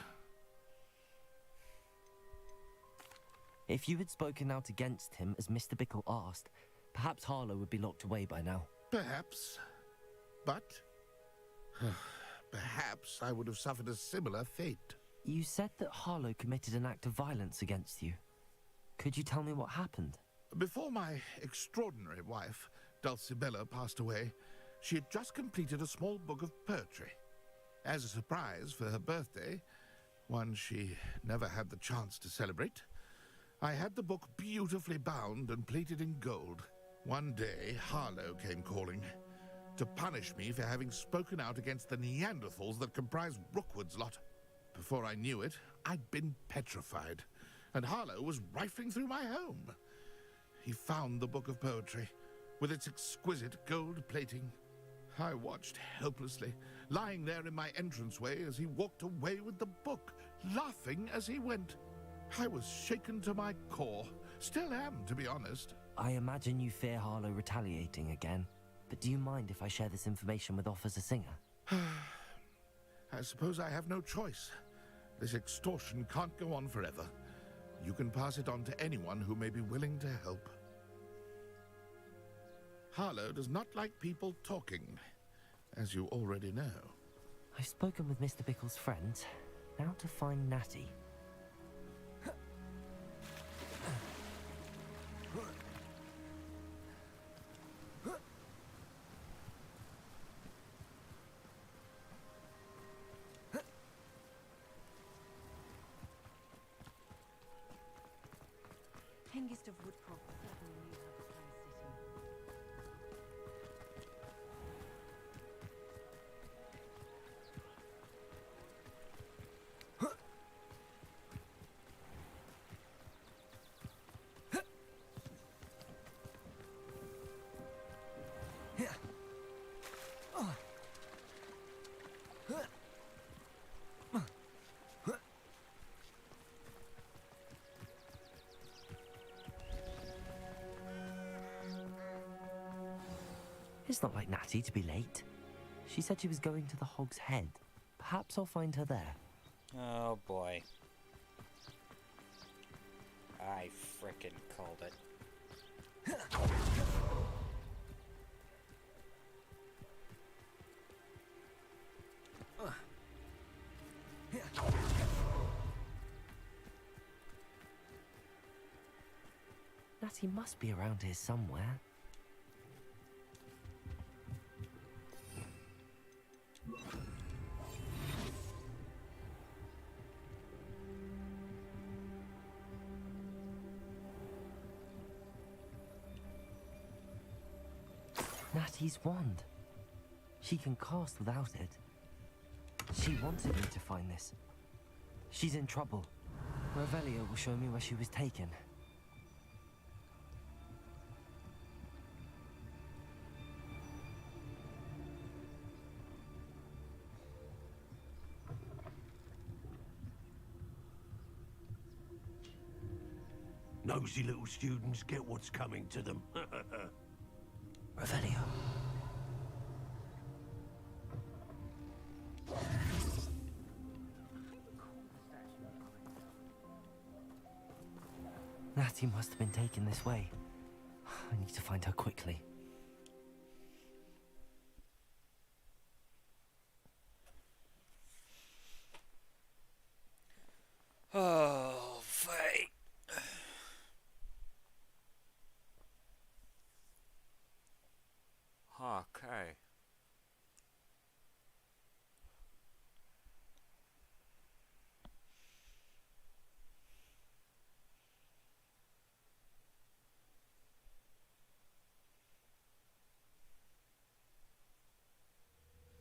If you had spoken out against him as Mr. Bickle asked, perhaps Harlow would be locked away by now. Perhaps. But perhaps I would have suffered a similar fate. You said that Harlow committed an act of violence against you. Could you tell me what happened? Before my extraordinary wife, Dulcibella, passed away, she had just completed a small book of poetry. As a surprise for her birthday, one she never had the chance to celebrate, I had the book beautifully bound and plated in gold. One day, Harlow came calling to punish me for having spoken out against the Neanderthals that comprise Rookwood's lot. Before I knew it, I'd been petrified, and Harlow was rifling through my home. He found the book of poetry, with its exquisite gold plating. I watched helplessly, lying there in my entranceway as he walked away with the book, laughing as he went. I was shaken to my core. Still am, to be honest. I imagine you fear Harlow retaliating again, but do you mind if I share this information with Officer Singer? I suppose I have no choice. This extortion can't go on forever. You can pass it on to anyone who may be willing to help. Harlow does not like people talking, as you already know. I've spoken with Mr. Bickle's friend. Now to find Natty. Hengist of Woodcroft certainly knew how to play a city. It's not like Natty to be late. She said she was going to the Hog's Head. Perhaps I'll find her there. Oh boy. I frickin' called it. Natty must be around here somewhere. Natty's wand. She can cast without it. She wanted me to find this. She's in trouble. Revelio will show me where she was taken. Nosy little students get what's coming to them. Revelio. Natty must have been taken this way. I need to find her quickly. Oh, fate. Okay.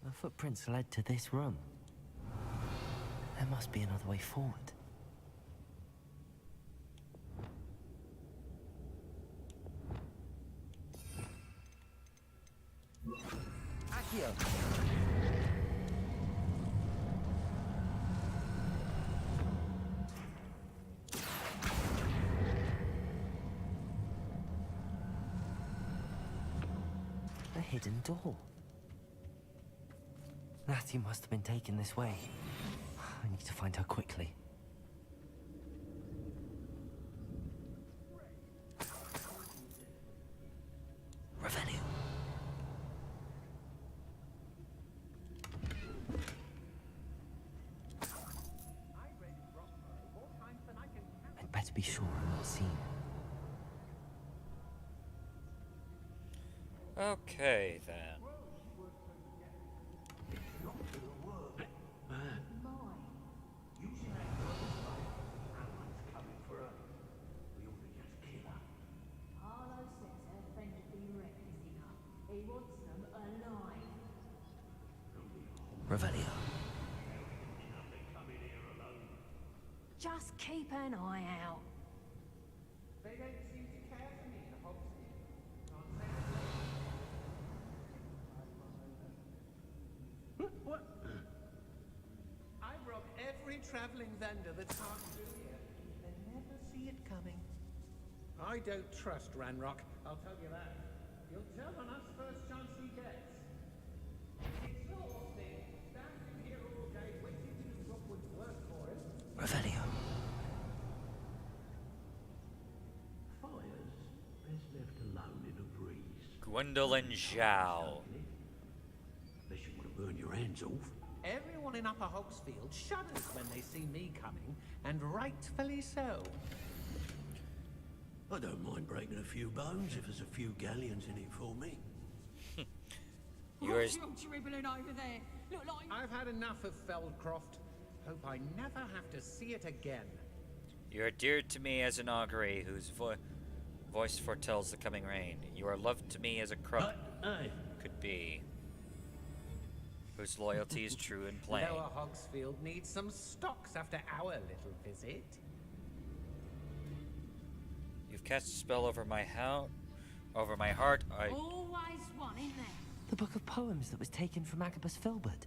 The footprints led to this room. There must be another way forward. Accio! A hidden door. Natty must have been taken this way. I need to find her quickly. Revelio. I'd better be sure I'm not seen. Okay, then. Revelio. Just keep an eye out. They don't seem to care for me in the Hogsfield. What? I rob every traveling vendor that's hard to do here. They never see it coming. I don't trust Ranrock, I'll tell you that. He'll tell on us first chance he gets. It's exhausting, standing here all day waiting to do Rockwood's work for him. Revelio. Fires best left alone in a breeze. Gwendolyn Zhao. Unless you want to burn your hands off. Everyone in Upper Hogsfield shudders when they see me coming, and rightfully so. I don't mind breaking a few bones if there's a few galleons in it for me. Yours. dribbling over there? Look like I've had enough of Feldcroft. Hope I never have to see it again. You are dear to me as an augury whose voice foretells the coming rain. You are loved to me as a crook could be, whose loyalty is true and plain. Lower Hogsfield needs some stocks after our little visit. You've cast a spell over my heart. always one in there. The book of poems that was taken from Agabus Filbert.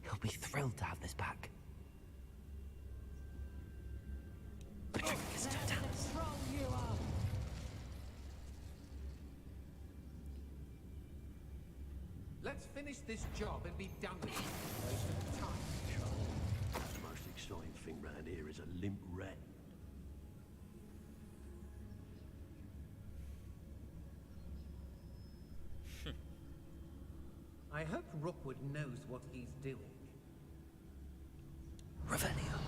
He'll be thrilled to have this back. Patricus Totalis. Roll you up. Let's finish this job and be done with it. Waste of time. The most exciting thing round here is a limp rat. I hope Rookwood knows what he's doing. Revelio.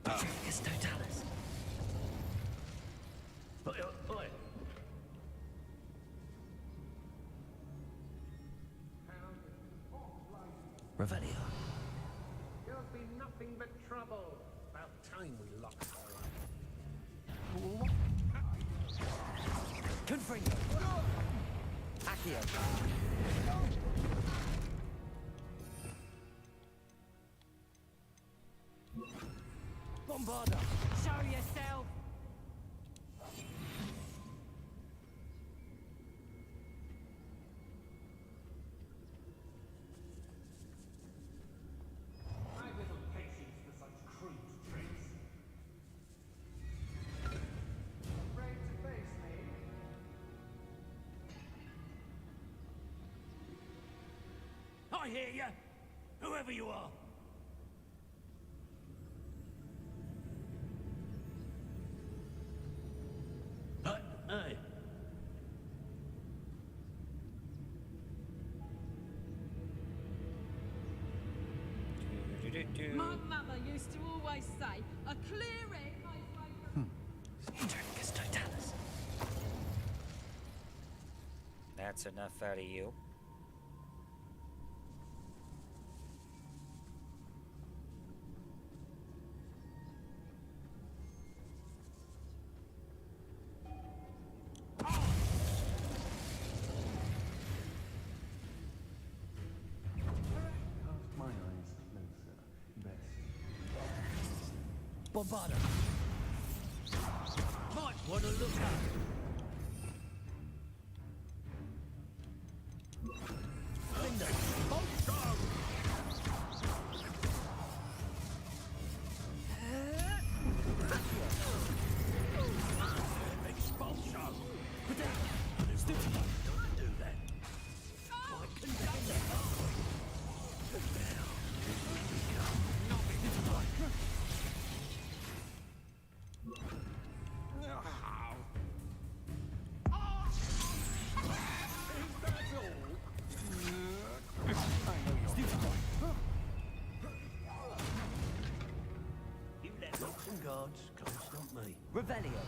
Patricus Totalis. Oi. Revelio. There'll be nothing but trouble. About time we locked her up. Confringo. Accio. Bombarda. Show yourself. I've little patience for such crude tricks. Afraid to face me? I hear you, whoever you are. Hey. My mother used to always say, a clearing makes way for... Patricus Totalis. That's enough out of you. Bombarda. Might want to look out. Linda. Expulsion. Don't do that. My conductor. You let locks and guards can't stop me. Revelio.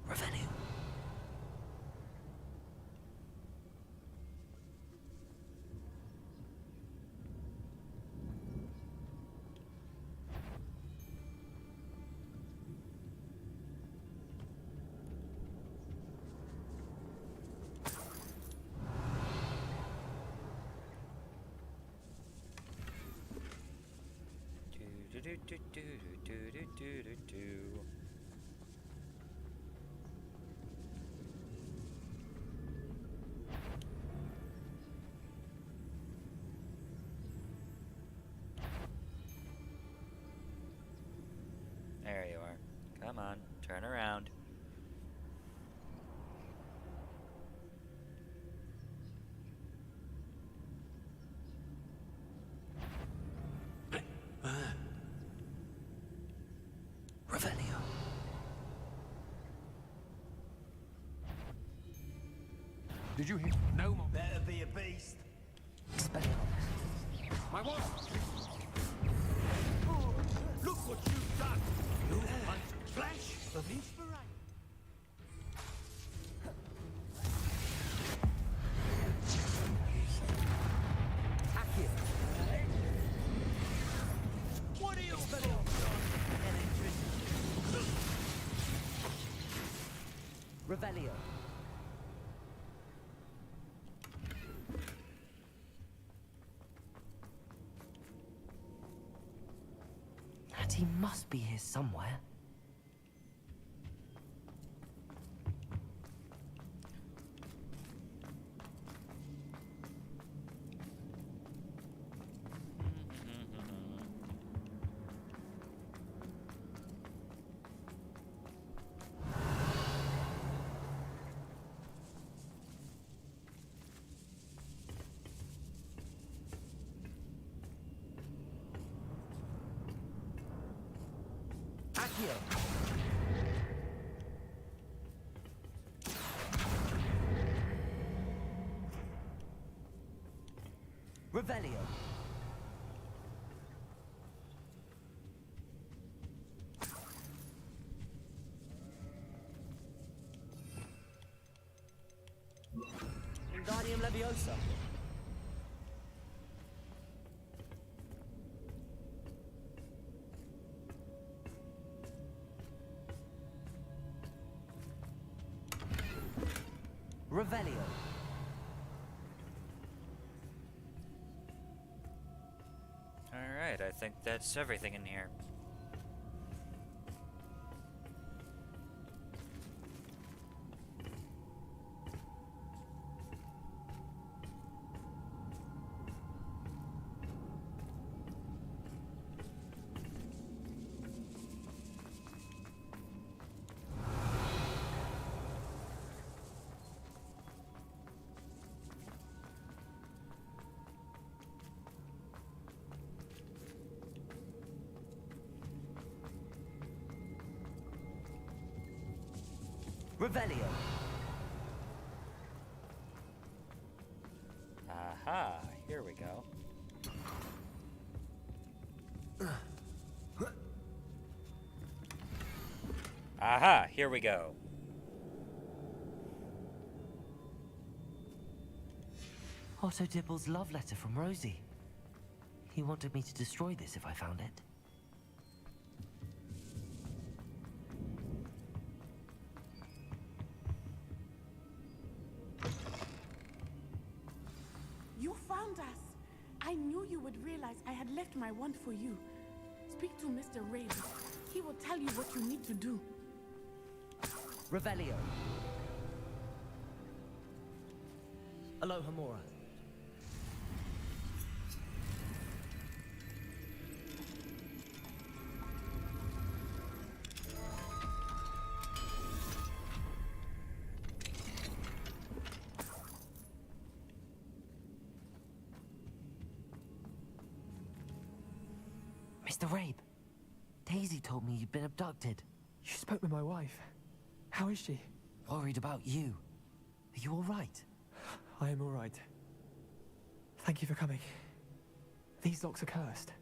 Revelio. There you are. Come on, turn around. Revelio. Did you hear? No more. Better be a beast. My what? Look what you've done. You want flash of inspiration. What are you Revelio. And he must be here somewhere. Revelio. Wingardium Leviosa. Revelio. Alright, I think that's everything in here. Revelio. Aha, here we go. Aha, here we go. Otto Dibble's love letter from Rosie. He wanted me to destroy this if I found it. You found us. I knew you would realize I had left my wand for you. Speak to Mr. Rabe. He will tell you what you need to do. Revelio. Aloha Mora. Mr. Rabe, Daisy told me you'd been abducted. You spoke with my wife. How is she? Worried about you. Are you all right? I am all right. Thank you for coming. These locks are cursed,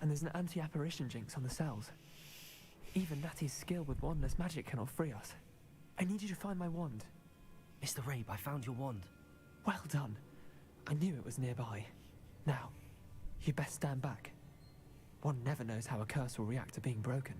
and there's an anti-apparition jinx on the cells. Even Natty's skill with wandless magic cannot free us. I need you to find my wand. Mr. Rabe, I found your wand. Well done. I knew it was nearby. Now, you best stand back. One never knows how a curse will react to being broken.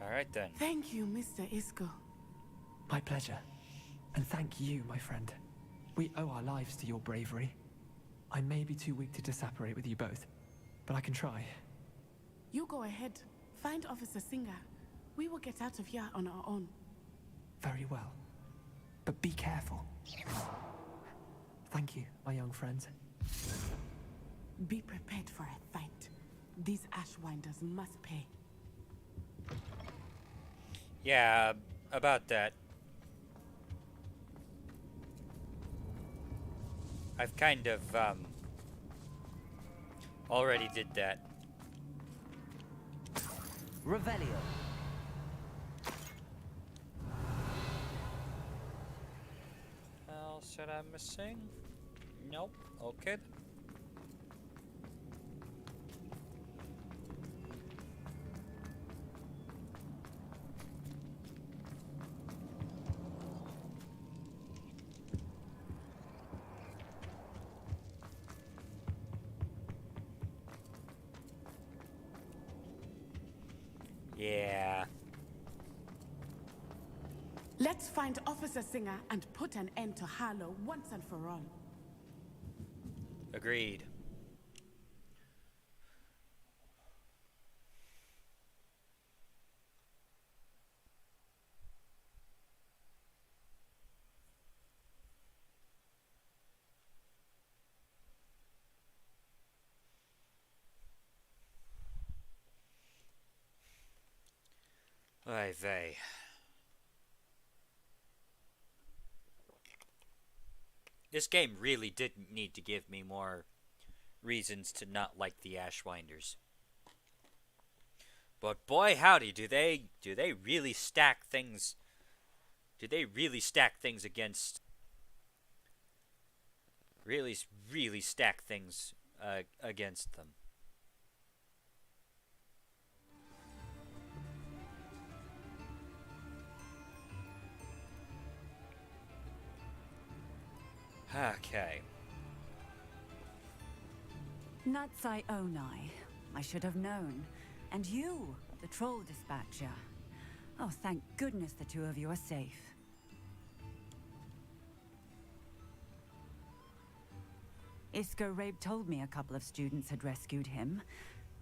All right then. Thank you, Mr. Isco. My pleasure. And thank you, my friend. We owe our lives to your bravery. I may be too weak to disapparate with you both, but I can try. You go ahead. Find Officer Singer. We will get out of here on our own. Very well. But be careful. Thank you, my young friends. Be prepared for a fight. These Ashwinders must pay. Yeah, about that. I've kind of, already did that. Revelio. What else should I missing? Nope. Okay. Yeah. Let's find Officer Singer and put an end to Harlow once and for all. Agreed. Oy vey. This game really didn't need to give me more reasons to not like the Ashwinders. But boy howdy, do they really stack things? Do they really stack things against? Really stack things against them. Okay. Natsai Onai. I should have known. And you, the troll dispatcher. Oh, thank goodness the two of you are safe. Isco Rabe told me a couple of students had rescued him.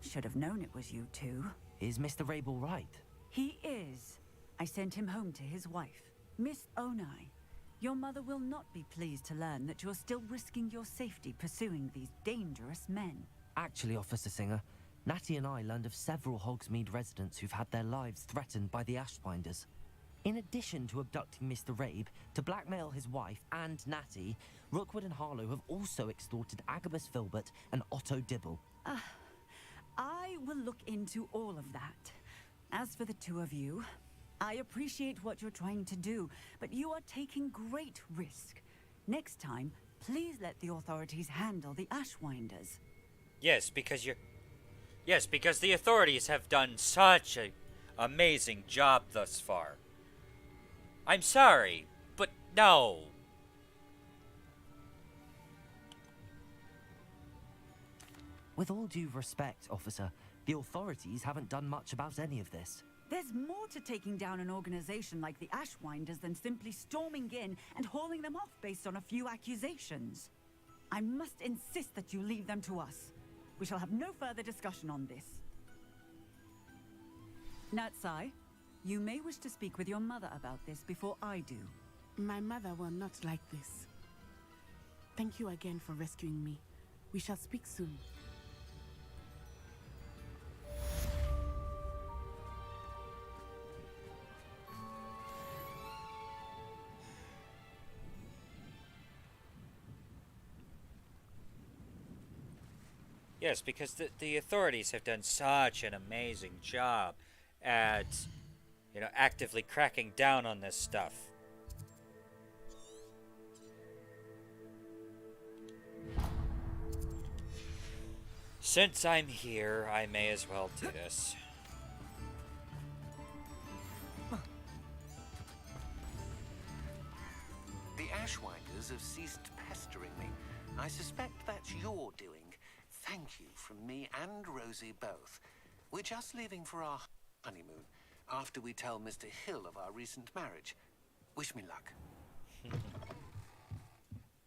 Should have known it was you two. Is Mr. Rabe all right? He is. I sent him home to his wife, Miss Onai. Your mother will not be pleased to learn that you're still risking your safety pursuing these dangerous men. Actually, Officer Singer, Natty and I learned of several Hogsmeade residents who've had their lives threatened by the Ashwinders. In addition to abducting Mr. Rabe to blackmail his wife and Natty, Rookwood and Harlow have also extorted Agabus Filbert and Otto Dibble. I will look into all of that. As for the two of you, I appreciate what you're trying to do, but you are taking great risk. Next time, please let the authorities handle the Ashwinders. Yes, because the authorities have done such an amazing job thus far. I'm sorry, but no. With all due respect, officer, the authorities haven't done much about any of this. There's more to taking down an organization like the Ashwinders than simply storming in and hauling them off based on a few accusations. I must insist that you leave them to us. We shall have no further discussion on this. Natsai, you may wish to speak with your mother about this before I do. My mother will not like this. Thank you again for rescuing me. We shall speak soon. Yes, because the authorities have done such an amazing job at, actively cracking down on this stuff. Since I'm here, I may as well do this. The Ashwinders have ceased pestering me. I suspect that's your doing. Thank you from me and Rosie both. We're just leaving for our honeymoon after we tell Mr. Hill of our recent marriage. Wish me luck.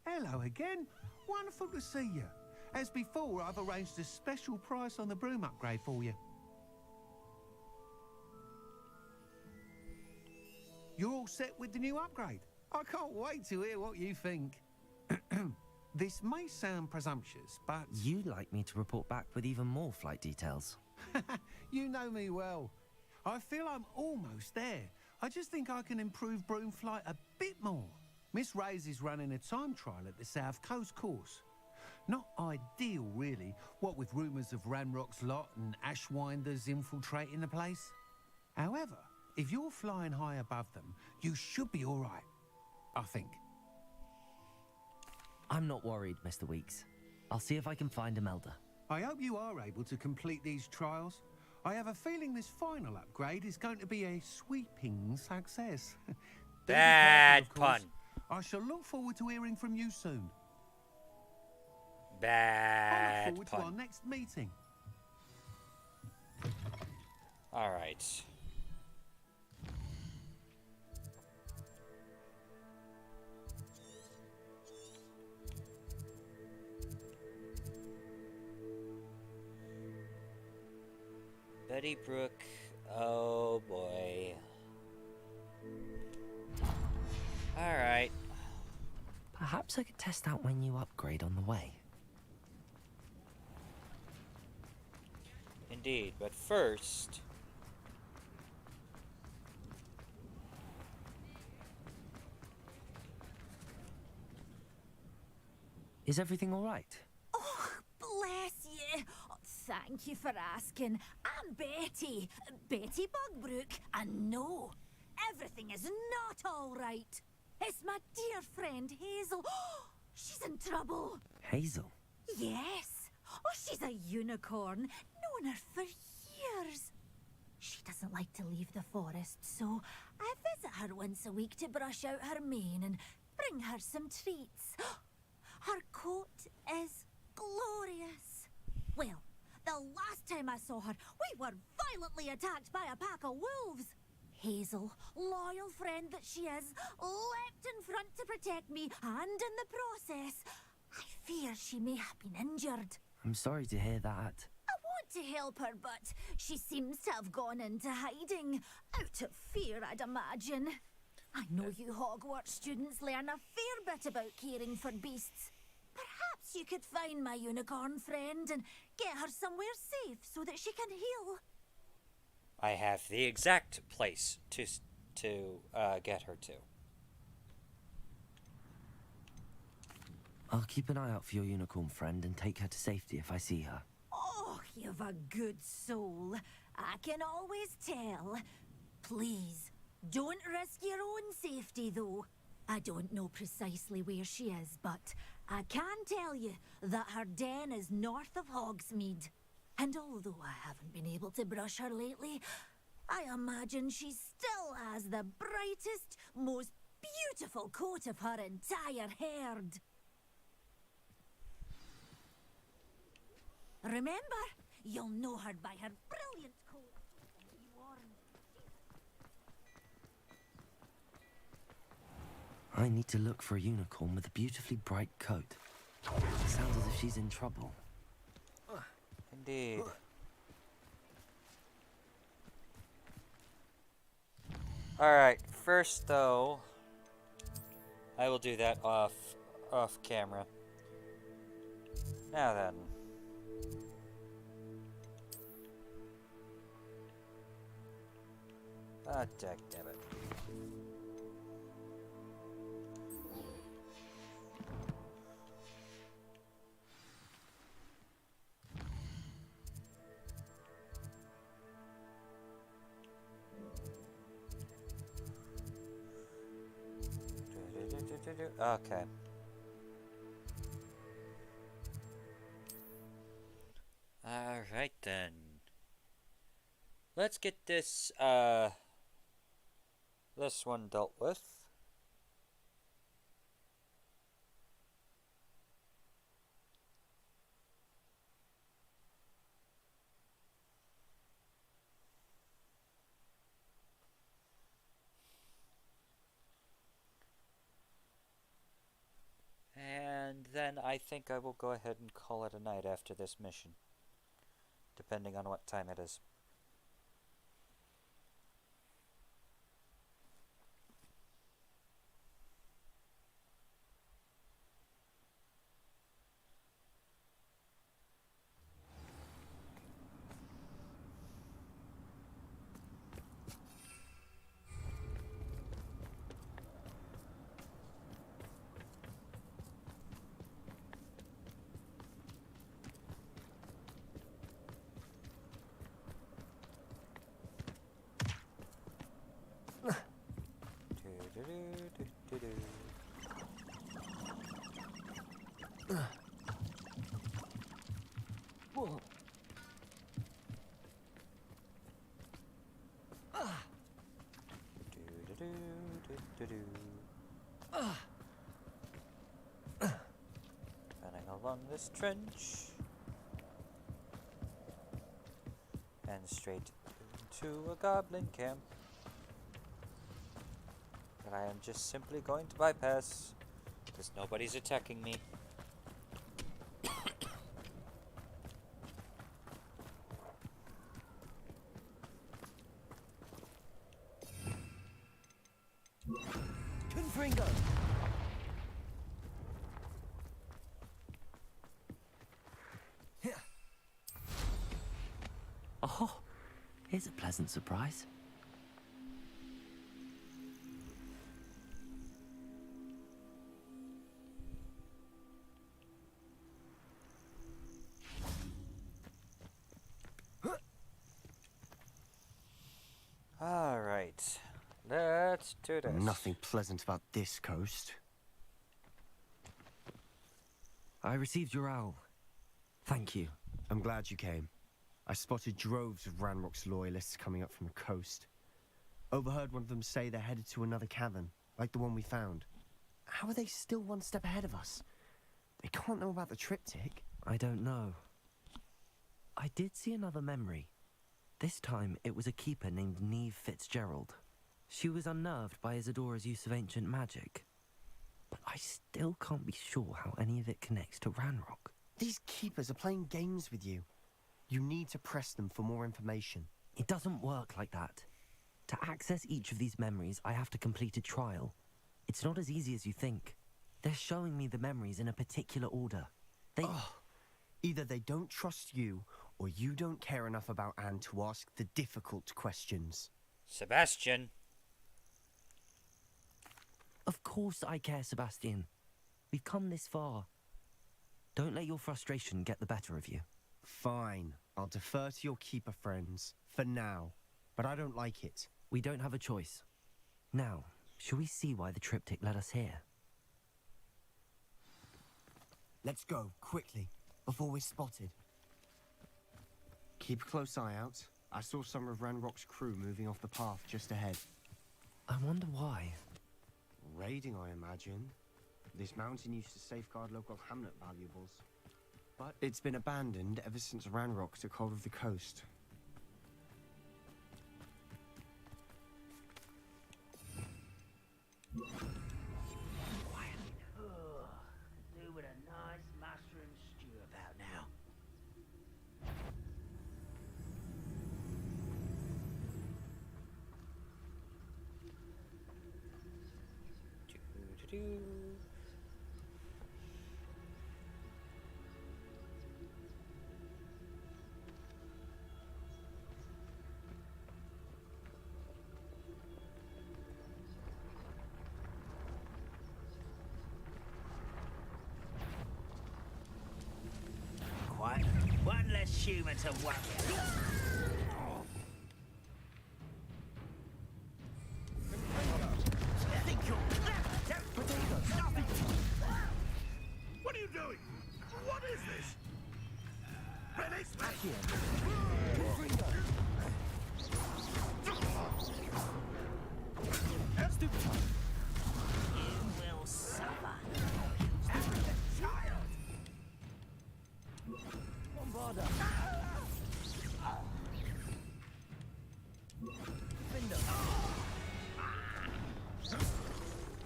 Hello again. Wonderful to see you. As before, I've arranged a special price on the broom upgrade for you. You're all set with the new upgrade. I can't wait to hear what you think. This may sound presumptuous, but... You'd like me to report back with even more flight details. You know me well. I feel I'm almost there. I just think I can improve broom flight a bit more. Miss Ray's is running a time trial at the South Coast course. Not ideal, really, what with rumours of Ranrock's lot and Ashwinders infiltrating the place. However, if you're flying high above them, you should be all right, I think. I'm not worried, Mr. Weeks. I'll see if I can find Imelda. I hope you are able to complete these trials. I have a feeling this final upgrade is going to be a sweeping success. Bad pun. I shall look forward to hearing from you soon. Bad I look forward pun. to our next meeting. All right. Betty Brooke, oh boy. Alright. Perhaps I could test out my new upgrade on the way. Indeed, but first... Is everything all right? Oh, bless you. Oh, thank you for asking. I'm Betty. Betty Bugbrook. And no, everything is not all right. It's my dear friend Hazel. She's in trouble. Hazel? Yes. Oh, she's a unicorn. Known her for years. She doesn't like to leave the forest, so I visit her once a week to brush out her mane and bring her some treats. Her coat is glorious. Well, the last time I saw her, we were violently attacked by a pack of wolves. Hazel, loyal friend that she is, leapt in front to protect me, and in the process, I fear she may have been injured. I'm sorry to hear that. I want to help her, but she seems to have gone into hiding. Out of fear, I'd imagine. I know you Hogwarts students learn a fair bit about caring for beasts. Perhaps you could find my unicorn friend and get her somewhere safe so that she can heal. I have the exact place to get her to. I'll keep an eye out for your unicorn friend and take her to safety if I see her. Oh, you've a good soul. I can always tell. Please, don't risk your own safety, though. I don't know precisely where she is, but I can tell you that her den is north of Hogsmeade. And although I haven't been able to brush her lately, I imagine she still has the brightest, most beautiful coat of her entire herd. Remember, you'll know her by her brilliant coat. I need to look for a unicorn with a beautifully bright coat. It sounds as if she's in trouble. Indeed. Alright, first though, I will do that off camera. Now then. Ah, dagnabbit. Okay. Alright then. Let's get this one dealt with. And then I think I will go ahead and call it a night after this mission, depending on what time it is. Running along this trench and straight into a goblin camp that I am just simply going to bypass because nobody's attacking me. Confringo! Oh, here's a pleasant surprise. Alright, let's do this. Nothing pleasant about this coast. I received your owl. Thank you. I'm glad you came. I spotted droves of Ranrock's loyalists coming up from the coast. Overheard one of them say they're headed to another cavern, like the one we found. How are they still one step ahead of us? They can't know about the triptych. I don't know. I did see another memory. This time, it was a keeper named Neve Fitzgerald. She was unnerved by Isadora's use of ancient magic. But I still can't be sure how any of it connects to Ranrock. These keepers are playing games with you. You need to press them for more information. It doesn't work like that. To access each of these memories, I have to complete a trial. It's not as easy as you think. They're showing me the memories in a particular order. Either they don't trust you, or you don't care enough about Anne to ask the difficult questions. Sebastian! Of course I care, Sebastian. We've come this far. Don't let your frustration get the better of you. Fine. I'll defer to your keeper friends, for now. But I don't like it. We don't have a choice. Now, shall we see why the triptych led us here? Let's go, quickly, before we're spotted. Keep a close eye out. I saw some of Ranrock's crew moving off the path just ahead. I wonder why. Raiding, I imagine. This mountain used to safeguard local hamlet valuables. But it's been abandoned ever since Ranrock took hold of the coast. Do with a nice mushroom stew about now. Quite one less human to worry about. Think you're clever, don't stop it! What are you doing? What is this? Release me! You will suffer. Stupid child! Bombarda!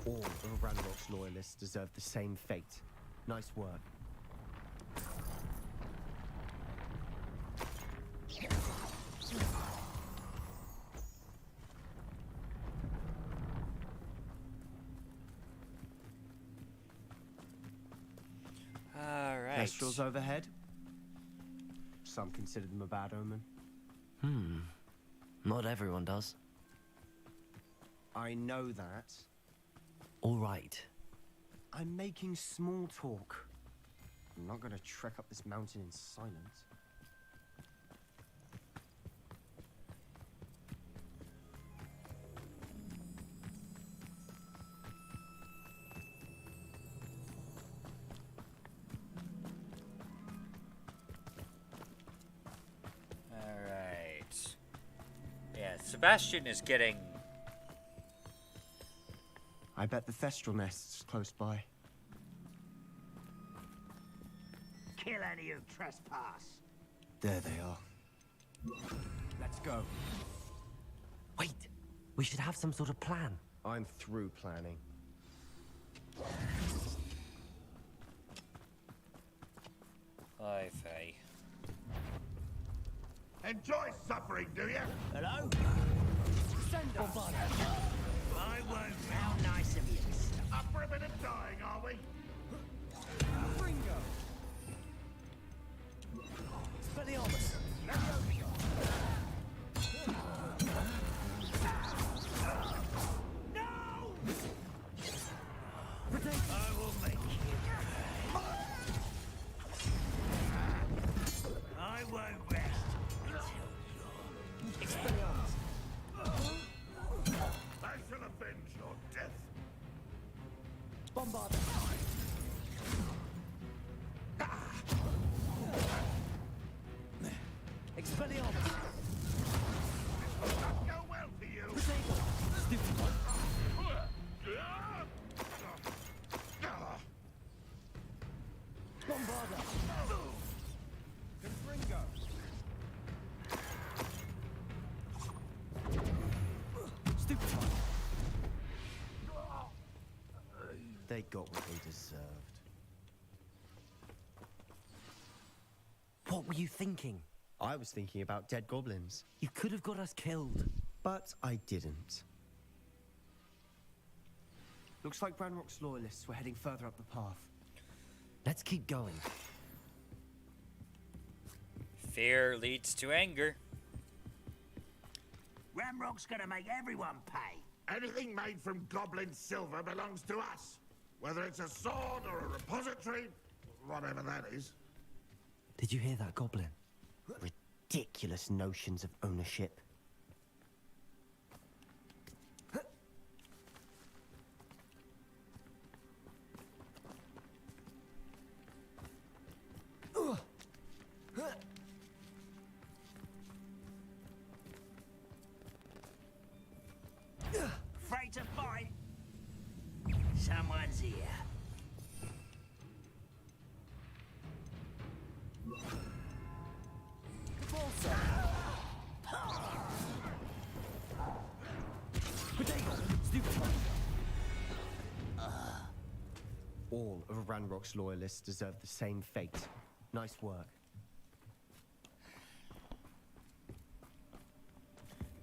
All of Ranrock's loyalists deserve the same fate. Nice work. All right. Kestrels overhead. Some consider them a bad omen. Not everyone does. I know that. All right. I'm making small talk. I'm not gonna trek up this mountain in silence. Alright. Yeah, Sebastian is getting... I bet the Thestral nest's close by. Kill any who trespass. There they are. Let's go. Wait, we should have some sort of plan. I'm through planning. Aye, Faye. Enjoy suffering, do you? Hello? Send us. I won't. How nice of you. Up for a bit of dying, are we? Ringo. Speliomus. No! I will make you. I won't rest until you're Expelliarmus. I shall avenge your death. Bombard. Expelliarmus. This will not go well for you. Stupid one. Bombarda. Confringo. Stupid one. They got what they deserved. What were you thinking? I was thinking about dead goblins. You could have got us killed. But I didn't. Looks like Ranrock's loyalists were heading further up the path. Let's keep going. Fear leads to anger. Ramrock's gonna make everyone pay. Anything made from goblin silver belongs to us. Whether it's a sword or a repository, whatever that is. Did you hear that goblin? ridiculous notions of ownership. Afraid to fight? Someone's here. All of Ranrock's loyalists deserve the same fate. Nice work.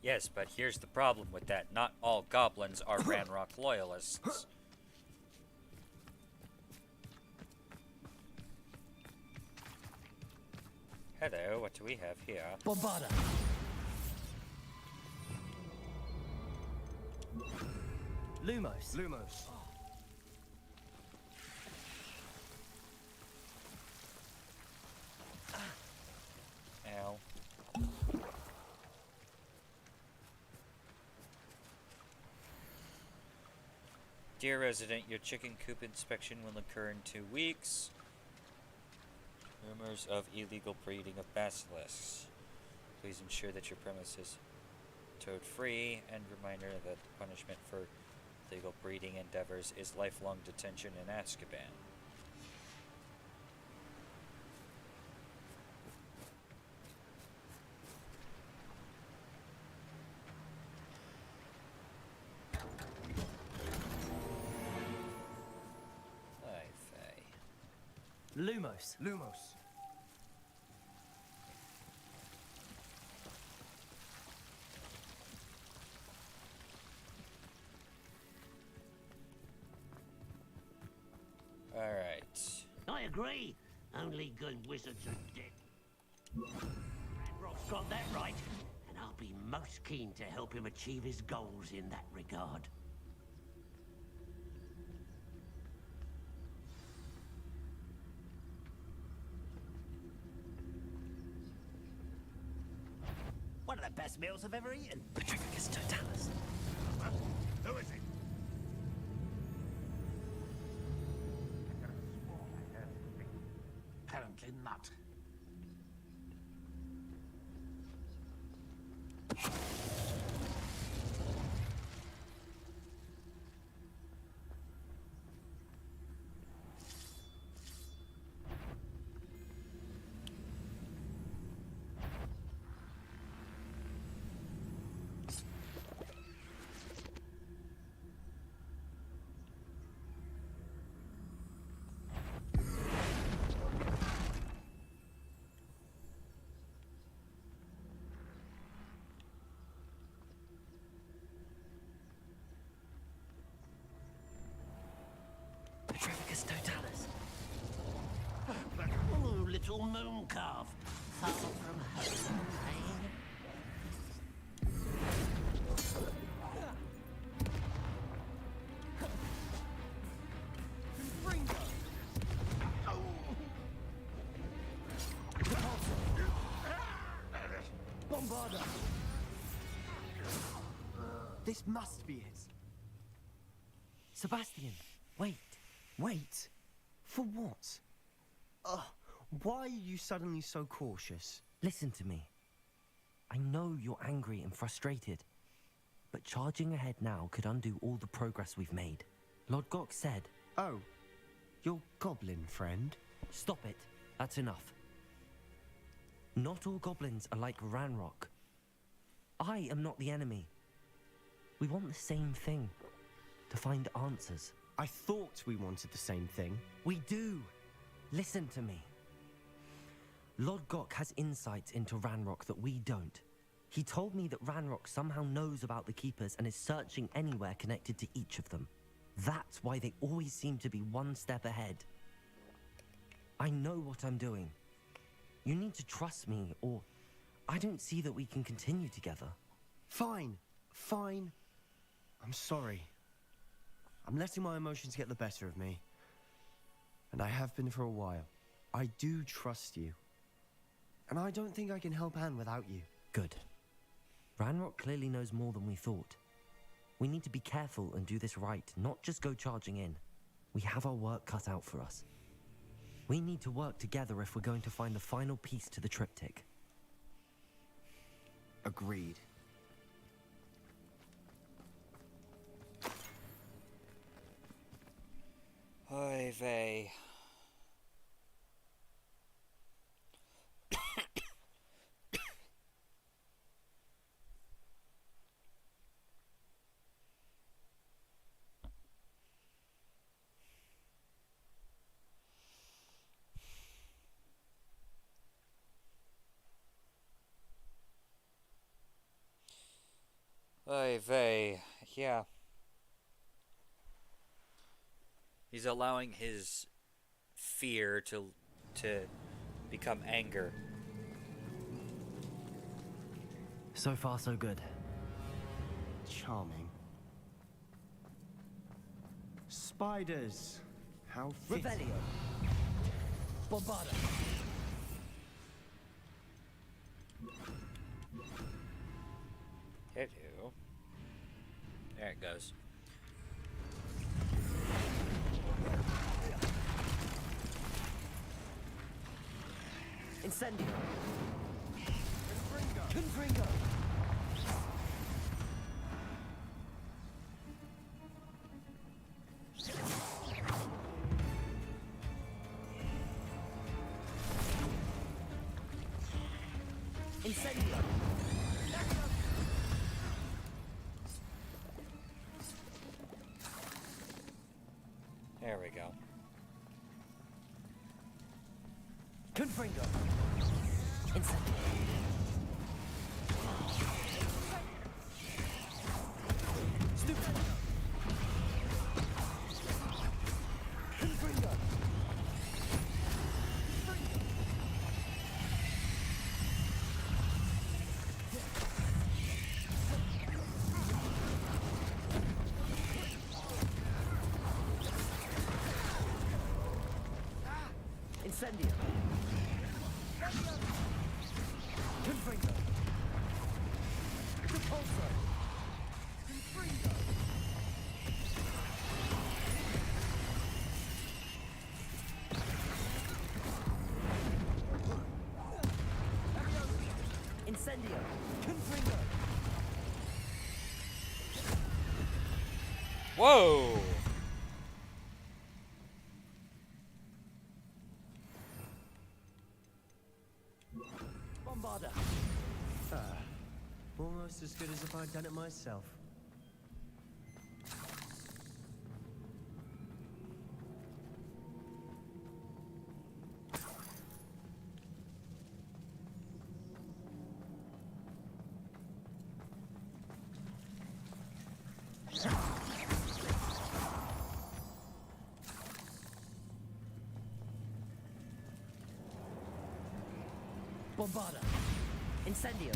Yes, but here's the problem with that. Not all goblins are Ranrock loyalists. Hello, what do we have here? Bombarda. Lumos. Lumos. Ow. Dear resident, your chicken coop inspection will occur in 2 weeks. Rumors of illegal breeding of basilisks. Please ensure that your premise is toad-free, and reminder that the punishment for illegal breeding endeavors is lifelong detention in Azkaban. Lumos. Lumos. Alright. I agree. Only good wizards are dead. Ranrock's got that right, and I'll be most keen to help him achieve his goals in that regard. One of the best meals I've ever eaten. Petrificus totalis. Huh? Who is it? Apparently not. Petrificus totalis. Oh, little moon calf. Far from home, eh? Bombarda. This must be it. Sebastian, wait. Wait. For what? Why are you suddenly so cautious? Listen to me. I know you're angry and frustrated, but charging ahead now could undo all the progress we've made. Lord Gok said... Oh, your goblin friend? Stop it. That's enough. Not all goblins are like Ranrock. I am not the enemy. We want the same thing. To find answers. I thought we wanted the same thing. We do. Listen to me. Lord Gok has insights into Ranrock that we don't. He told me that Ranrock somehow knows about the Keepers and is searching anywhere connected to each of them. That's why they always seem to be one step ahead. I know what I'm doing. You need to trust me, or I don't see that we can continue together. Fine. Fine. I'm sorry. I'm letting my emotions get the better of me. And I have been for a while. I do trust you. and I don't think I can help Anne without you. Good. Ranrock clearly knows more than we thought. We need to be careful and do this right, not just go charging in. We have our work cut out for us. We need to work together if we're going to find the final piece to the triptych. Agreed. Oy vey. Oy vey. Yeah. He's allowing his fear to become anger. So far, so good. Charming. Spiders. How fitting. Revelio. Bombarda. Hello. There it goes. Incendio. Confringo. Incendio. There we go. Confringo. Incendio. Stupendo. Confringo. Incendio. Confringo. Repulsor. Confringo. Incendio. Confringo. Whoa! Bombarda. Almost as good as if I'd done it myself. Bombarda. Incendio.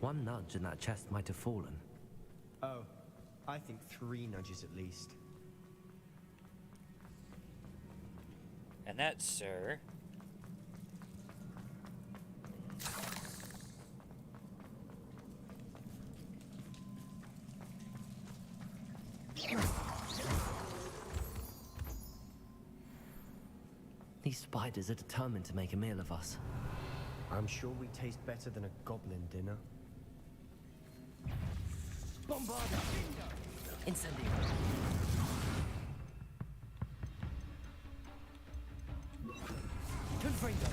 One nudge and that chest might have fallen. Oh, I think 3 nudges at least. And that, sir, These spiders are determined to make a meal of us. I'm sure we taste better than a goblin dinner. Bombarda. Incendio. Confringo.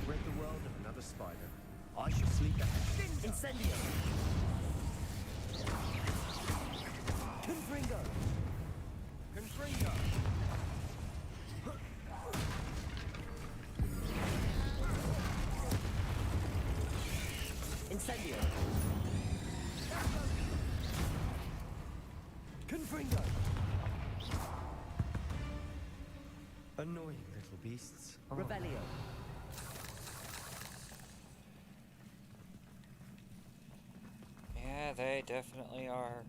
Rid the world of another spider. I shall sleep ahead. Incendio. Confringo. Confringo. Incendio. Confringo. Annoying little beasts. aren't they? Revelio. yeah, They definitely are.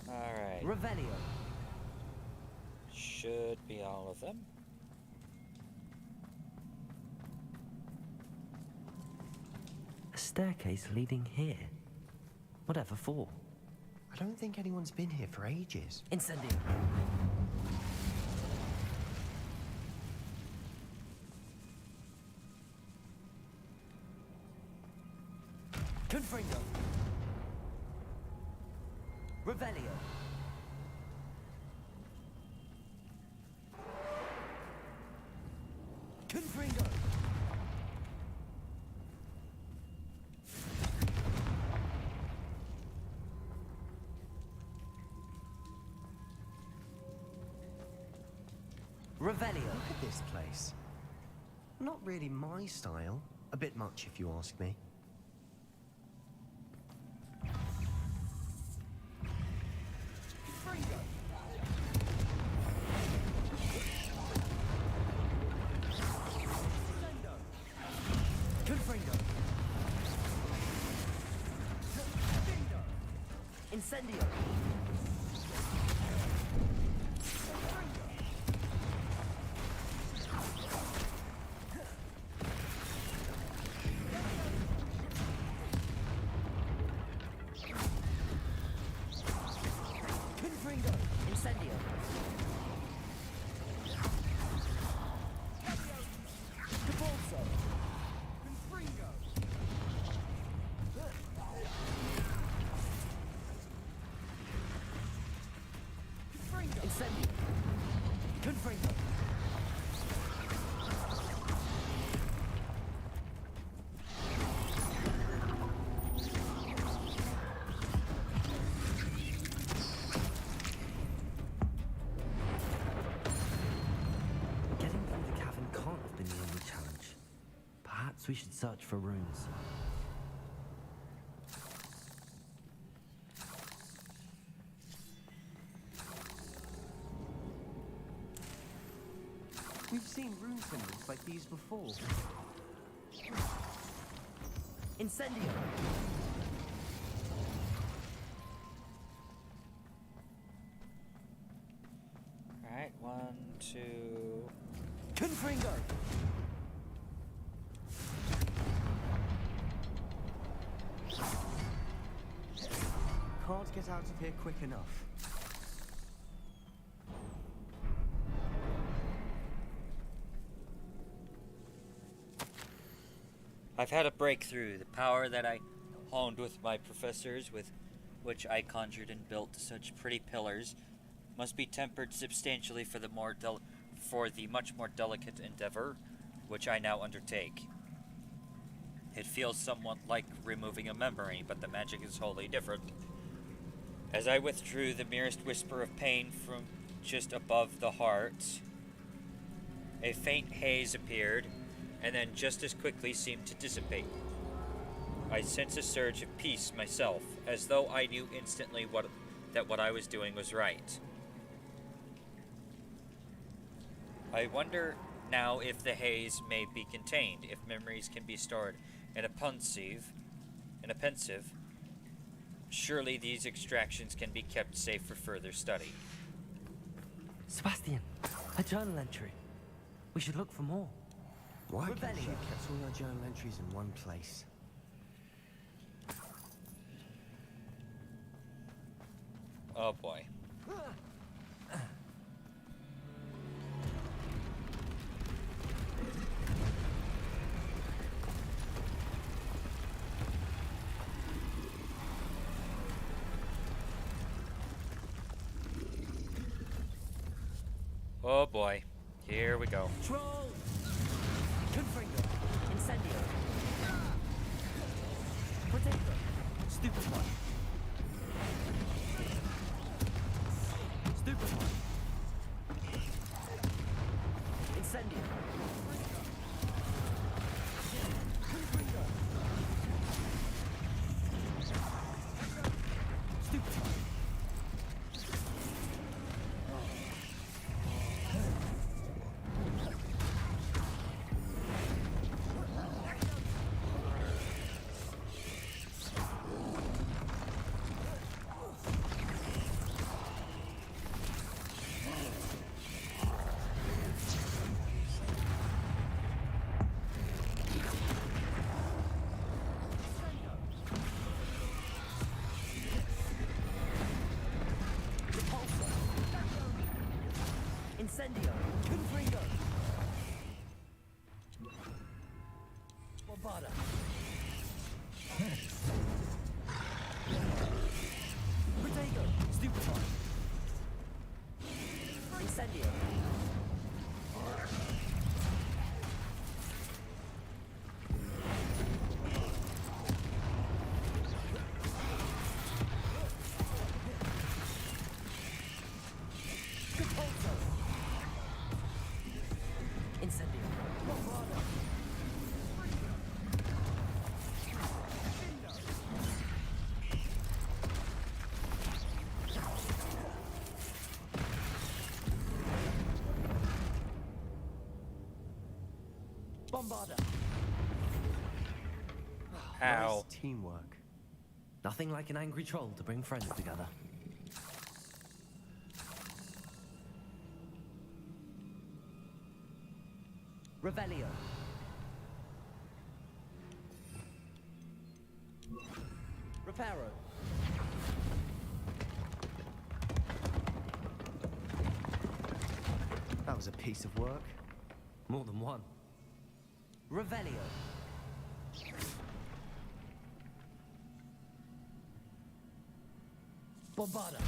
Alright. Revelio. Should be all of them. A staircase leading here. Whatever for? I don't think anyone's been here for ages. Incendio. Confringo. Revelio. Confringo. Revelio. Look at this place. Not really my style. A bit much, if you ask me. Incendio. Confringo. Incendio. Cabolso. Confringo. Incendio. Confringo. Getting through the cavern can't have been the only challenge. Perhaps we should search for runes. We've seen rune symbols like these before. Incendio. Alright, 1, 2. Confringo. Can't get out of here quick enough. I've had a breakthrough. The power that I honed with my professors, with which I conjured and built such pretty pillars, must be tempered substantially for the much more delicate endeavor which I now undertake. It feels somewhat like removing a memory, but the magic is wholly different. As I withdrew the merest whisper of pain from just above the heart, a faint haze appeared, and then just as quickly seemed to dissipate. I sensed a surge of peace myself, as though I knew instantly that what I was doing was right. I wonder now if the haze may be contained, if memories can be stored in a pensive. Surely these extractions can be kept safe for further study. Sebastian, a journal entry. We should look for more. Why can't you have kept all your journal entries in one place? Oh boy. Oh boy. Here we go. Troll! Confringo. Incendio. Stupefy. Stupefy. Incendio. Stupefy. Incendio. Confringo. Bombada. Protego. Stupefy. Incendio. Incendio. Bombada. Bombada. Ow. Nice teamwork. Nothing like an angry troll to bring friends together. Revelio. Reparo. That was a piece of work. More than one. Revelio. Bombada.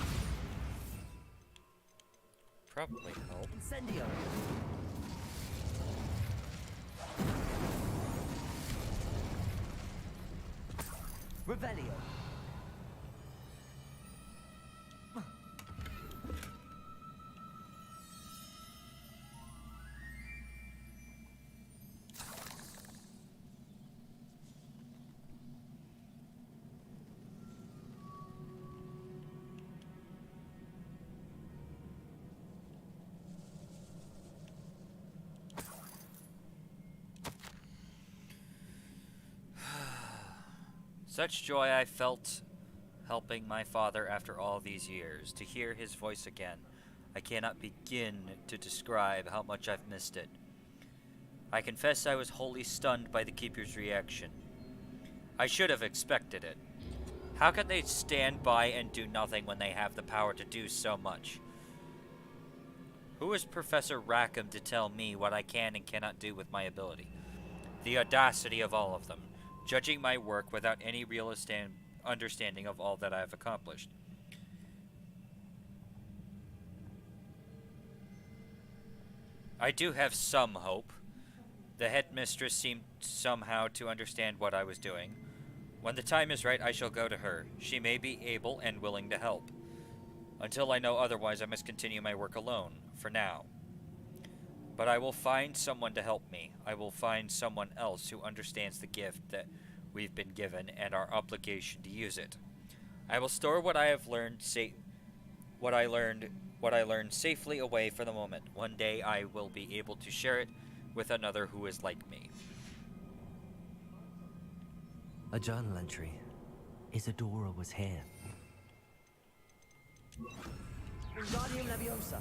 Probably help. Incendio. Revelio. Such joy I felt helping my father after all these years. To hear his voice again, I cannot begin to describe how much I've missed it. I confess I was wholly stunned by the Keeper's reaction. I should have expected it. How can they stand by and do nothing when they have the power to do so much? Who is Professor Rackham to tell me what I can and cannot do with my ability? The audacity of all of them, judging my work without any real understanding of all that I have accomplished. I do have some hope. The headmistress seemed somehow to understand what I was doing. When the time is right, I shall go to her. She may be able and willing to help. Until I know otherwise, I must continue my work alone, for now. But I will find someone to help me. I will find someone else who understands the gift that we've been given and our obligation to use it. I will store what I have learned what I learned safely away for the moment. One day I will be able to share it with another who is like me. A journal entry. Isadora was here. Wingardium Leviosa.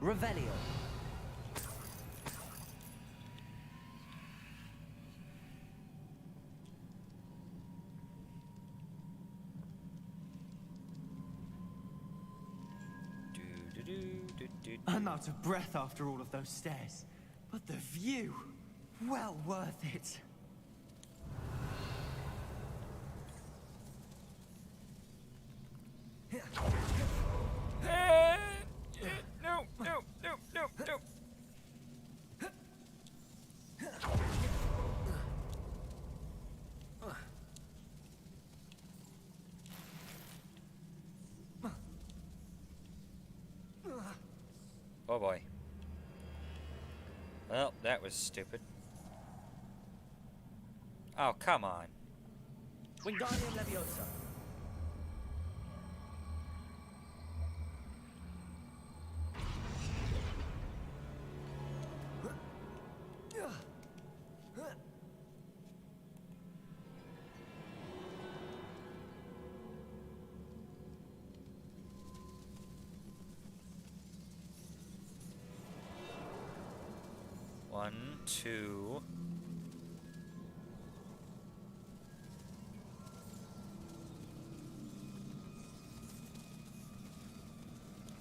Revelio. I'm out of breath after all of those stairs. But the view, well worth it. No, no, no, no, no. Oh boy. Well, that was stupid. Oh, come on. Wingardium Leviosa. One, two.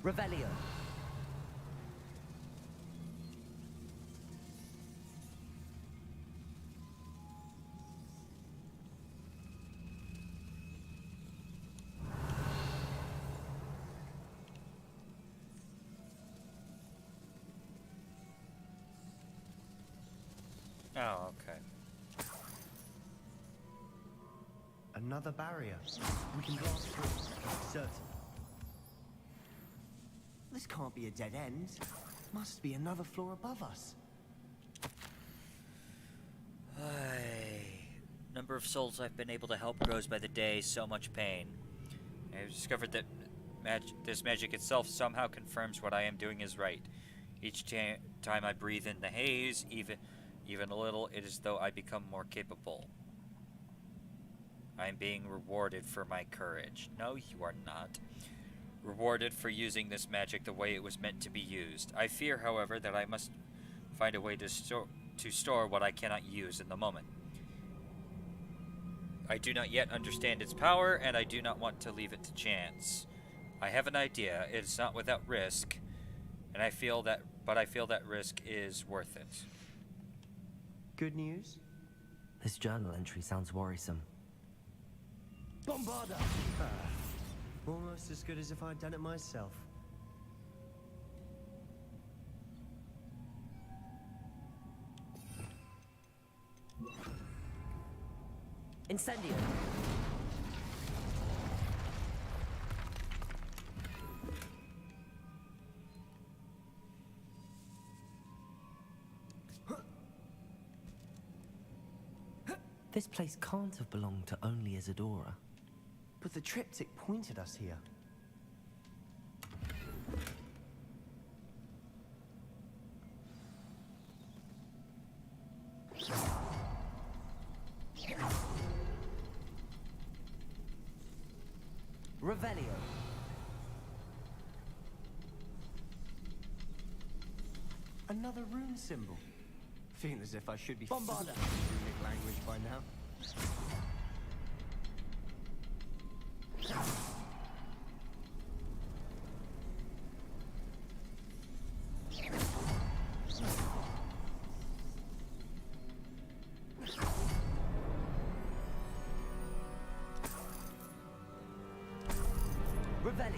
Revelio. Oh, okay. Another barrier. We can blast through, certain. This can't be a dead end. Must be another floor above us. Number of souls I've been able to help grows by the day, so much pain. I've discovered that this magic itself somehow confirms what I am doing is right. Each time I breathe in the haze, even a little, it is as though I become more capable. I am being rewarded for my courage. No, you are not. Rewarded for using this magic the way it was meant to be used. I fear, however, that I must find a way to store what I cannot use in the moment. I do not yet understand its power, and I do not want to leave it to chance. I have an idea. It is not without risk, and I feel that risk is worth it. Good news? This journal entry sounds worrisome. Bombarda! Almost as good as if I'd done it myself. Incendio. This place can't have belonged to only Isadora. But the triptych pointed us here. Revelio. Another rune symbol. Feel as if I should be Bombarda. fluent in runic language by now. Revelio.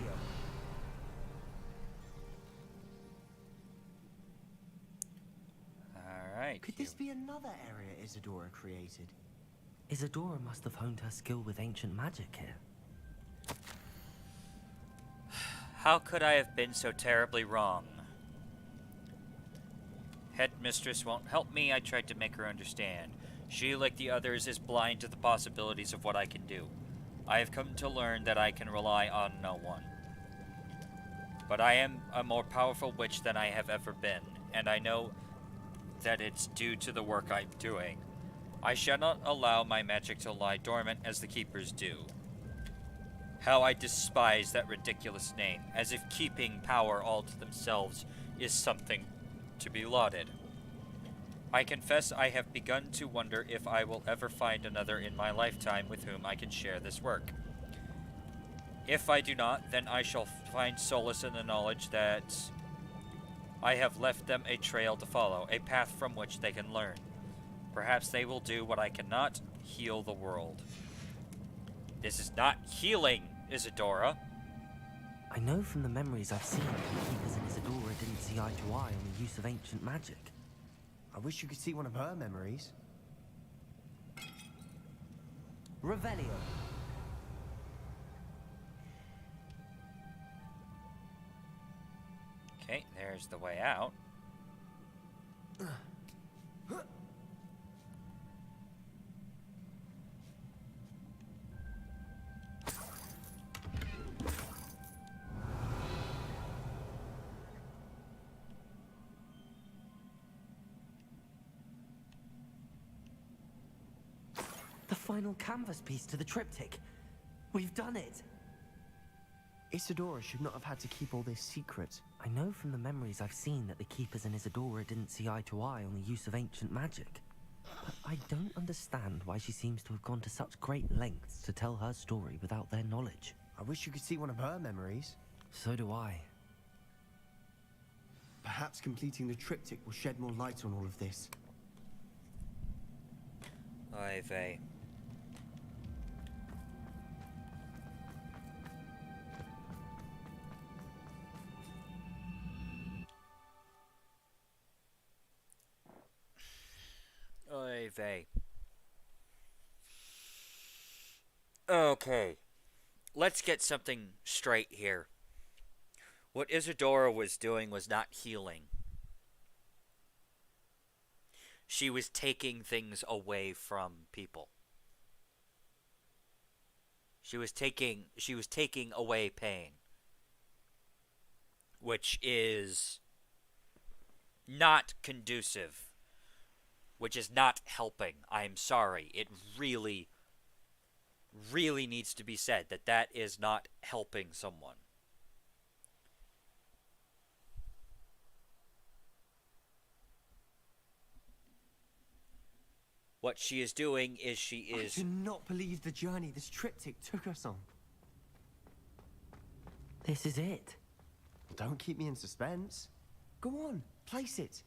Alright. Could this be another area Isadora created? Isadora must have honed her skill with ancient magic here. How could I have been so terribly wrong? Headmistress won't help me. I tried to make her understand. She, like the others, is blind to the possibilities of what I can do. I have come to learn that I can rely on no one. But I am a more powerful witch than I have ever been, and I know that it's due to the work I'm doing. I shall not allow my magic to lie dormant as the keepers do. How I despise that ridiculous name, as if keeping power all to themselves is something to be lauded. I confess I have begun to wonder if I will ever find another in my lifetime with whom I can share this work. If I do not, then I shall find solace in the knowledge that I have left them a trail to follow, a path from which they can learn. Perhaps they will do what I cannot, heal the world. This is not healing, Isadora. I know from the memories I've seen that the Keepers and Isadora didn't see eye to eye on the use of ancient magic. I wish you could see one of her memories. Revelio. Okay, there's the way out. The final canvas piece to the triptych. We've done it. Isadora should not have had to keep all this secret. I know from the memories I've seen that the Keepers and Isadora didn't see eye to eye on the use of ancient magic. But I don't understand why she seems to have gone to such great lengths to tell her story without their knowledge. I wish you could see one of her memories. So do I. Perhaps completing the triptych will shed more light on all of this. Oy vey. Oy vey. Okay. Let's get something straight here. What Isadora was doing was not healing. She was taking things away from people. She was taking away pain, which is not conducive, which is not helping. I'm sorry. It really needs to be said that that is not helping someone. What she is doing is I do not believe the journey this triptych took us on. This is it. Don't keep me in suspense. Go on, place it.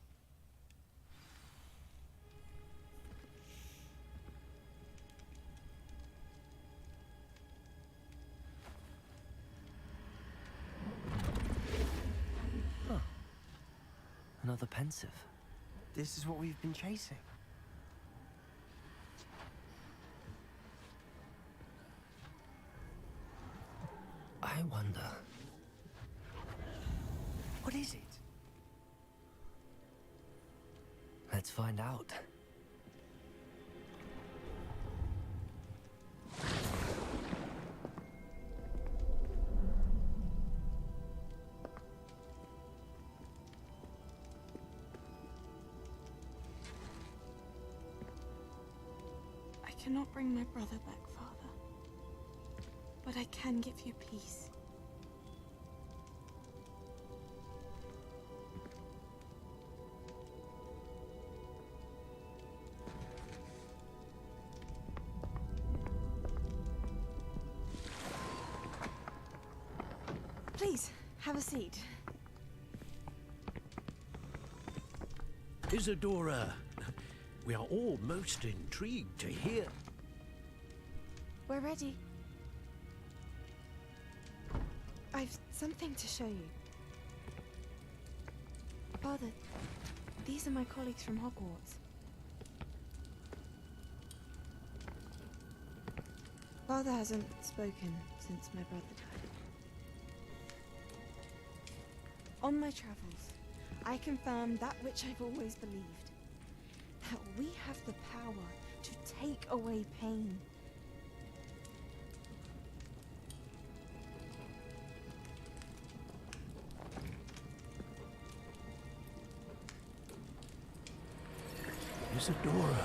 Huh. Another pensive. This is what we've been chasing. I wonder. What is it? Let's find out. I cannot bring my brother back, Father. But I can give you peace. Please, have a seat. Isadora, we are all most intrigued to hear. We're ready. I've something to show you. Father, these are my colleagues from Hogwarts. Father hasn't spoken since my brother died. On my travels, I confirmed that which I've always believed. That we have the power to take away pain. Isadora.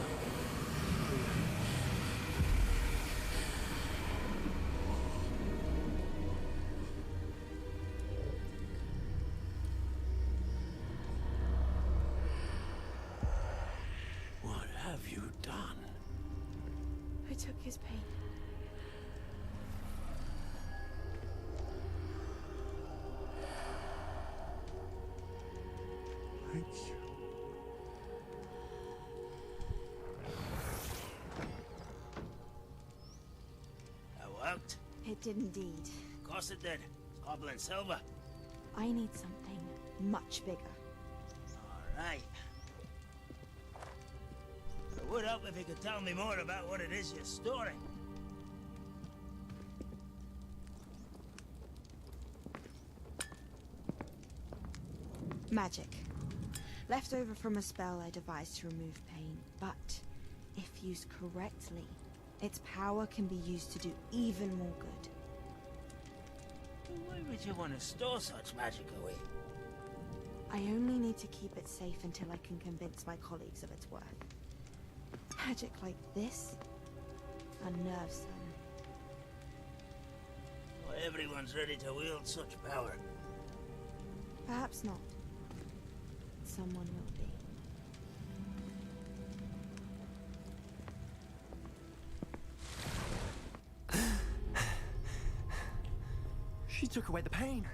What have you done? I took his pain. It did indeed. Of course it did. Goblin silver. I need something much bigger. Alright. It would help if you could tell me more about what it is you're storing. Magic. Left over from a spell I devised to remove pain, but if used correctly, its power can be used to do even more good. Why would you want to store such magic away? I only need to keep it safe until I can convince my colleagues of its worth. Magic like this unnerves them. Not everyone's ready to wield such power. Perhaps not. Someone will be. She took away the pain.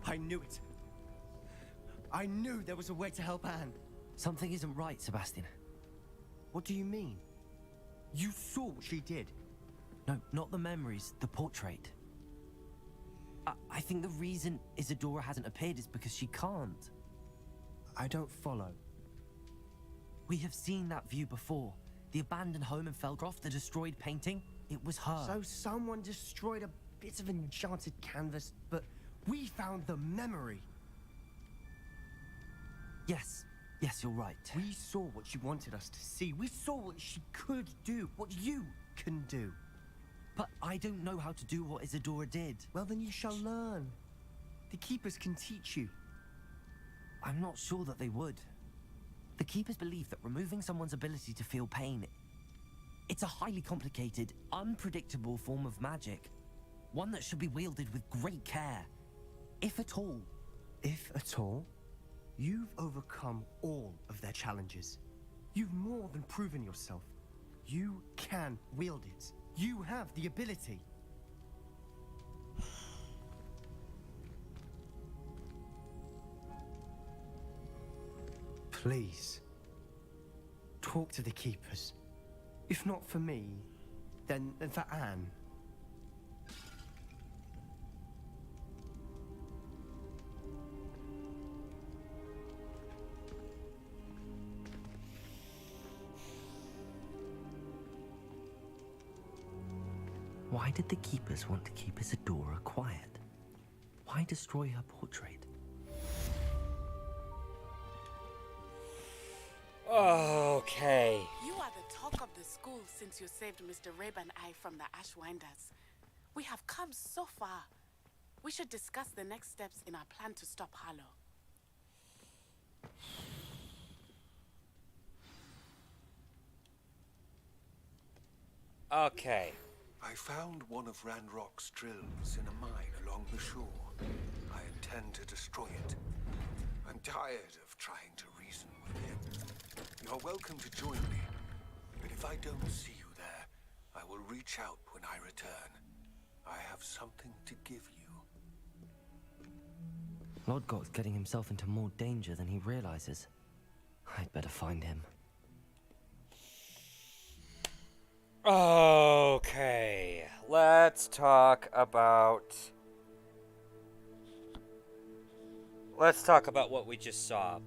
I knew it. I knew there was a way to help Anne. Something isn't right, Sebastian. What do you mean? You saw what she did. No, not the memories, the portrait. I think the reason Isadora hasn't appeared is because she can't. I don't follow. We have seen that view before. The abandoned home in Felgroth, the destroyed painting, it was her. So someone destroyed a bit of enchanted canvas, but we found the memory. Yes, you're right. We saw what she wanted us to see. We saw what she could do, what you can do. But I don't know how to do what Isadora did. Well, then you shall learn. The Keepers can teach you. I'm not sure that they would. The Keepers believe that removing someone's ability to feel pain, it's a highly complicated, unpredictable form of magic. One that should be wielded with great care. If at all. If at all? You've overcome all of their challenges. You've more than proven yourself. You can wield it. You have the ability. Please, talk to the Keepers. If not for me, then for Anne. Why did the Keepers want to keep Isadora quiet? Why destroy her portrait? Okay. You are the talk of the school since you saved Mr. Rabe and I from the Ashwinders. We have come so far. We should discuss the next steps in our plan to stop Harlow. Okay. I found one of Ranrock's drills in a mine along the shore. I intend to destroy it. I'm tired of trying to reason with him. You're welcome to join me, but if I don't see you there, I will reach out when I return. I have something to give you. Lodgot's getting himself into more danger than he realizes. I'd better find him. Okay, let's talk about what we just saw.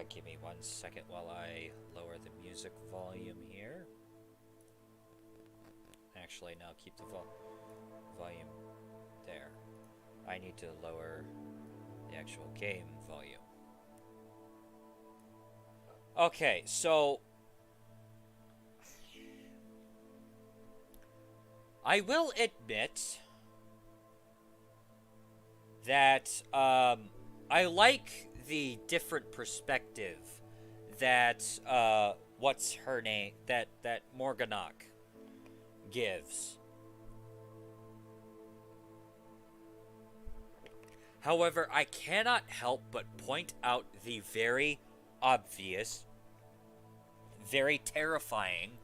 Give me 1 second while I lower the music volume here. Actually, no, keep the volume there. I need to lower the actual game volume. Okay, so I will admit that I like the different perspective that what's her name that Morganach gives. However, I cannot help but point out the very obvious, very terrifying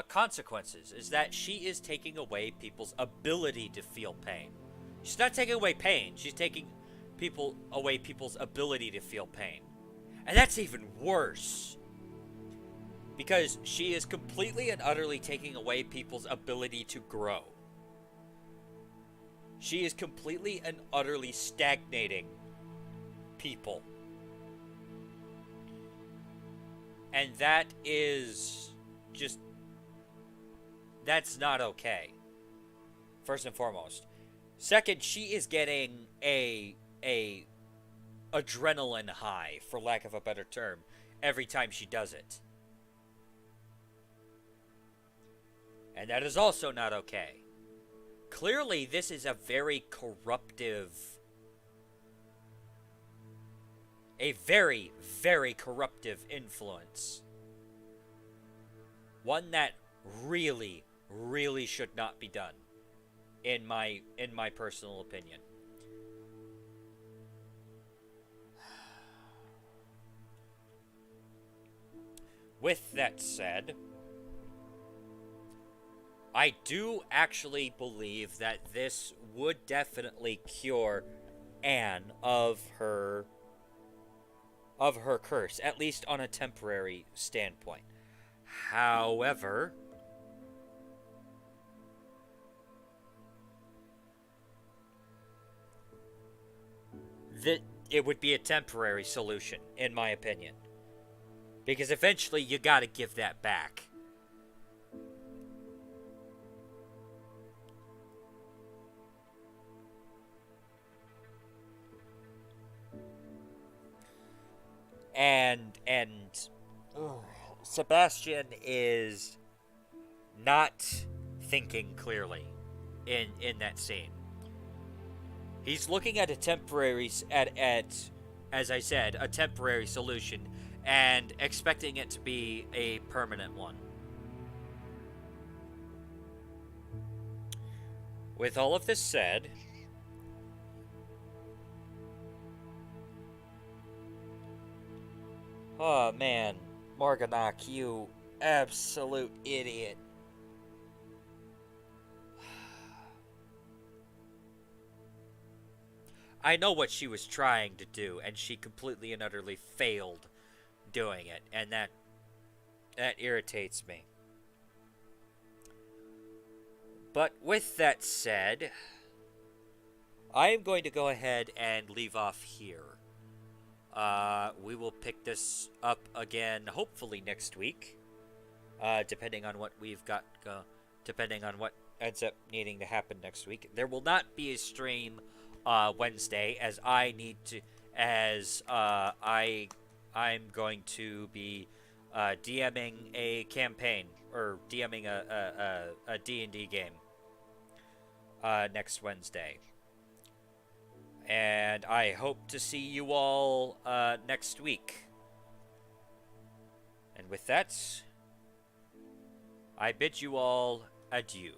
consequences, is that she is taking away people's ability to feel pain. She's not taking away pain, she's taking away people's ability to feel pain. And that's even worse. Because she is completely and utterly taking away people's ability to grow. She is completely and utterly stagnating people. And that is just... that's not okay. First and foremost. Second, she is getting a adrenaline high, for lack of a better term, every time she does it. And that is also not okay. Clearly, this is a very corruptive... a very, very corruptive influence. One that really, really should not be done. In my personal opinion. With that said, I do actually believe that this would definitely cure Anne of her curse, at least on a temporary standpoint. However, that it would be a temporary solution, in my opinion. Because eventually you gotta give that back. And Sebastian is not thinking clearly in that scene. He's looking at a temporary, as I said, a temporary solution, and expecting it to be a permanent one. With all of this said, oh man, Morganach, you absolute idiot. I know what she was trying to do, and she completely and utterly failed doing it, and that irritates me. But with that said, I am going to go ahead and leave off here. We will pick this up again, hopefully next week, depending on what we've got, depending on what ends up needing to happen next week. There will not be a stream Wednesday, as I need to, I'm going to be DMing a campaign, or DMing a D&D game next Wednesday. And I hope to see you all next week. And with that, I bid you all adieu.